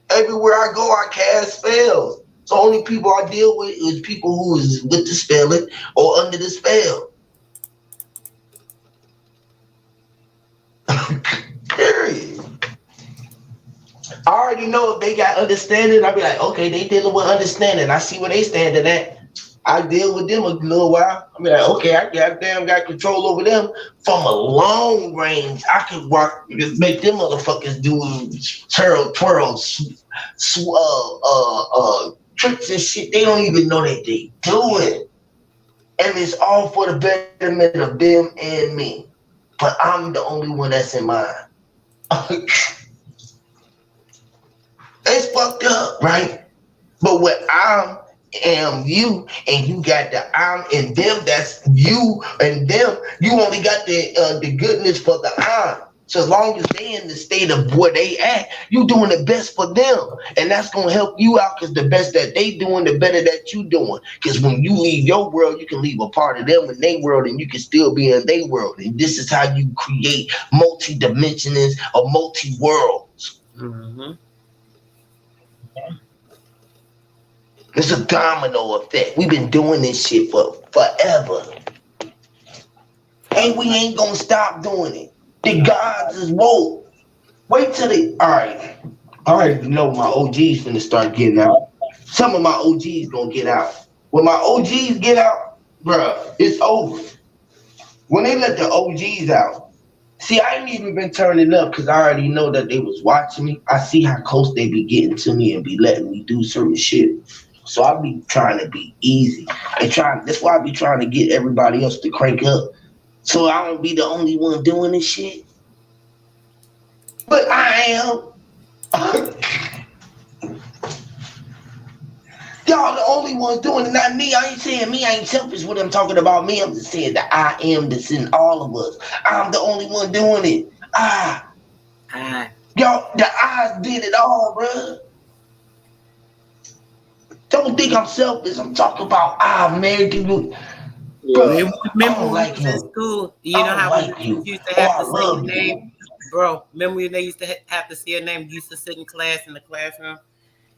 Everywhere I go, I cast spells. So only people I deal with is people who is with the spelling or under the spell. Period. I already know if they got understanding, I'll be like, okay, they dealing with understanding. I see where they standing at. I deal with them a little while. I be like, okay, I got control over them from a long range. I can walk, make them motherfuckers do twirls, tricks and shit. They don't even know that they do it, and it's all for the betterment of them and me. But I'm the only one that's in mine. It's fucked up, right? But what I am you, and you got the I'm and them, that's you and them. You only got the goodness for the I'm. So as long as they in the state of where they at, you doing the best for them. And that's gonna help you out, because the best that they doing, the better that you doing. Because when you leave your world, you can leave a part of them in their world, and you can still be in their world. And this is how you create multi-dimensions or multi-worlds. Mm-hmm. It's a domino effect. We've been doing this shit for forever. And we ain't gonna stop doing it. The gods is woke. Wait till they alright. I already know my OGs finna start getting out. Some of my OGs gonna get out. When my OGs get out, bruh, it's over. When they let the OGs out, see, I ain't even been turning up because I already know that they was watching me. I see how close they be getting to me and be letting me do certain shit. So I be trying to be easy. That's why I be trying to get everybody else to crank up. So I don't be the only one doing this shit. But I am. Y'all the only ones doing it, not me. I ain't saying me, I ain't selfish when I'm talking about me. I'm just saying that I am that's in all of us. I'm the only one doing it. Y'all, the eyes did it all, bruh. Don't think I'm selfish. I'm talking about American. Bro, Remember I don't like in him. school, you know how like we you. used to have I to say your love name? you. Bro, remember when they used to have to say your name? You used to sit in class in the classroom,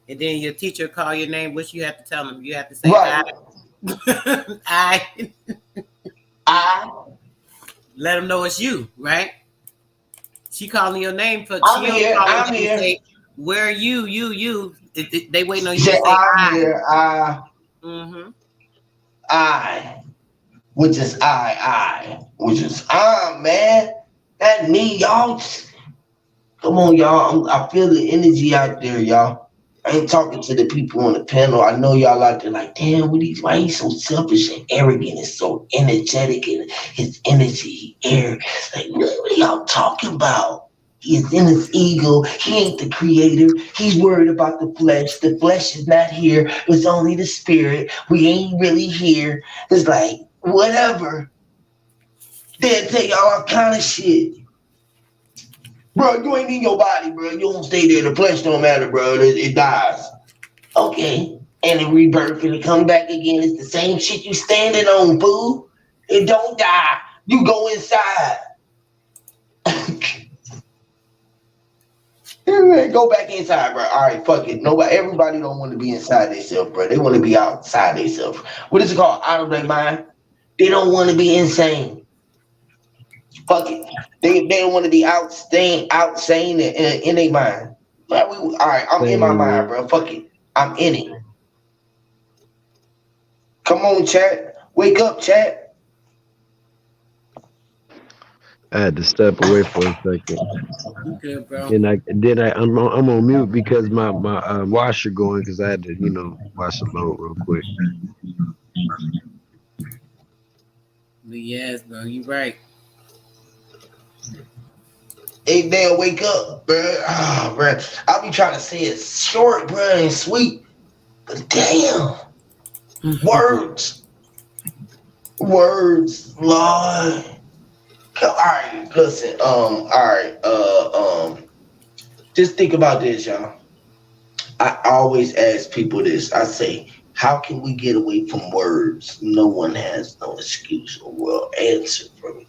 and then your teacher call your name. What you have to tell them? You have to say, Right. I. Let them know it's you, right? She calling your name for. I'm She here. calling I'm you here. to say, where are you? You. They waiting on you Say, to say I'm I. here. Mm-hmm. I, which is which is man. That me, y'all. Come on, y'all. I feel the energy out there, y'all. I ain't talking to the people on the panel. I know y'all out there like, damn, why he's so selfish and arrogant and so energetic and his energy, air. Like, what are y'all talking about? He is in his ego. He ain't the creator. He's worried about the flesh. The flesh is not here. It's only the spirit. We ain't really here. It's like, whatever. They'll tell y'all all kind of shit. Bro, you ain't in your body, bro. You don't stay there. The flesh don't matter, bro. It dies. Okay. And it rebirth and it come back again. It's the same shit you standing on, boo. It don't die. You go inside. Go back inside, bro. All right, fuck it. Everybody don't want to be inside themselves, bro. They want to be outside themselves. What is it called? Out of their mind. They don't want to be insane. Fuck it. They don't want to be outsane in their mind. All right, I'm in my mind, bro. Fuck it. I'm in it. Come on, chat. Wake up, chat. I had to step away for a second. Okay, bro. And I'm on mute because my washer going because I had to wash the load real quick. Yes, bro, you right. Hey, they'll wake up, bro. Bro. I'll be trying to say it short, bro, and sweet, but damn, words, Lord. All right, listen. All right. Just think about this, y'all. I always ask people this. I say, how can we get away from words? No one has no excuse or will answer for it.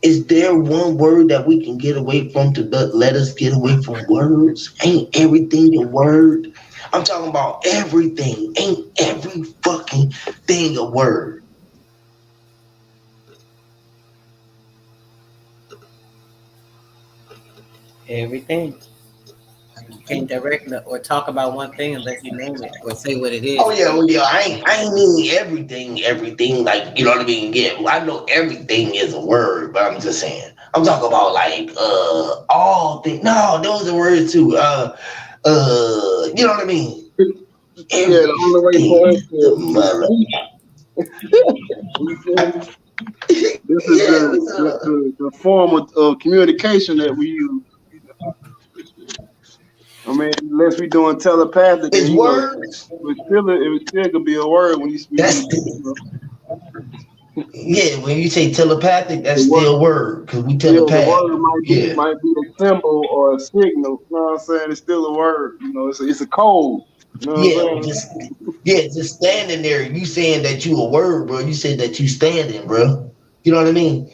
Is there one word that we can get away from to let us get away from words? Ain't everything a word? I'm talking about everything. Ain't every fucking thing a word? Everything. You can't direct or talk about one thing unless you name it or say what it is. Oh yeah. I ain't mean everything. Like, you know what I mean? Yeah, I know everything is a word, but I'm just saying. I'm talking about like all things. No, those are words too. You know what I mean? Yeah, the only way for us this is the form of communication that we use. I mean, unless we doing telepathic, it's and, words. It still could be a word when you speak. Yeah, when you say telepathic, that's still a word because we telepathic. The word might be a symbol or a signal. You know what I'm saying? It's still a word. You know, it's a code. You know what I'm saying? Just standing there. You saying that you a word, bro. You said that you standing, bro. You know what I mean?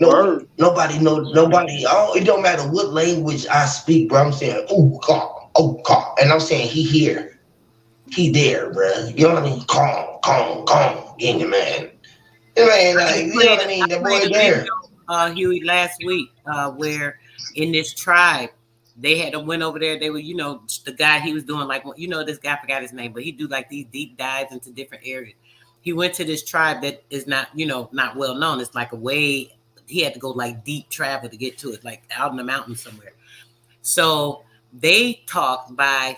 Word. Nobody know. Nobody. Oh, it don't matter what language I speak, bro. I'm saying, oh God, and I'm saying he here, he there, bro. You know what I mean? Calm, yeah, man. Man, like, you know what I mean? That boy there. Huey, last week, where in this tribe, they had went over there. They were, the guy he was doing like, this guy, I forgot his name, but he do like these deep dives into different areas. He went to this tribe that is not, not well known. It's like he had to go like deep travel to get to it, like out in the mountains somewhere. So they talked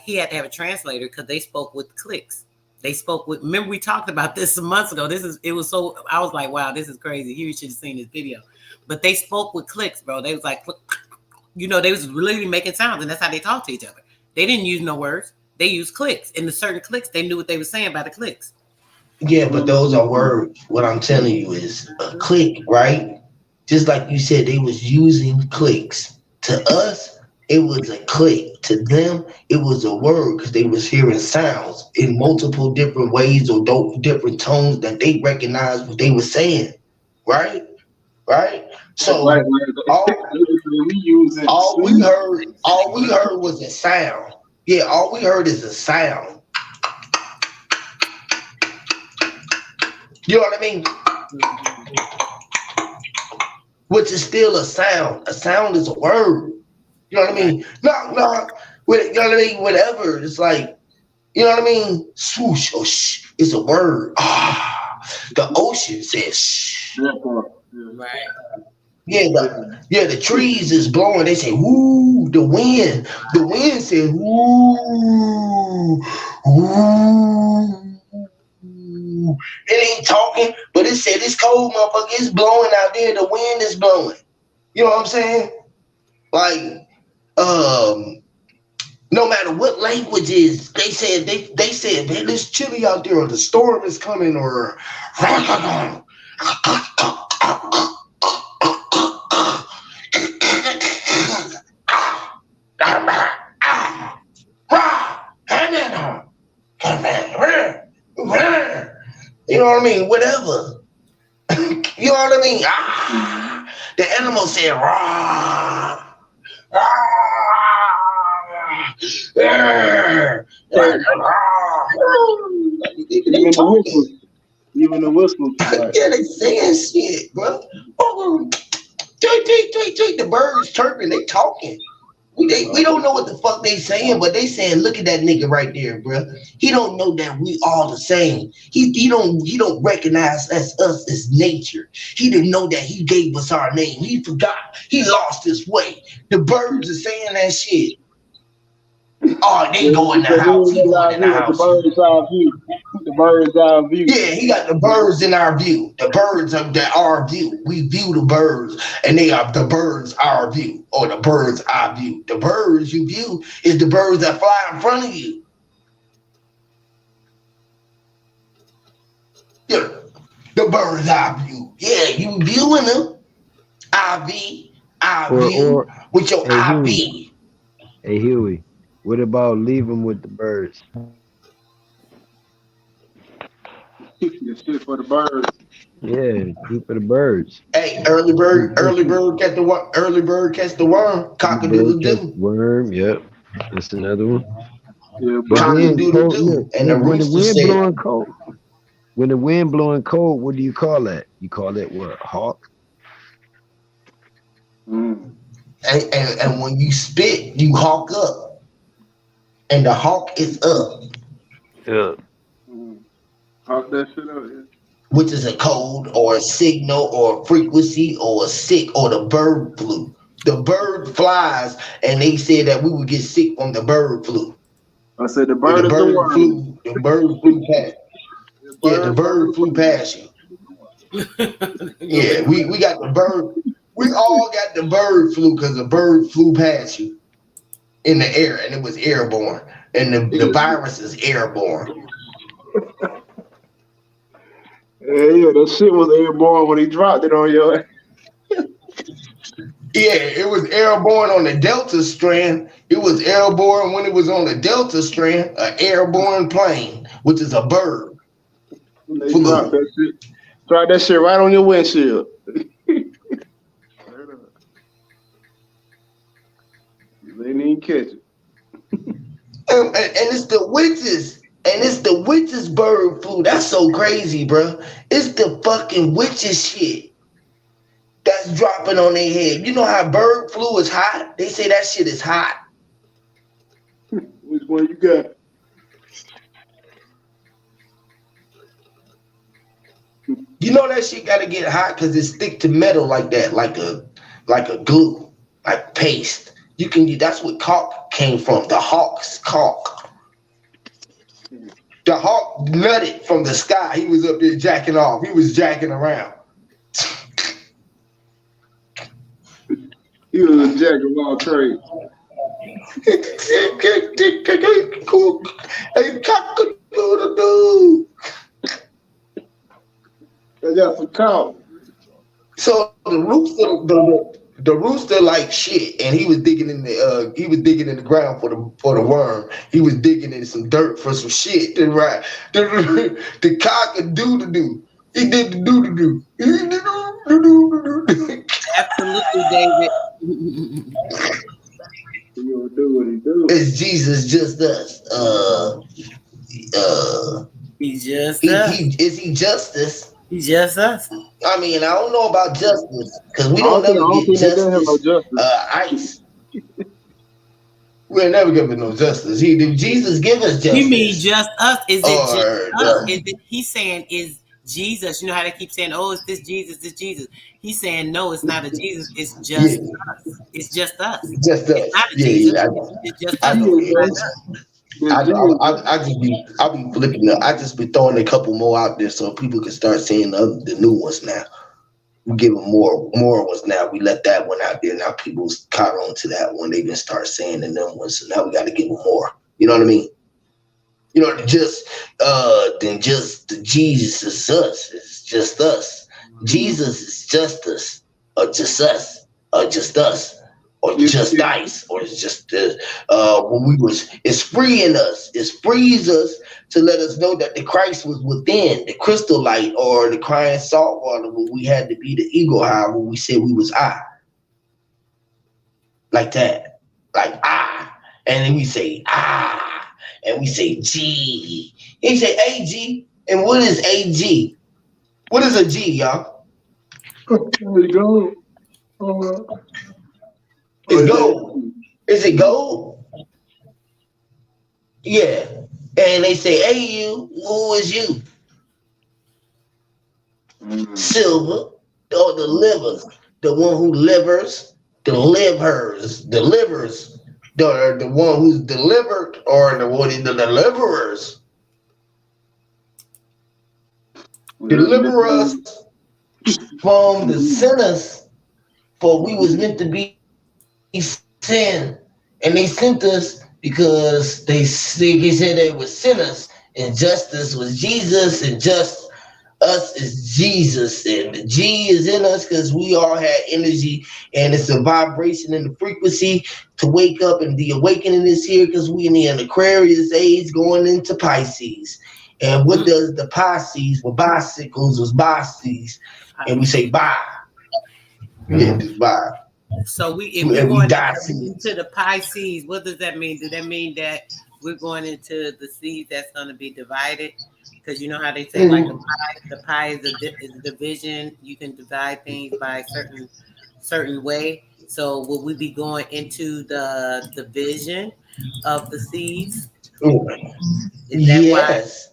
he had to have a translator because they spoke with clicks. They spoke with, remember we talked about this some months ago. I was like, wow, this is crazy. You should have seen this video. But they spoke with clicks, bro. They was like, they was really making sounds, and that's how they talked to each other. They didn't use no words. They used clicks. And the certain clicks, they knew what they were saying by the clicks. Yeah, but those are words. What I'm telling you is a click, right? Just like you said, they was using clicks. To us, it was a click. To them, it was a word because they was hearing sounds in multiple different ways or different tones that they recognized what they were saying, right? So all we heard was a sound. Yeah, all we heard is a sound. You know what I mean? Which is still a sound. A sound is a word. You know what I mean? No. You know what I mean? Whatever. It's like, you know what I mean? Swoosh or shh. It's a word. The ocean says shh. Right. Yeah, the trees is blowing. They say, woo, the wind. The wind says, woo, woo. It ain't talking, but it said it's cold, motherfucker. It's blowing out there. The wind is blowing. You know what I'm saying? Like, no matter what language is, they said, man, it's chilly out there, or the storm is coming, or you know what I mean? Whatever. You know what I mean? The animal said, rah, Even the whistle. Yeah, they saying shit, bro. The birds chirping, they talking. We don't know what the fuck they saying, but they saying, look at that nigga right there, bro. He don't know that we all the same. He don't recognize us as nature. He didn't know that he gave us our name. He forgot. He lost his way. The birds are saying that shit. Oh, they go in the house. He going in the house. The bird's eye view. Yeah, he got the birds in our view. The birds are our view. We view the birds, and they are the birds our view, or the birds our view. The birds you view is the birds that fly in front of you. Yeah, the birds our view. Yeah, you viewing them. I view with your IV. Hey Huey, what about leave them with the birds? Shit for the birds. Yeah, keep for the birds. Hey, early bird catch the worm. Early bird catch the worm. Cock-a-doodle-doo. Worm, yep. That's another one. Yeah, cock-a-doodle-doo. And the rooster said, blowing cold. When the wind blowing cold, what do you call that? You call that what? Hawk? And when you spit, you hawk up. And the hawk is up. Yeah. Hawk that shit up, yeah. Which is a code or a signal or a frequency or a sick or the bird flu. The bird flies, and they said that we would get sick from the bird flu. I said the bird flew. The bird flew past. Yeah, the bird flew past you. Yeah, we got the bird. We all got the bird flu because the bird flew past you in the air, and it was airborne. And the virus is airborne. Yeah, that shit was airborne when he dropped it on your ass. Yeah, it was airborne on the Delta strand. It was airborne when it was on the Delta strand, an airborne plane, which is a bird. They dropped that shit right on your windshield. even catch it. And it's the witches. And it's the witches bird flu. That's so crazy, bro. It's the fucking witches shit that's dropping on their head. You know how bird flu is hot? They say that shit is hot. Which one you got? You know that shit gotta get hot because it stick to metal like that, like a glue, like paste. You can. That's what caulk came from. The hawk's caulk. The hawk nutted from the sky. He was up there jacking off. He was jacking around. He was a jack of all trades. I got some cow. So the rooster like shit, and he was digging in the ground for the worm. He was digging in some dirt for some shit. Then right, the cock and do. He did the do. Absolutely, David. He gonna do what he do. It's Jesus, just us. He's just us. Is he justice? He's just us. I mean, I don't know about justice because we I don't don't never think get they gonna have no justice. justice. Ice. We'll never give him no justice. Did Jesus give us justice? You mean just us? Is it just Or, us? Is it? He's saying is Jesus. You know how they keep saying, "Oh, it's this Jesus, this Jesus." He's saying, "No, it's not a Jesus. It's just us. It's just us. Just us. It's not a Yeah, Jesus. yeah. It's just I us. know. It's not us." I'll be flipping up. I just be throwing a couple more out there so people can start seeing the new ones now. We give them more ones now. We let that one out there. Now people's caught on to that one. They can start saying the new ones. So now we got to give them more. You know what I mean? You know, just than just the Jesus is us. It's just us. Jesus is just us, or just us, or just us, or just ice, or it's just it's freeing us. It frees us to let us know that the Christ was within the crystal light or the crying salt water when we had to be the eagle high when we said we was I. Like that. Like I. And then we say I. And we say G. And you say AG. And what is AG? What is a G, y'all? There you go. It's gold. Is it gold? Yeah. And they say, hey, you, who is you? Silver, or the liver, the one who delivers, the one who's delivered, or the deliverers. Deliver us from the sinners, for we was meant to be sin, and they sent us because they said they were sinners, and justice was Jesus, and just us is Jesus, and the G is in us because we all had energy, and it's a vibration and the frequency to wake up, and the awakening is here because we in the Aquarius age going into Pisces. And what does the Pisces? Well, bicycles was Pisces, and we say bye. Yeah, just bye. So if we're going into the Pisces, what does that mean? Does that mean that we're going into the seed that's going to be divided? Because you know how they say like the pie is a division. You can divide things by certain way. So will we be going into the division of the seeds? Is that yes. Why?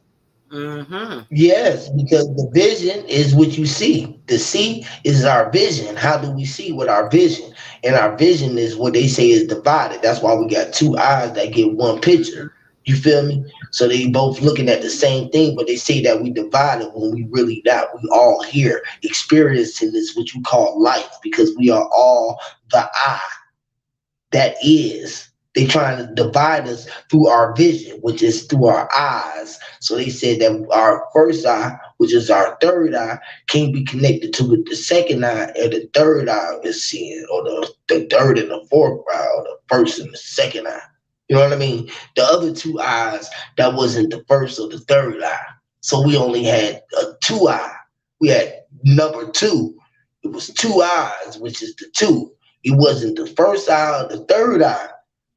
Mm-hmm. Yes, because the vision is what you see. The see is our vision. How do we see with our vision? And our vision is what they say is divided. That's why we got two eyes that get one picture. You feel me? So they both looking at the same thing, but they say that we divided when we really not. We all here experiencing this, what you call life, because we are all the I that is. They trying to divide us through our vision, which is through our eyes. So they said that our first eye, which is our third eye, can't be connected to the second eye, and the third eye is seeing, or the third and the fourth eye, or the first and the second eye. You know what I mean? The other two eyes, that wasn't the first or the third eye. So we only had a two eye. We had number two. It was two eyes, which is the two. It wasn't the first eye or the third eye.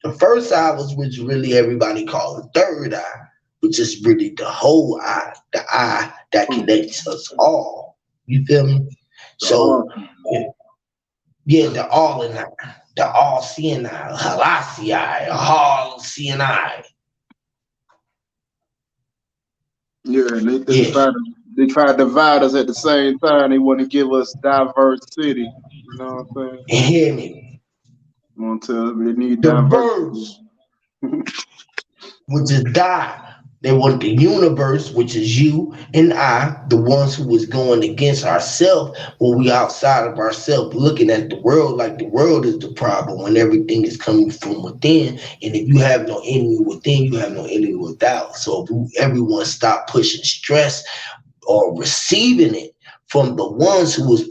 The first eye was which really everybody call the third eye, which is really the whole eye, the eye that connects us all. You feel me? So yeah, the all in eye, the all seeing eye, halasi eye, all seeing eye. Yeah, and they try to divide us at the same time. They want to give us diversity. You know what I'm saying? You hear me? You want to tell them they need The diversity. verse, which is die. They want the universe, which is you and I, the ones who was going against ourselves when we outside of ourselves, looking at the world like the world is the problem when everything is coming from within. And if you have no enemy within, you have no enemy without. So if everyone stop pushing stress or receiving it from the ones who was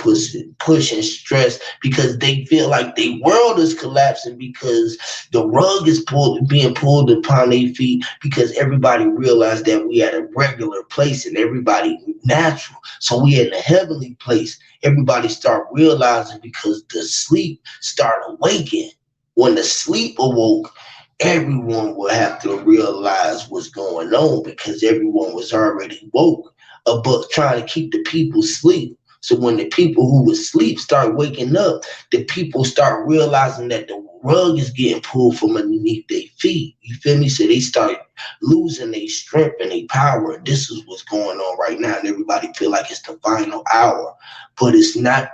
pushing stress because they feel like the world is collapsing because the rug is being pulled upon their feet because everybody realized that we at a regular place and everybody natural. So we in a heavenly place. Everybody start realizing because the sleep start awakening. When the sleep awoke, everyone will have to realize what's going on because everyone was already woke about trying to keep the people asleep. So when the people who was asleep start waking up, the people start realizing that the rug is getting pulled from underneath their feet. You feel me? So they start losing their strength and their power. This is what's going on right now. And everybody feel like it's the final hour. But it's not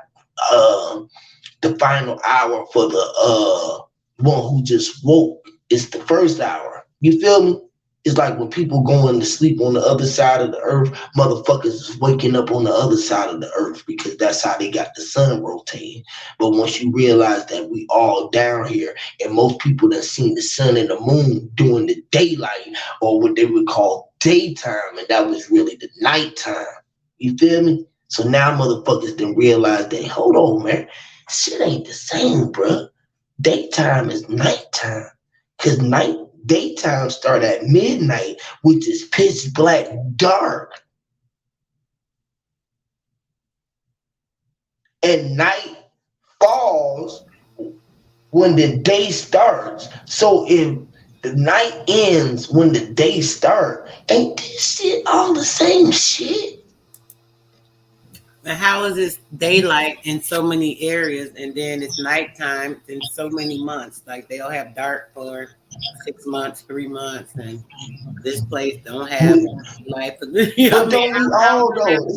the final hour for the one who just woke. It's the first hour. You feel me? It's like when people going to sleep on the other side of the earth, motherfuckers is waking up on the other side of the earth because that's how they got the sun rotating. But once you realize that we all down here and most people that seen the sun and the moon during the daylight or what they would call daytime, and that was really the nighttime. You feel me? So now motherfuckers done realize that, hold on, man, shit ain't the same, bruh. Daytime is nighttime. Cause daytime start at midnight, which is pitch black dark. And night falls when the day starts. So if the night ends when the day starts, ain't this shit all the same shit? But how is this daylight in so many areas and then it's nighttime in so many months? Like they'll have dark for 6 months, 3 months, and this place don't have light for But don't we all though?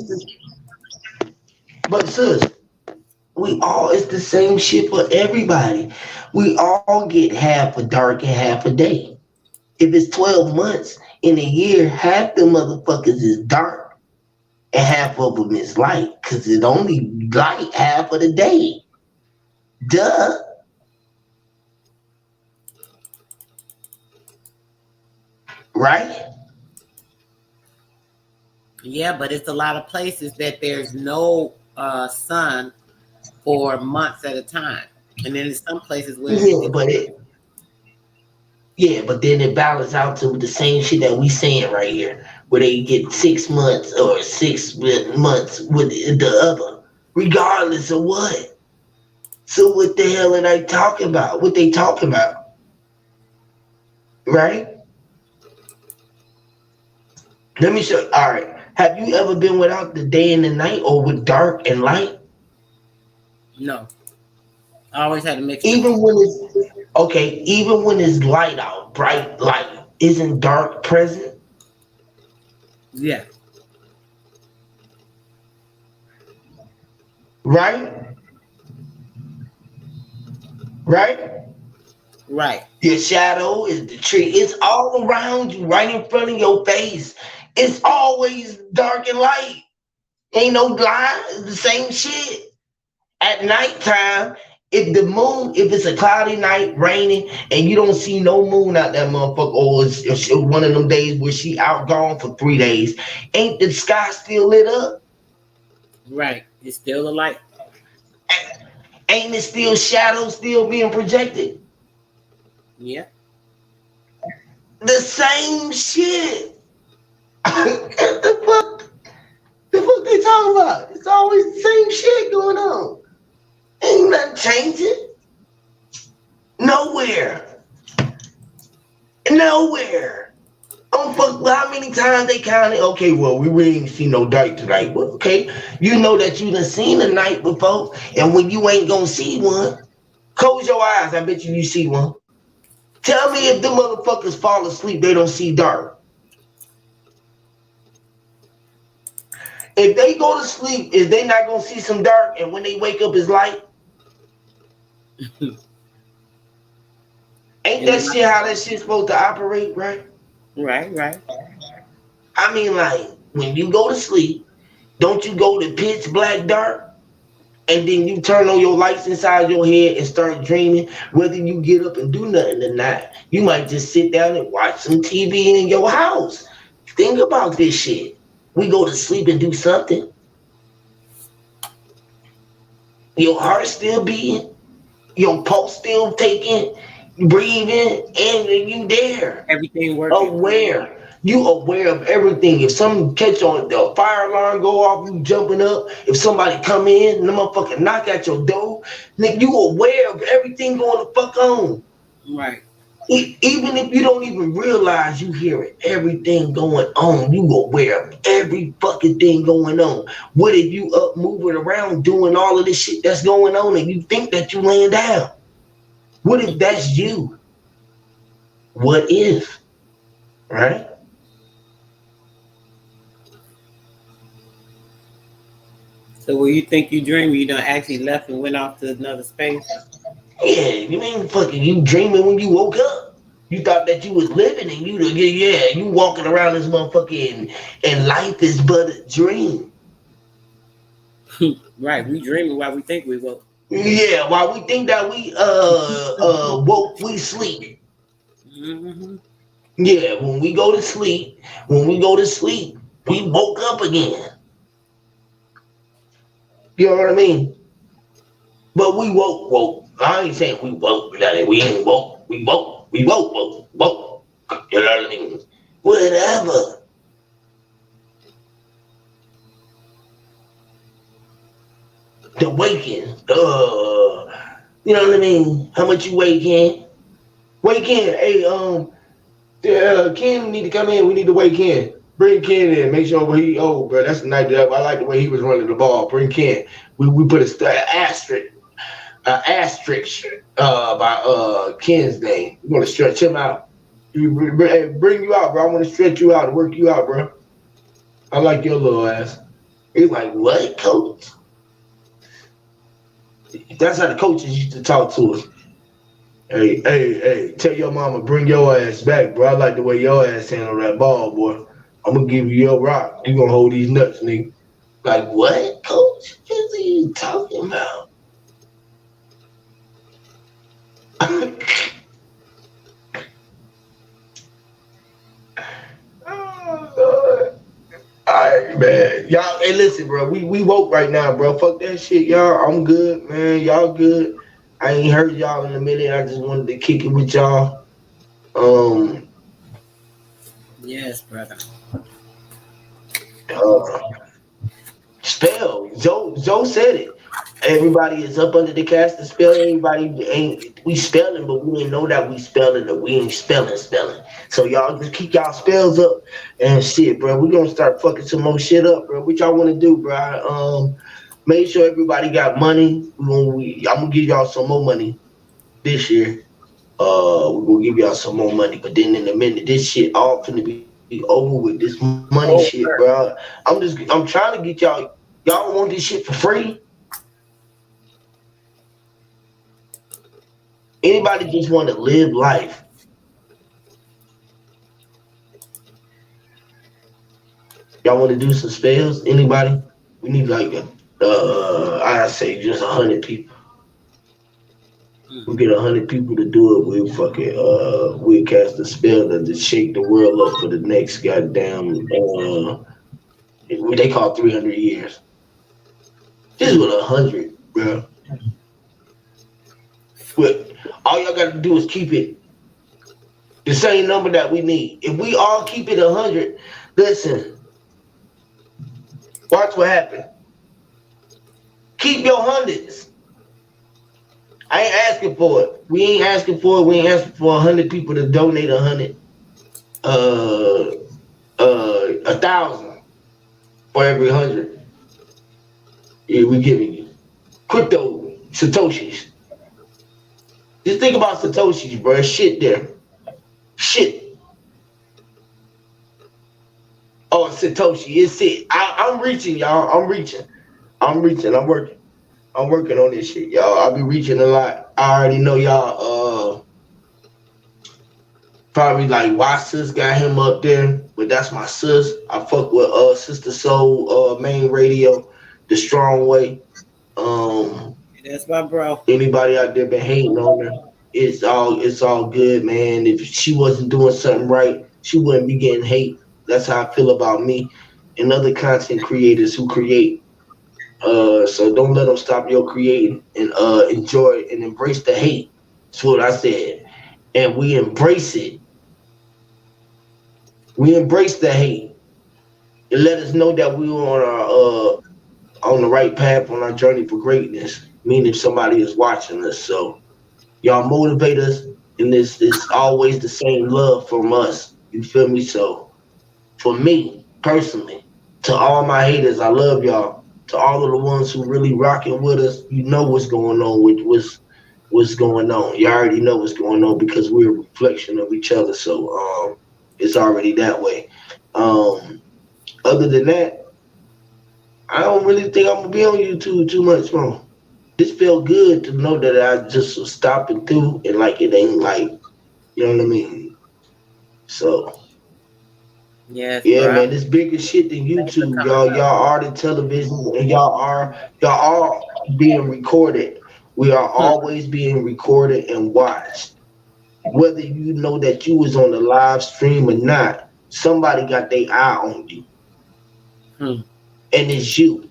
But sis, it's the same shit for everybody. We all get half a dark and half a day. If it's 12 months in a year, half the motherfuckers is dark and half of them is light because it only light half of the day. Duh. Right? Yeah, but it's a lot of places that there's no sun for months at a time. And then there's some places where but then it balances out to the same shit that we saying right here, where they get 6 months or 6 months with the other, regardless of what. So what the hell are they talking about? What they talking about? Right? Let me show you. All right. Have you ever been without the day and the night or with dark and light? No. I always had to mix even when it's light out, bright light, isn't dark present? Yeah. Right? Right? Right. Your shadow is the tree. It's all around you, right in front of your face. It's always dark and light. Ain't no lie. It's the same shit. At nighttime, if it's a cloudy night, raining, and you don't see no moon out that motherfucker, or it's one of them days where she out gone for 3 days, ain't the sky still lit up? Right. It's still a light. Ain't it still shadows still being projected? Yeah. The same shit. The fuck they talking about? It's always the same shit going on. Ain't nothing changing. Nowhere. Nowhere. Oh fuck! How many times they counted? Okay, well we ain't seen no dark tonight. Well, okay, you know that you done seen a night before, and when you ain't gonna see one, close your eyes. I bet you see one. Tell me if the motherfuckers fall asleep, they don't see dark. If they go to sleep, is they not gonna see some dark, and when they wake up, is light? Ain't that shit how that shit's supposed to operate, right? Right. I mean, like when you go to sleep, don't you go to pitch black dark? And then you turn on your lights inside your head and start dreaming, whether you get up and do nothing or not. You might just sit down and watch some TV in your house. Think about this shit. We go to sleep and do something. Your heart still beating, your pulse still taking, breathing, and you there. Everything working. Aware. You aware of everything. If something catch on the fire alarm go off, you jumping up. If somebody come in, the motherfucker knock at your door, nigga, you aware of everything going the fuck on. Right. Even if you don't even realize you hearing everything going on, you aware of every fucking thing going on. What if you up moving around doing all of this shit that's going on and you think that you laying down? What if that's you? What if? Right? So when you think you dream, you done actually left and went off to another space? Yeah, you ain't fucking you dreaming when you woke up. You thought that you was living and you walking around this motherfucker and life is but a dream. Right, we dreaming while we think we woke. Yeah, while we think that we woke, we sleep. Mm-hmm. Yeah, when we go to sleep, we woke up again. You know what I mean? But we woke. I ain't saying we woke. We ain't woke. We woke. You know what I mean? Whatever. The waking. You know what I mean? How much you wake in? Wake in. Hey, Ken need to come in. We need to wake Ken. Bring Ken in. Make sure bro. That's the night that I like the way he was running the ball. Bring Ken. We put an asterisk by Ken's name. We want to stretch him out. Bring you out, bro. I want to stretch you out and work you out, bro. I like your little ass. He's like, what, coach? That's how the coaches used to talk to us. Hey, tell your mama, bring your ass back, bro. I like the way your ass handle that ball, boy. I'm going to give you your rock. You going to hold these nuts, nigga. Like, what, coach? What are you talking about? Oh, Lord. All right, man. Y'all, hey, listen, bro. We woke right now, bro. Fuck that shit, y'all. I'm good, man. Y'all good. I ain't heard y'all in a minute. I just wanted to kick it with y'all. Yes, brother. Spell. Joe said it. Everybody is up under the cast of spell. We spelling, but we didn't know that we spelling or we ain't spelling. So y'all just keep y'all spells up and shit, bro. We gonna start fucking some more shit up, bro. What y'all wanna do, bro? Make sure everybody got money. I'm gonna give y'all some more money this year. We're gonna give y'all some more money, but then in a minute, this shit all finna be over with. This money shit, bro. I'm trying to get y'all. Y'all want this shit for free? Anybody just want to live life? Y'all want to do some spells? Anybody? We need like I say just 100 people. We get 100 people to do it. We'll cast a spell that just shake the world up for the next goddamn they call 300 years. This is what 100, bro. But all y'all got to do is keep it the same number that we need. If we all keep it 100, listen. Watch what happens. Keep your hundreds. I ain't asking for it. We ain't asking for it. We ain't asking for 100 people to donate 100. uh 1,000 for every 100. Yeah, we giving you crypto satoshis. Just think about satoshis, bro. Shit there. Shit. Oh, Satoshi. It's it. I'm reaching, y'all. I'm reaching. I'm reaching. I'm working. I'm working on this shit, y'all. I'll be reaching a lot. I already know y'all. Probably like why sis got him up there, but that's my sis. I fuck with Sister Soul main radio, the strong way. Um That's my bro. Anybody out there been hating on her, it's all good, man. If she wasn't doing something right, she wouldn't be getting hate. That's how I feel about me and other content creators who create. So don't let them stop your creating and enjoy and embrace the hate. That's what I said. And we embrace it. We embrace the hate. It let us know that we were on the right path on our journey for greatness. Meaning somebody is watching us. So y'all motivate us, and it's always the same love from us. You feel me? So for me personally, to all my haters, I love y'all. To all of the ones who really rocking with us, you know what's going on with what's going on. You already know what's going on because we're a reflection of each other. So it's already that way. Um, Other than that, I don't really think I'm gonna be on YouTube too much more. This felt good to know that I just was stopping through and like it ain't like, you know what I mean. So Yes, yeah, bro. man, this bigger shit than Thanks for YouTube, coming y'all. up. Y'all are the television, and y'all are being recorded. We are Hmm. always being recorded and watched. Whether you know that you was on the live stream or not, somebody got their eye on you, Hmm. and it's you.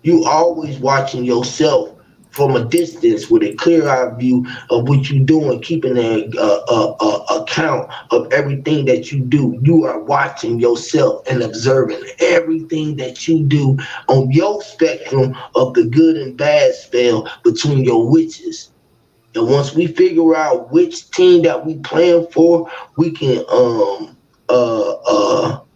You always watching yourself from a distance with a clear eye view of what you're doing, keeping an account of everything that you do. You are watching yourself and observing everything that you do on your spectrum of the good and bad spell between your witches. And once we figure out which team that we playing for, we can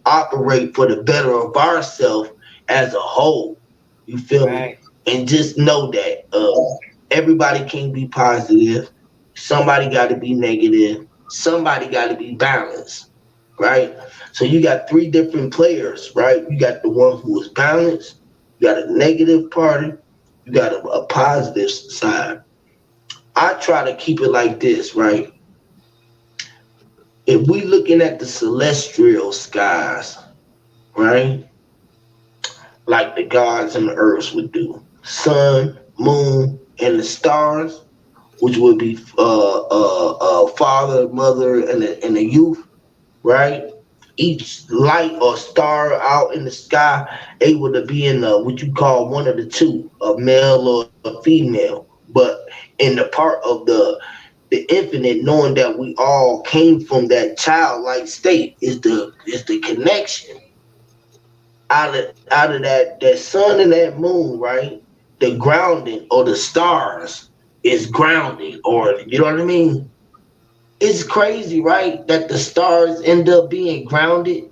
operate for the better of ourselves as a whole. You feel me? Right. And just know that everybody can't be positive. Somebody got to be negative. Somebody got to be balanced, right? So you got three different players, right? You got the one who is balanced. You got a negative party. You got a positive side. I try to keep it like this, right? If we looking at the celestial skies, right? Like the gods and the earths would do, sun, moon, and the stars, which would be father, mother, and the youth, right? Each light or star out in the sky able to be in what you call one of the two, a male or a female. But in the part of the infinite, knowing that we all came from that childlike state is the connection out of that sun and that moon, right? The grounding or the stars is grounding, or you know what I mean? It's crazy, right? That the stars end up being grounded,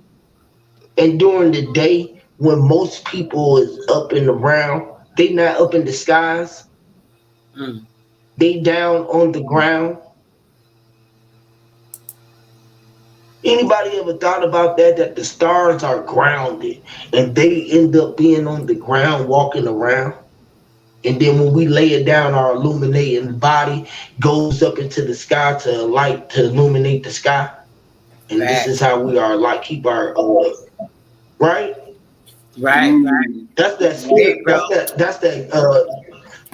and during the day when most people is up in the ground, they not up in the skies. Hmm. They down on the ground. Anybody ever thought about that? That the stars are grounded and they end up being on the ground walking around. And then when we lay it down, our illuminating body goes up into the sky to light to illuminate the sky. And this is Facts. how we are like keep our right. Right. Right. Mm. That's that Hey, spirit. bro.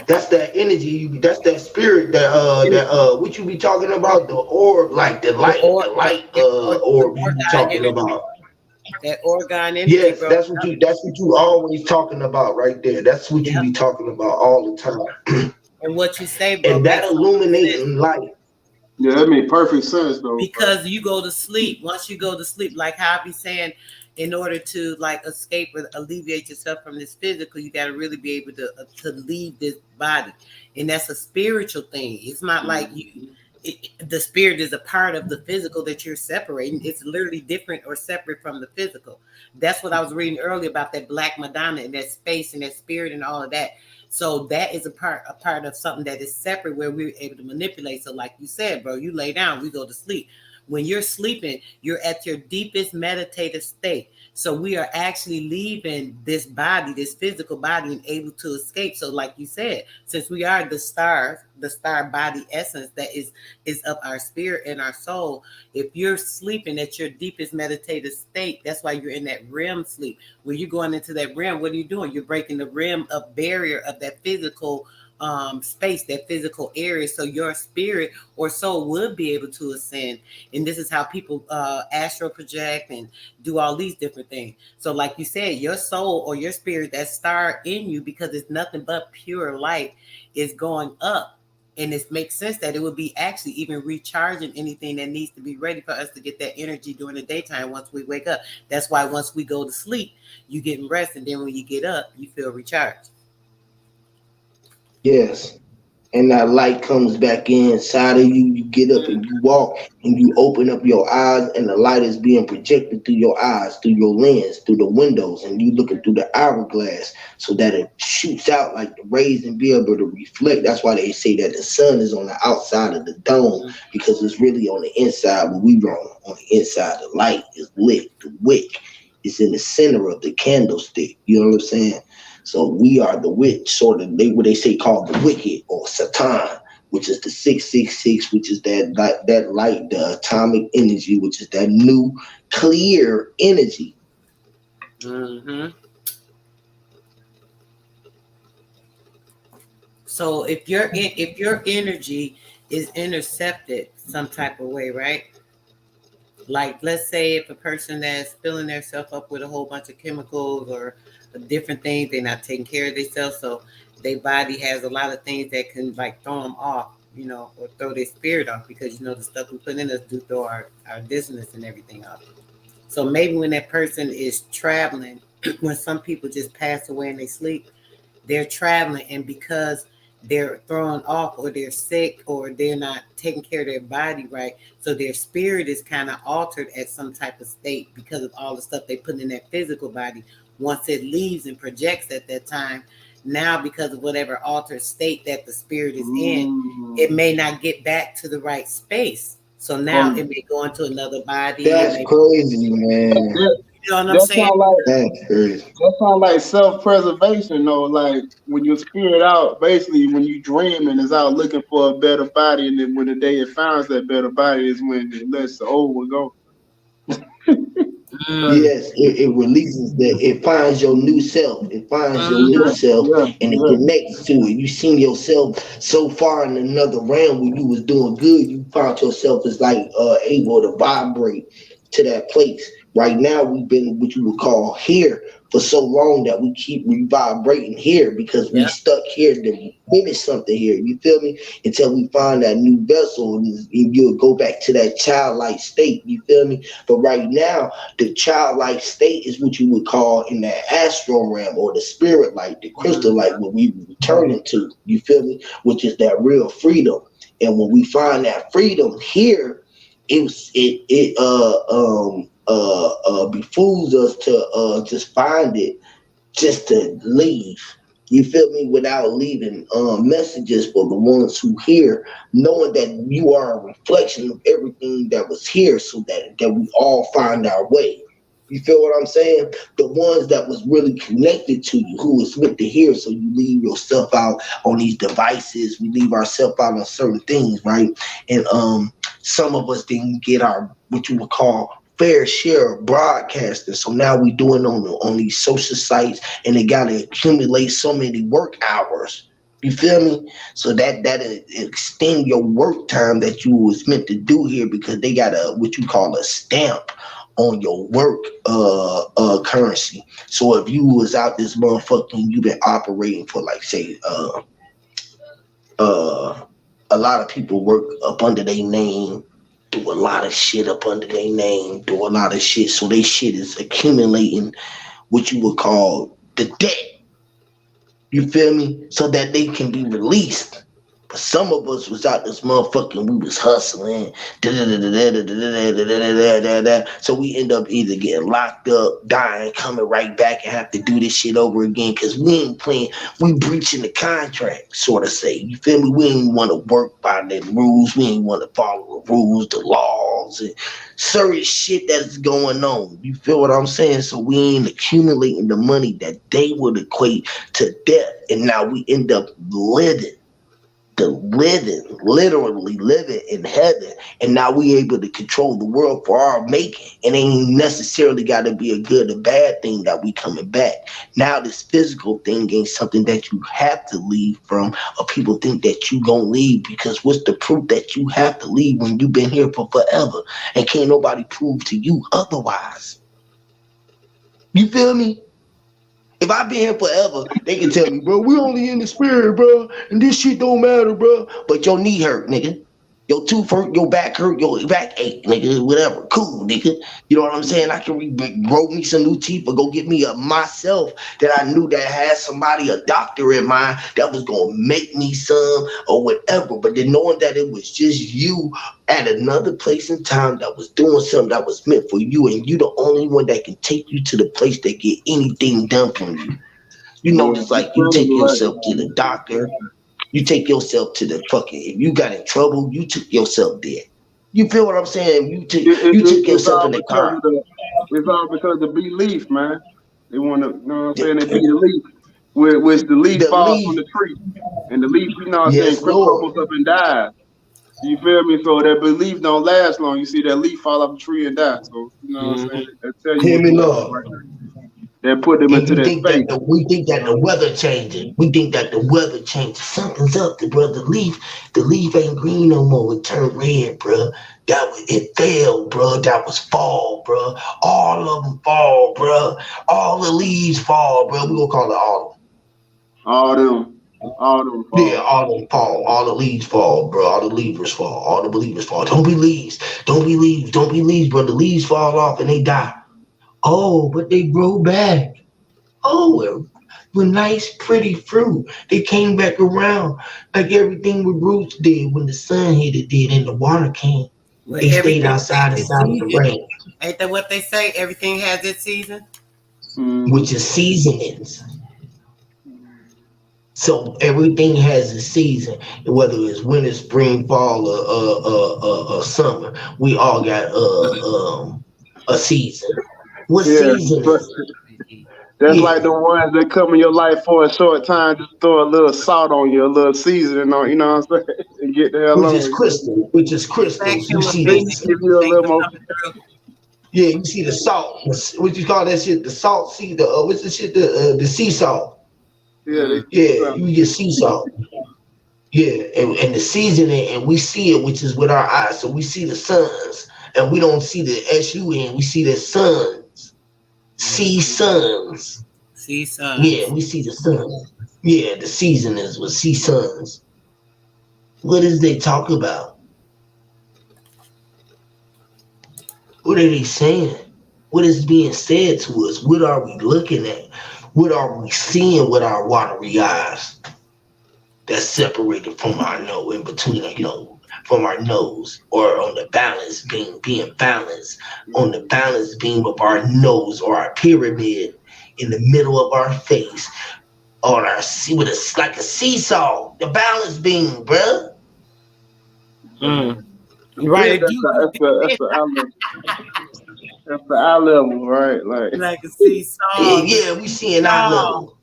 That's that energy. That's that spirit that what you be talking about, the orb, like the The light, or the the, light yeah, the orb you be orgone talking energy. about. That orgone energy, Yes, bro. that's what you always talking about right there. That's what you Yep. be talking about all the time. And what you say, bro, And that makes so much sense. illuminating light. Yeah, that made perfect sense though, bro. Because you go to sleep. Once you go to sleep, like how I be saying, in order to like escape or alleviate yourself from this physical, you got to really be able to leave this body, and that's a spiritual thing. It's not like you. Mhm. the spirit is a part of the physical that you're separating. It's literally different or separate from the physical. That's what I was reading earlier about that black Madonna and that space and that spirit and all of that. So that is a part of something that is separate where we're able to manipulate. So like you said, bro, you lay down, we go to sleep. When you're sleeping, you're at your deepest meditative state. So we are actually leaving this body, this physical body, and able to escape. So like you said, since we are the star body essence that is of our spirit and our soul, if you're sleeping at your deepest meditative state, that's why you're in that REM sleep. When you're going into that REM, what are you doing? You're breaking the REM of barrier of that physical space, that physical area, so your spirit or soul would be able to ascend. And this is how people astral project and do all these different things. So like you said, your soul or your spirit, that star in you, because it's nothing but pure light, is going up. And it makes sense that it would be actually even recharging anything that needs to be ready for us to get that energy during the daytime once we wake up. That's why once we go to sleep, you get rest, and then when you get up, you feel recharged. Yes. And that light comes back inside of you. You get up and you walk and you open up your eyes, and the light is being projected through your eyes, through your lens, through the windows, and you looking through the hourglass so that it shoots out like the rays and be able to reflect. That's why they say that the sun is on the outside of the dome, because it's really on the inside. When we wrong, on the inside, the light is lit. The wick is in the center of the candlestick. You know what I'm saying? So we are the witch, sort of what they say called the wicked or Satan, which is the 666, which is that light, the atomic energy, which is that new clear energy. Mm-hmm. So if your energy is intercepted some type of way, right? Like let's say if a person that's filling themselves up with a whole bunch of chemicals or different things, they're not taking care of themselves, so their body has a lot of things that can like throw them off, or throw their spirit off, because the stuff we put in us do throw our dissonance and everything off. So maybe when that person is traveling, when some people just pass away in their sleep, they're traveling, and because they're thrown off or they're sick or they're not taking care of their body right, so their spirit is kind of altered at some type of state because of all the stuff they put in that physical body. Once it leaves and projects at that time, now because of whatever altered state that the spirit is in, it may not get back to the right space. So now it may go into another body. That's crazy, man. You know what I'm saying? That's crazy. That sounds like self-preservation, though. Like when your spirit out, basically when you dream and is out looking for a better body, and then when the day it finds that better body is when it lets the old one go. Yes, it releases it finds your new self. It finds your new self, and it connects to it. You seen yourself so far in another realm where you was doing good. You found yourself as like able to vibrate to that place. Right now, we've been what you would call here for so long that we keep vibrating here because we stuck here to finish something here. You feel me? Until we find that new vessel, and you'll go back to that childlike state. You feel me? But right now, the childlike state is what you would call in that astral realm or the spirit light, the crystal light, what we return into. You feel me? Which is that real freedom. And when we find that freedom here, it behooves us to just find it, just to leave. You feel me? Without leaving messages for the ones who hear, knowing that you are a reflection of everything that was here, so that we all find our way. You feel what I'm saying? The ones that was really connected to you, who was meant to hear, so you leave yourself out on these devices. We leave ourselves out on certain things, right? And some of us didn't get our, what you would call, fair share of broadcasting. So now we doing on these social sites, and they gotta accumulate so many work hours. You feel me? So that extend your work time that you was meant to do here, because they got what you call a stamp on your work currency. So if you was out this motherfucking, you been operating for like say a lot of people work up under their name, do a lot of shit up under their name, do a lot of shit, so they shit is accumulating what you would call the debt. You feel me? So that they can be released. But some of us was out this motherfucking, we was hustling. So we end up either getting locked up, dying, coming right back and have to do this shit over again because we ain't playing, we breaching the contract, sort of say. You feel me? We ain't want to work by the rules. We ain't want to follow the rules, the laws, and certain shit that's going on. You feel what I'm saying? So we ain't accumulating the money that they would equate to death. And now we end up literally living in heaven, and now we able to control the world for our making. It ain't necessarily got to be a good or bad thing that we coming back. Now this physical thing ain't something that you have to leave from, or people think that you gonna leave, because what's the proof that you have to leave when you've been here for forever and can't nobody prove to you otherwise? You feel me? If I been here forever, they can tell me, bro, we only in the spirit, bro, and this shit don't matter, bro. But your knee hurt, nigga. Your tooth hurt, your back hurt, your back ache, nigga, whatever. Cool, nigga. You know what I'm saying? I can grow me some new teeth or go get me a myself that I knew that had somebody, a doctor in mind, that was going to make me some or whatever. But then knowing that it was just you at another place in time that was doing something that was meant for you, and you the only one that can take you to the place that get anything done from you. You know, it's like you take yourself to the doctor. You take yourself to the fucking, if you got in trouble, you took yourself there. You feel what I'm saying? You took yourself in the car. It's all because of belief, man. They want to, you know what I'm saying? They be the leaf. Which the leaf falls from the tree. And the leaf, you know what I'm saying, crumbles up and dies. You feel me? So that belief don't last long. You see that leaf fall off the tree and die. So, you know what I'm saying? That tell you Hear me, Lord. That put them into that space. We think that the weather changing. We think that the weather changes. Something's up, bro. The leaf ain't green no more. It turned red, bro. It fell, bro. That was fall, bro. All of them fall, bro. All the leaves fall, bro. We gonna call it autumn. All them fall. Yeah, all them fall. All the leaves fall, bro. All the leavers fall. All the believers fall. Don't be leaves. Don't be leaves. Don't be leaves, bro. The leaves fall off and they die. Oh, but they grow back. Oh, with nice, pretty fruit. They came back around like everything with roots did when the sun hit it did and the water came. Well, they stayed outside of the rain. Ain't that what they say? Everything has its season? Which is seasonings. So everything has a season, whether it's winter, spring, fall, or summer. We all got a season. What season is it? That's like the ones that come in your life for a short time, just throw a little salt on you, a little seasoning on, you know what I'm saying? And get the hell on. Which is crystals. You see this? Give you a little more. Yeah, you see the salt. What you call that shit? The salt sea, what's the shit? The sea salt. Yeah, you get sea salt. Yeah, and the seasoning, and we see it, which is with our eyes. So we see the suns, and we don't see the S-U-N, we see the suns. Sea suns. Sea suns. Yeah, we see the sun. Yeah, the season is with sea suns. What is they talk about? What are they saying? What is being said to us? What are we looking at? What are we seeing with our watery eyes? That's separated from our nose, in between, from our nose, or on the balance beam, being balanced on the balance beam of our nose, or our pyramid in the middle of our face, on our with like a seesaw, the balance beam, bruh. Right. That's the eye level, right? Like a seesaw. Yeah, we see an eye level.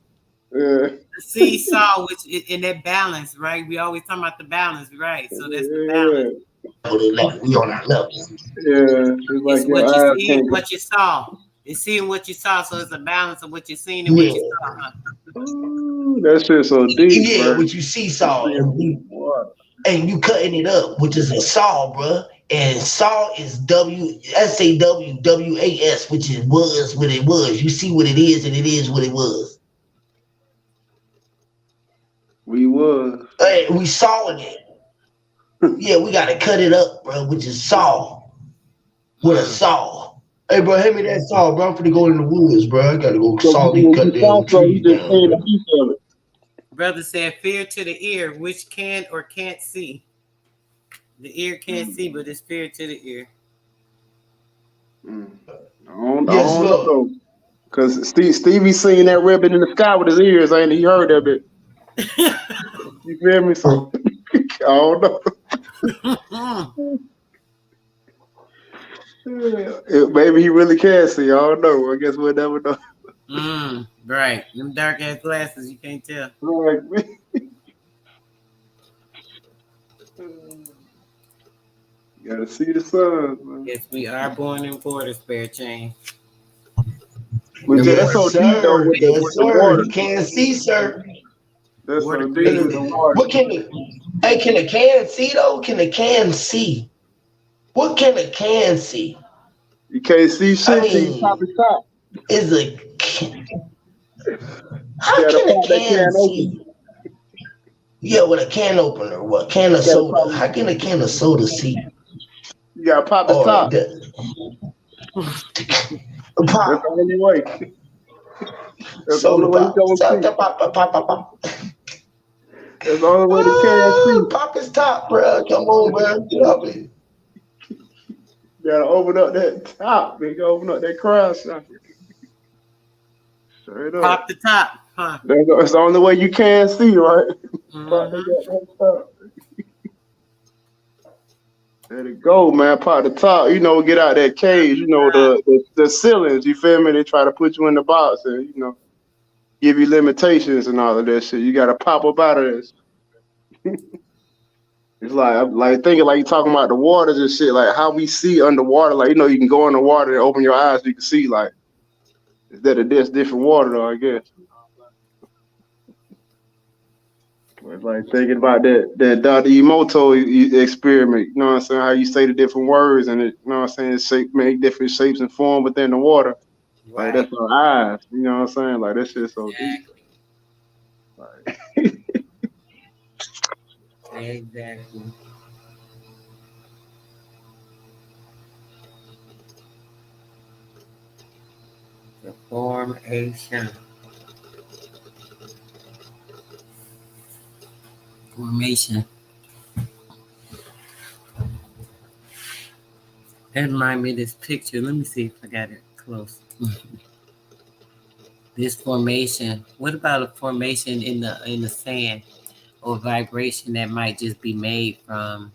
Yeah. The seesaw, which is in that balance, right? We always talking about the balance, right? So that's the balance. We on our level. Yeah, it's like what you see, what you saw. It's seeing what you saw, so it's a balance of what you're seeing and what you saw. Huh? Ooh, that shit's so deep. Yeah, what you see saw, and you cutting it up, which is a saw, bruh. And saw is SAWWAS, which is was what it was. You see what it is, and it is what it was. We was. Hey, we sawing it. Yeah, we gotta cut it up, bro, which is saw. With a saw. Hey, bro, hand me that saw, bro. I'm finna go in the woods, bro. I gotta go saw these cut down trees down. Brother said, fear to the ear, which can or can't see. The ear can't see, but it's fear to the ear. I don't know. Because Stevie seen that ribbon in the sky with his ears, ain't he? Heard that bit. You feel me? So, I don't know. Maybe he really can see. I don't know. I guess we'll never know. Right. Them dark ass glasses, you can't tell. Right. You gotta see the sun, man. Yes, we are born in water, spare chain. Yes, sir. Yes, sir. You can't see, sir. That's so deep with the water. What can a can see though? Can a can see? What can a can see? You can't see shit till you pop the top. Is a can. How can a can see? Yeah, with a can opener. What can of soda? How can a can of soda see? You gotta pop the top. Pop. That's the only way. That's the only way you gonna see. That's the only way the can see. Pop his top, bro. Come on, bro. Drop it. You gotta open up that top. You gotta open up that crown socket. Straight up. Pop the top, huh? That's the only way you can see, right? Pop that top. Let it go, man. Pop the top. You know, get out that cage. You know, the ceilings. You feel me? They try to put you in the box and, you know, give you limitations and all of that shit. You gotta pop up out of this. It's like thinking like you talking about the waters and shit, like how we see underwater. Like, you know, you can go underwater and open your eyes, so you can see like instead of this different water though, I guess. It's like thinking about that Dr. Emoto experiment, you know what I'm saying? How you say the different words and it, you know what I'm saying, make different shapes and form within the water. Right. Like that's our eyes, you know what I'm saying? Like that shit's so deep. Like exactly. The formation. That remind me of this picture. Let me see if I got it close. This formation. What about a formation in the sand or vibration that might just be made from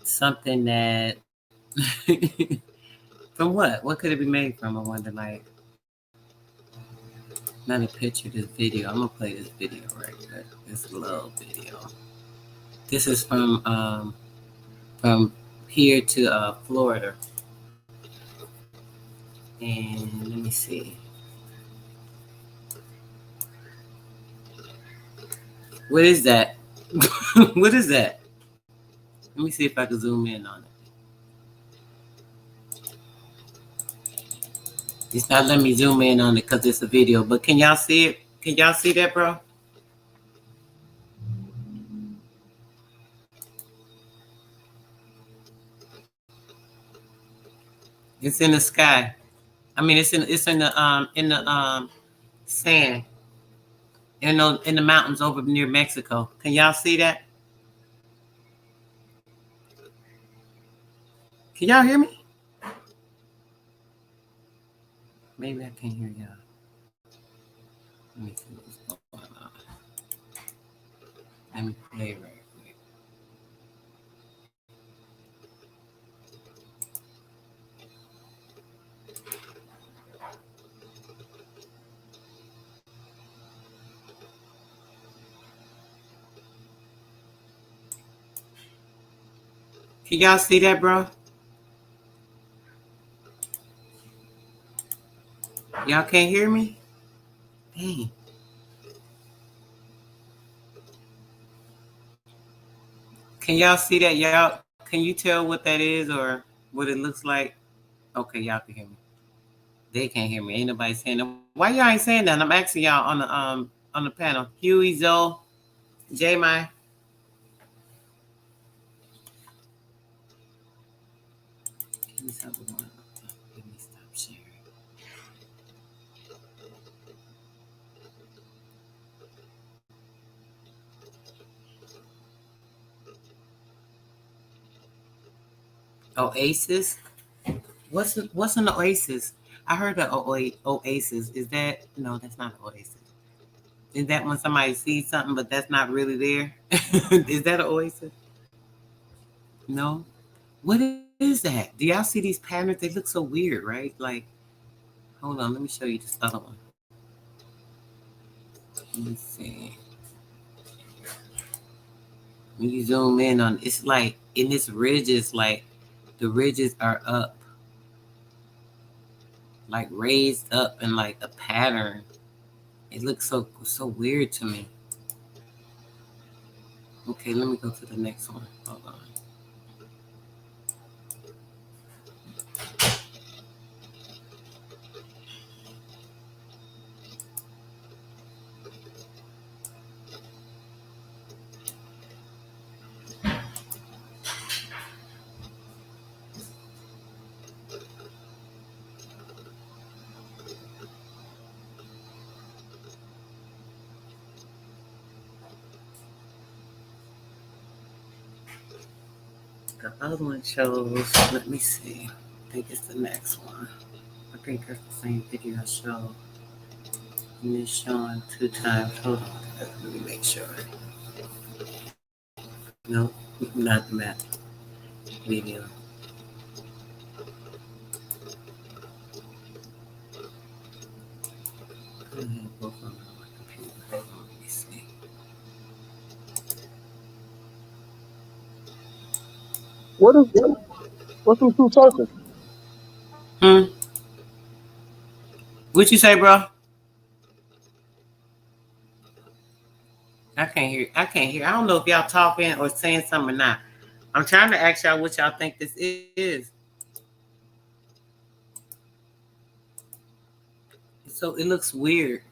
something that from what? What could it be made from? I wonder. Like, not a picture. This video. I'm gonna play this video right here. This little video. This is from here to Florida. And let me see. What is that? What is that? Let me see if I can zoom in on it. It's not letting me zoom in on it because it's a video, but can y'all see it? Can y'all see that, bro? It's in the sky. I mean, it's in the sand. In the mountains over near Mexico. Can y'all see that? Can y'all hear me? Maybe I can't hear y'all. Let me see what's going on. Let me play right quick. Can y'all see that, bro? Y'all can't hear me? Dang. Can y'all see that? Y'all, can you tell what that is or what it looks like? Okay, y'all can hear me. They can't hear me. Ain't nobody saying that. Why y'all ain't saying that? I'm asking y'all on the panel. Huey, Zoe, J My. Let me stop sharing. Oasis. What's an oasis? I heard of oasis. Is that no? That's not oasis. Is that when somebody sees something but that's not really there? Is that an oasis? No. What is that? Do y'all see these patterns? They look so weird, right? Like, hold on, let me show you this other one. Let me see. When you zoom in on, it's like in this ridge is like the ridges are up, like raised up in like a pattern. It looks so weird to me. Okay, let me go to the next one. Hold on. The other one shows, let me see. I think it's the next one. I think that's the same video I showed. And it's showing 2 times. Hold on. Let me make sure. No, not the map video. I have both on my computer. Hold on, let me see. What's them 2 circles? What you say, bro? I can't hear. I don't know if y'all talking or saying something or not. I'm trying to ask y'all what y'all think this is. So it looks weird.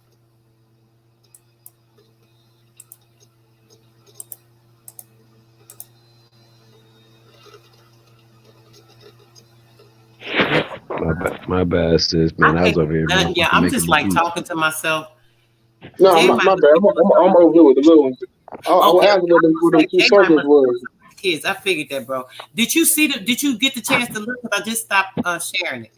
My bad, sis, man. I was over here. Yeah, I'm just like talking to myself. No, my bad. I'm over here with the little ones. I was asking what them 2 circles was. Kids, I figured that, bro. Did you get the chance to look? Because I just stopped sharing it.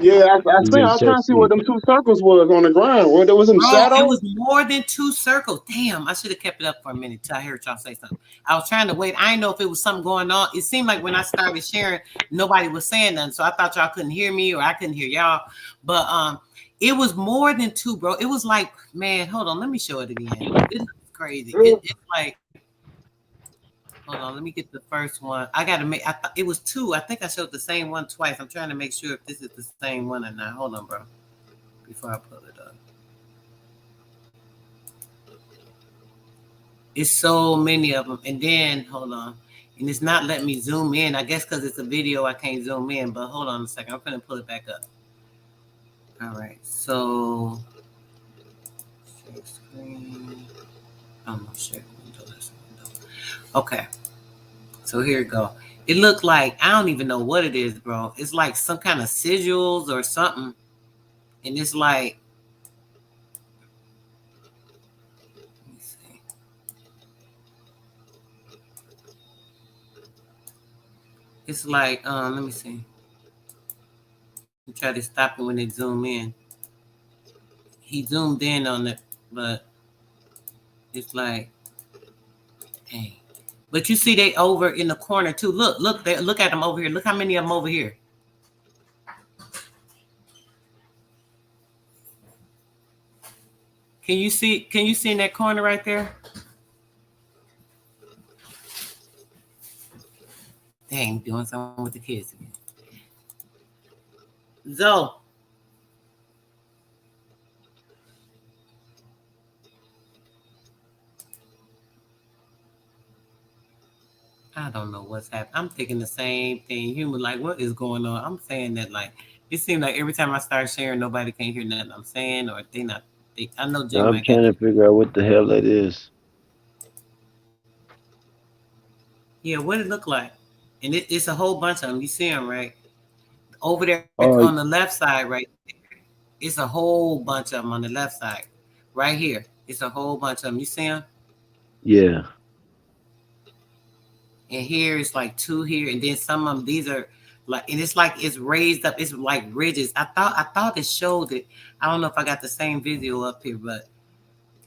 Yeah, I was trying to see what them 2 circles was on the ground. Where there was some shadows. It was more than 2 circles. Damn, I should have kept it up for a minute till I heard y'all say something. I was trying to wait. I didn't know if it was something going on. It seemed like when I started sharing, nobody was saying nothing. So I thought y'all couldn't hear me or I couldn't hear y'all. But it was more than 2, bro. It was like, man, hold on. Let me show it again. It's crazy. It's like, hold on. Let me get the first one. I got to make, I thought it was 2. I think I showed the same one twice. I'm trying to make sure if this is the same one or not. Hold on, bro. Before I pull it up. It's so many of them. And then, hold on. And it's not letting me zoom in. I guess because it's a video, I can't zoom in. But hold on a second. I'm going to pull it back up. All right. So, share screen. I'm not share window. Okay. So here we go. It looked like, I don't even know what it is, bro. It's like some kind of sigils or something. And it's like, let me see. It's like, let me see. I try to stop it when they zoom in. He zoomed in on it, but it's like, dang. But you see they over in the corner too. Look at them over here. Look how many of them over here. Can you see in that corner right there? Dang, doing something with the kids again. Zoe. I don't know what's happening. I'm thinking the same thing. Human, like, what is going on? I'm saying that, like, it seems like every time I start sharing, nobody can hear nothing I'm saying, or they not. I know Jay. I'm trying to figure out what the hell that is. Yeah, what it look like? And it's a whole bunch of them. You see them, right? Over there on the left side, right there. It's a whole bunch of them on the left side. Right here. It's a whole bunch of them. You see them? Yeah. and here it's like 2 here, and then some of them, these are like, and it's like it's raised up. It's like ridges. I thought it showed it. I don't know if I got the same video up here, but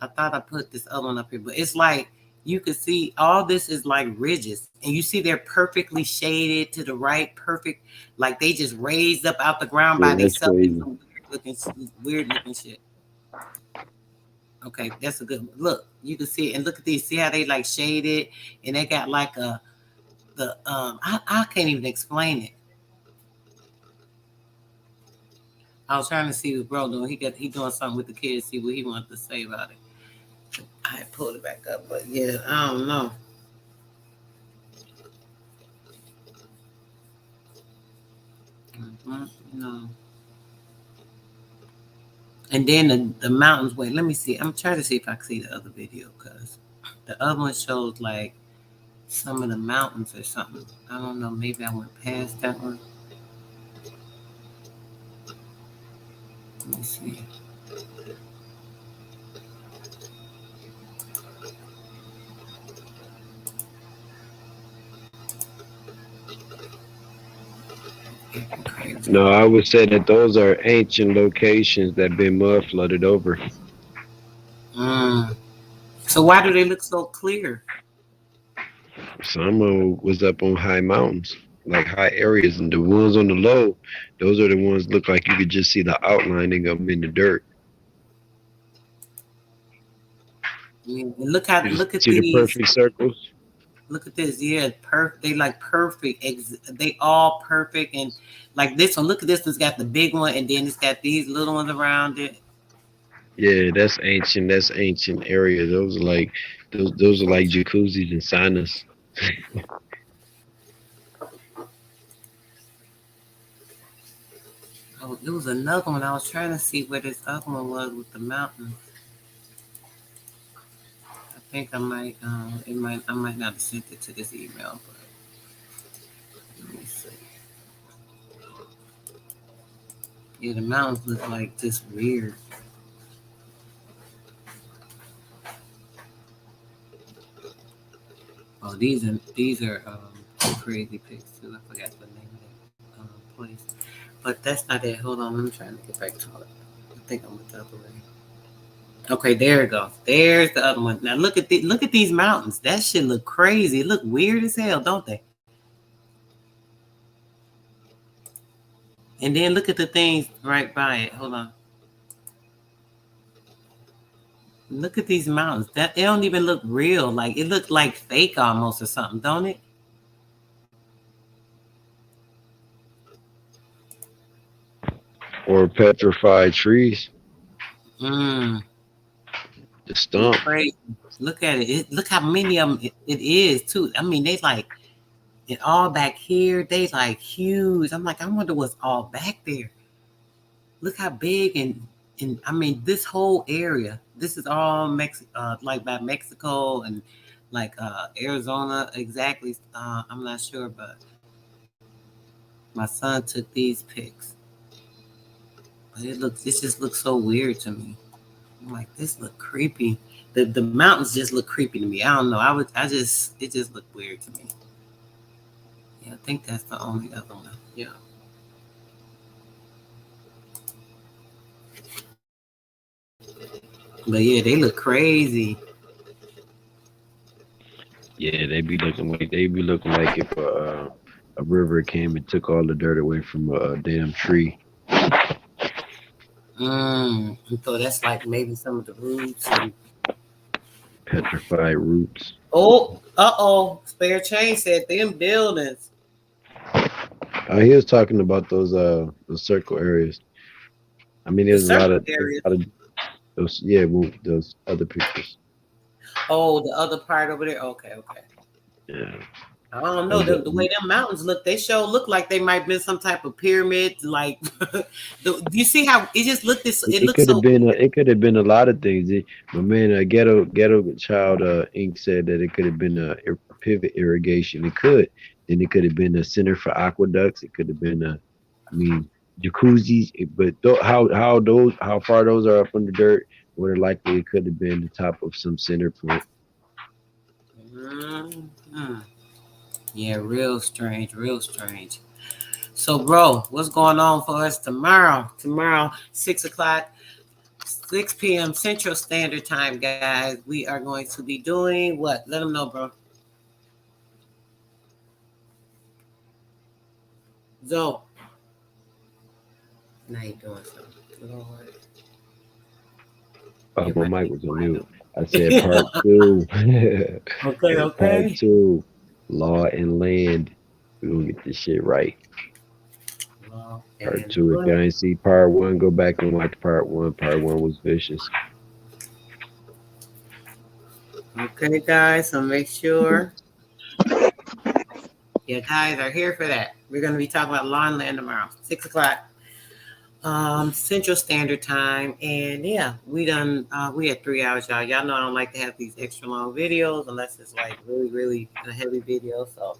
I thought I put this other one up here. But it's like you can see all this is like ridges, and you see they're perfectly shaded to the right, perfect, like they just raised up out the ground by themselves. Weird looking shit. Okay, that's a good look. You can see it, and look at these. See how they like shaded, and they got like I can't even explain it. I was trying to see what bro doing. He doing something with the kids. See what he wanted to say about it. I pulled it back up, but yeah, I don't know. No. And then the mountains. Wait, let me see. I'm trying to see if I can see the other video, because the other one shows like some of the mountains or something. I don't know. Maybe I went past that one. Let me see. No, I would say that those are ancient locations that have been mud flooded over. So why do they look so clear? Some was up on high mountains, like high areas, and the ones on the low, those are the ones look like you could just see the outlining of them in the dirt. Look at see these. The perfect circles. Look at this. Yeah, perfect. They like perfect. They all perfect. And like this one, look at this one's got the big one, and then it's got these little ones around it. Yeah, that's ancient. That's ancient area. Those are like those are like jacuzzis and saunas. Oh, there was another one. I was trying to see where this other one was with the mountains. I think I might I might not have sent it to this email, but let me see. Yeah, the mountains look like just weird. Oh, these are crazy pics too. I forgot the name of that place, but that's not it. Hold on, I'm trying to get back to it. I think I'm with the other way. Okay, there it goes. There's the other one. Now look at these mountains. That shit look crazy. It look weird as hell, don't they? And then look at the things right by it. Hold on. Look at these mountains. That they don't even look real. Like it looked like fake almost or something, don't it? Or petrified trees. The stump. Crazy. Look at it. Look how many of them it is too. I mean, they like it all back here. They like huge. I'm like, I wonder what's all back there. Look how big and I mean this whole area. This is all like by Mexico and like Arizona exactly. I'm not sure, but my son took these pics. But it just looks so weird to me. I'm like, this look creepy. The mountains just look creepy to me. I don't know. It just looked weird to me. Yeah, I think that's the only other one. Yeah. But yeah, they look crazy. Yeah, they be looking like if a river came and took all the dirt away from a damn tree. So that's like maybe some of the roots and petrified roots. Oh, Spare Change said them buildings. He was talking about those circle areas. I mean, there's a lot of those. Yeah, those other pictures. Oh, the other part over there. Okay. Yeah. I don't know the way them mountains look. They look like they might be some type of pyramid. Like, do you see how it just looked? It could have been. It could have been a lot of things. My man, Ghetto Child Inc. said that it could have been a pivot irrigation. It could. Then it could have been a center for aqueducts. It could have been jacuzzis. But how far those are up in the dirt? More likely, it could have been the top of some center point. Yeah, real strange, real strange. So, bro, what's going on for us tomorrow? Tomorrow, 6 o'clock, 6 p.m. Central Standard Time, guys. We are going to be doing what? Let them know, bro. Zo. Now you doing something. Lord. My mic was on mute. I said part two. Okay. Part two. Law and land. We're gonna get this shit right. Part two. If y'all ain't see part one, go back and watch part one. Part one was vicious. Okay, guys. So make sure you guys are here for that. We're going to be talking about law and land tomorrow, 6 o'clock Central Standard Time. And yeah, we had 3 hours, y'all. Y'all know I don't like to have these extra long videos unless it's like really, really a heavy video. So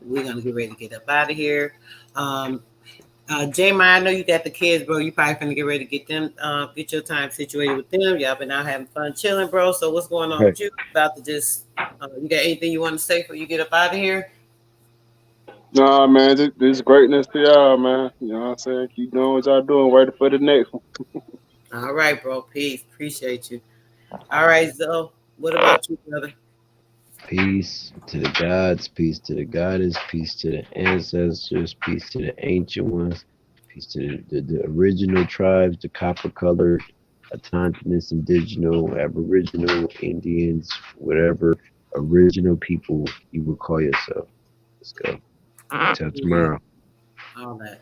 we're going to get ready to get up out of here. J-Ma, I know you got the kids, bro. You probably finna get ready to get them, get your time situated with them. Y'all been out having fun chilling, bro. So what's going on with you? About to just, you got anything you want to say before you get up out of here? Nah, man, this greatness to y'all, man. You know what I'm saying? Keep doing what y'all doing. Waiting for the next one. All right, bro. Peace. Appreciate you. All right, Zoe. What about you, brother? Peace to the gods, peace to the goddess, peace to the ancestors, peace to the ancient ones, peace to the original tribes, the copper colored, autonomous, indigenous, aboriginal, Indians, whatever original people you would call yourself. Let's go. Till tomorrow. All that.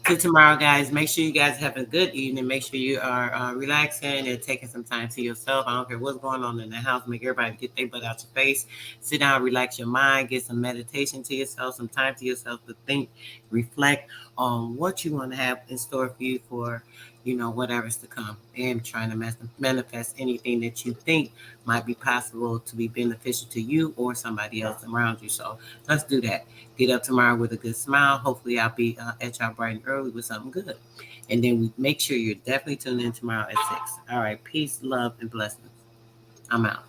Till tomorrow, guys. Make sure you guys have a good evening. Make sure you are relaxing and taking some time to yourself. I don't care what's going on in the house. Make everybody get their butt out your face. Sit down, relax your mind, get some meditation to yourself, some time to yourself to think, reflect on what you want to have in store for you for, whatever's to come. And trying to manifest anything that you think might be possible to be beneficial to you or somebody else around you. So let's do that. Get up tomorrow with a good smile. Hopefully, I'll be at y'all bright and early with something good. And then we make sure you're definitely tuned in tomorrow at 6. All right. Peace, love, and blessings. I'm out.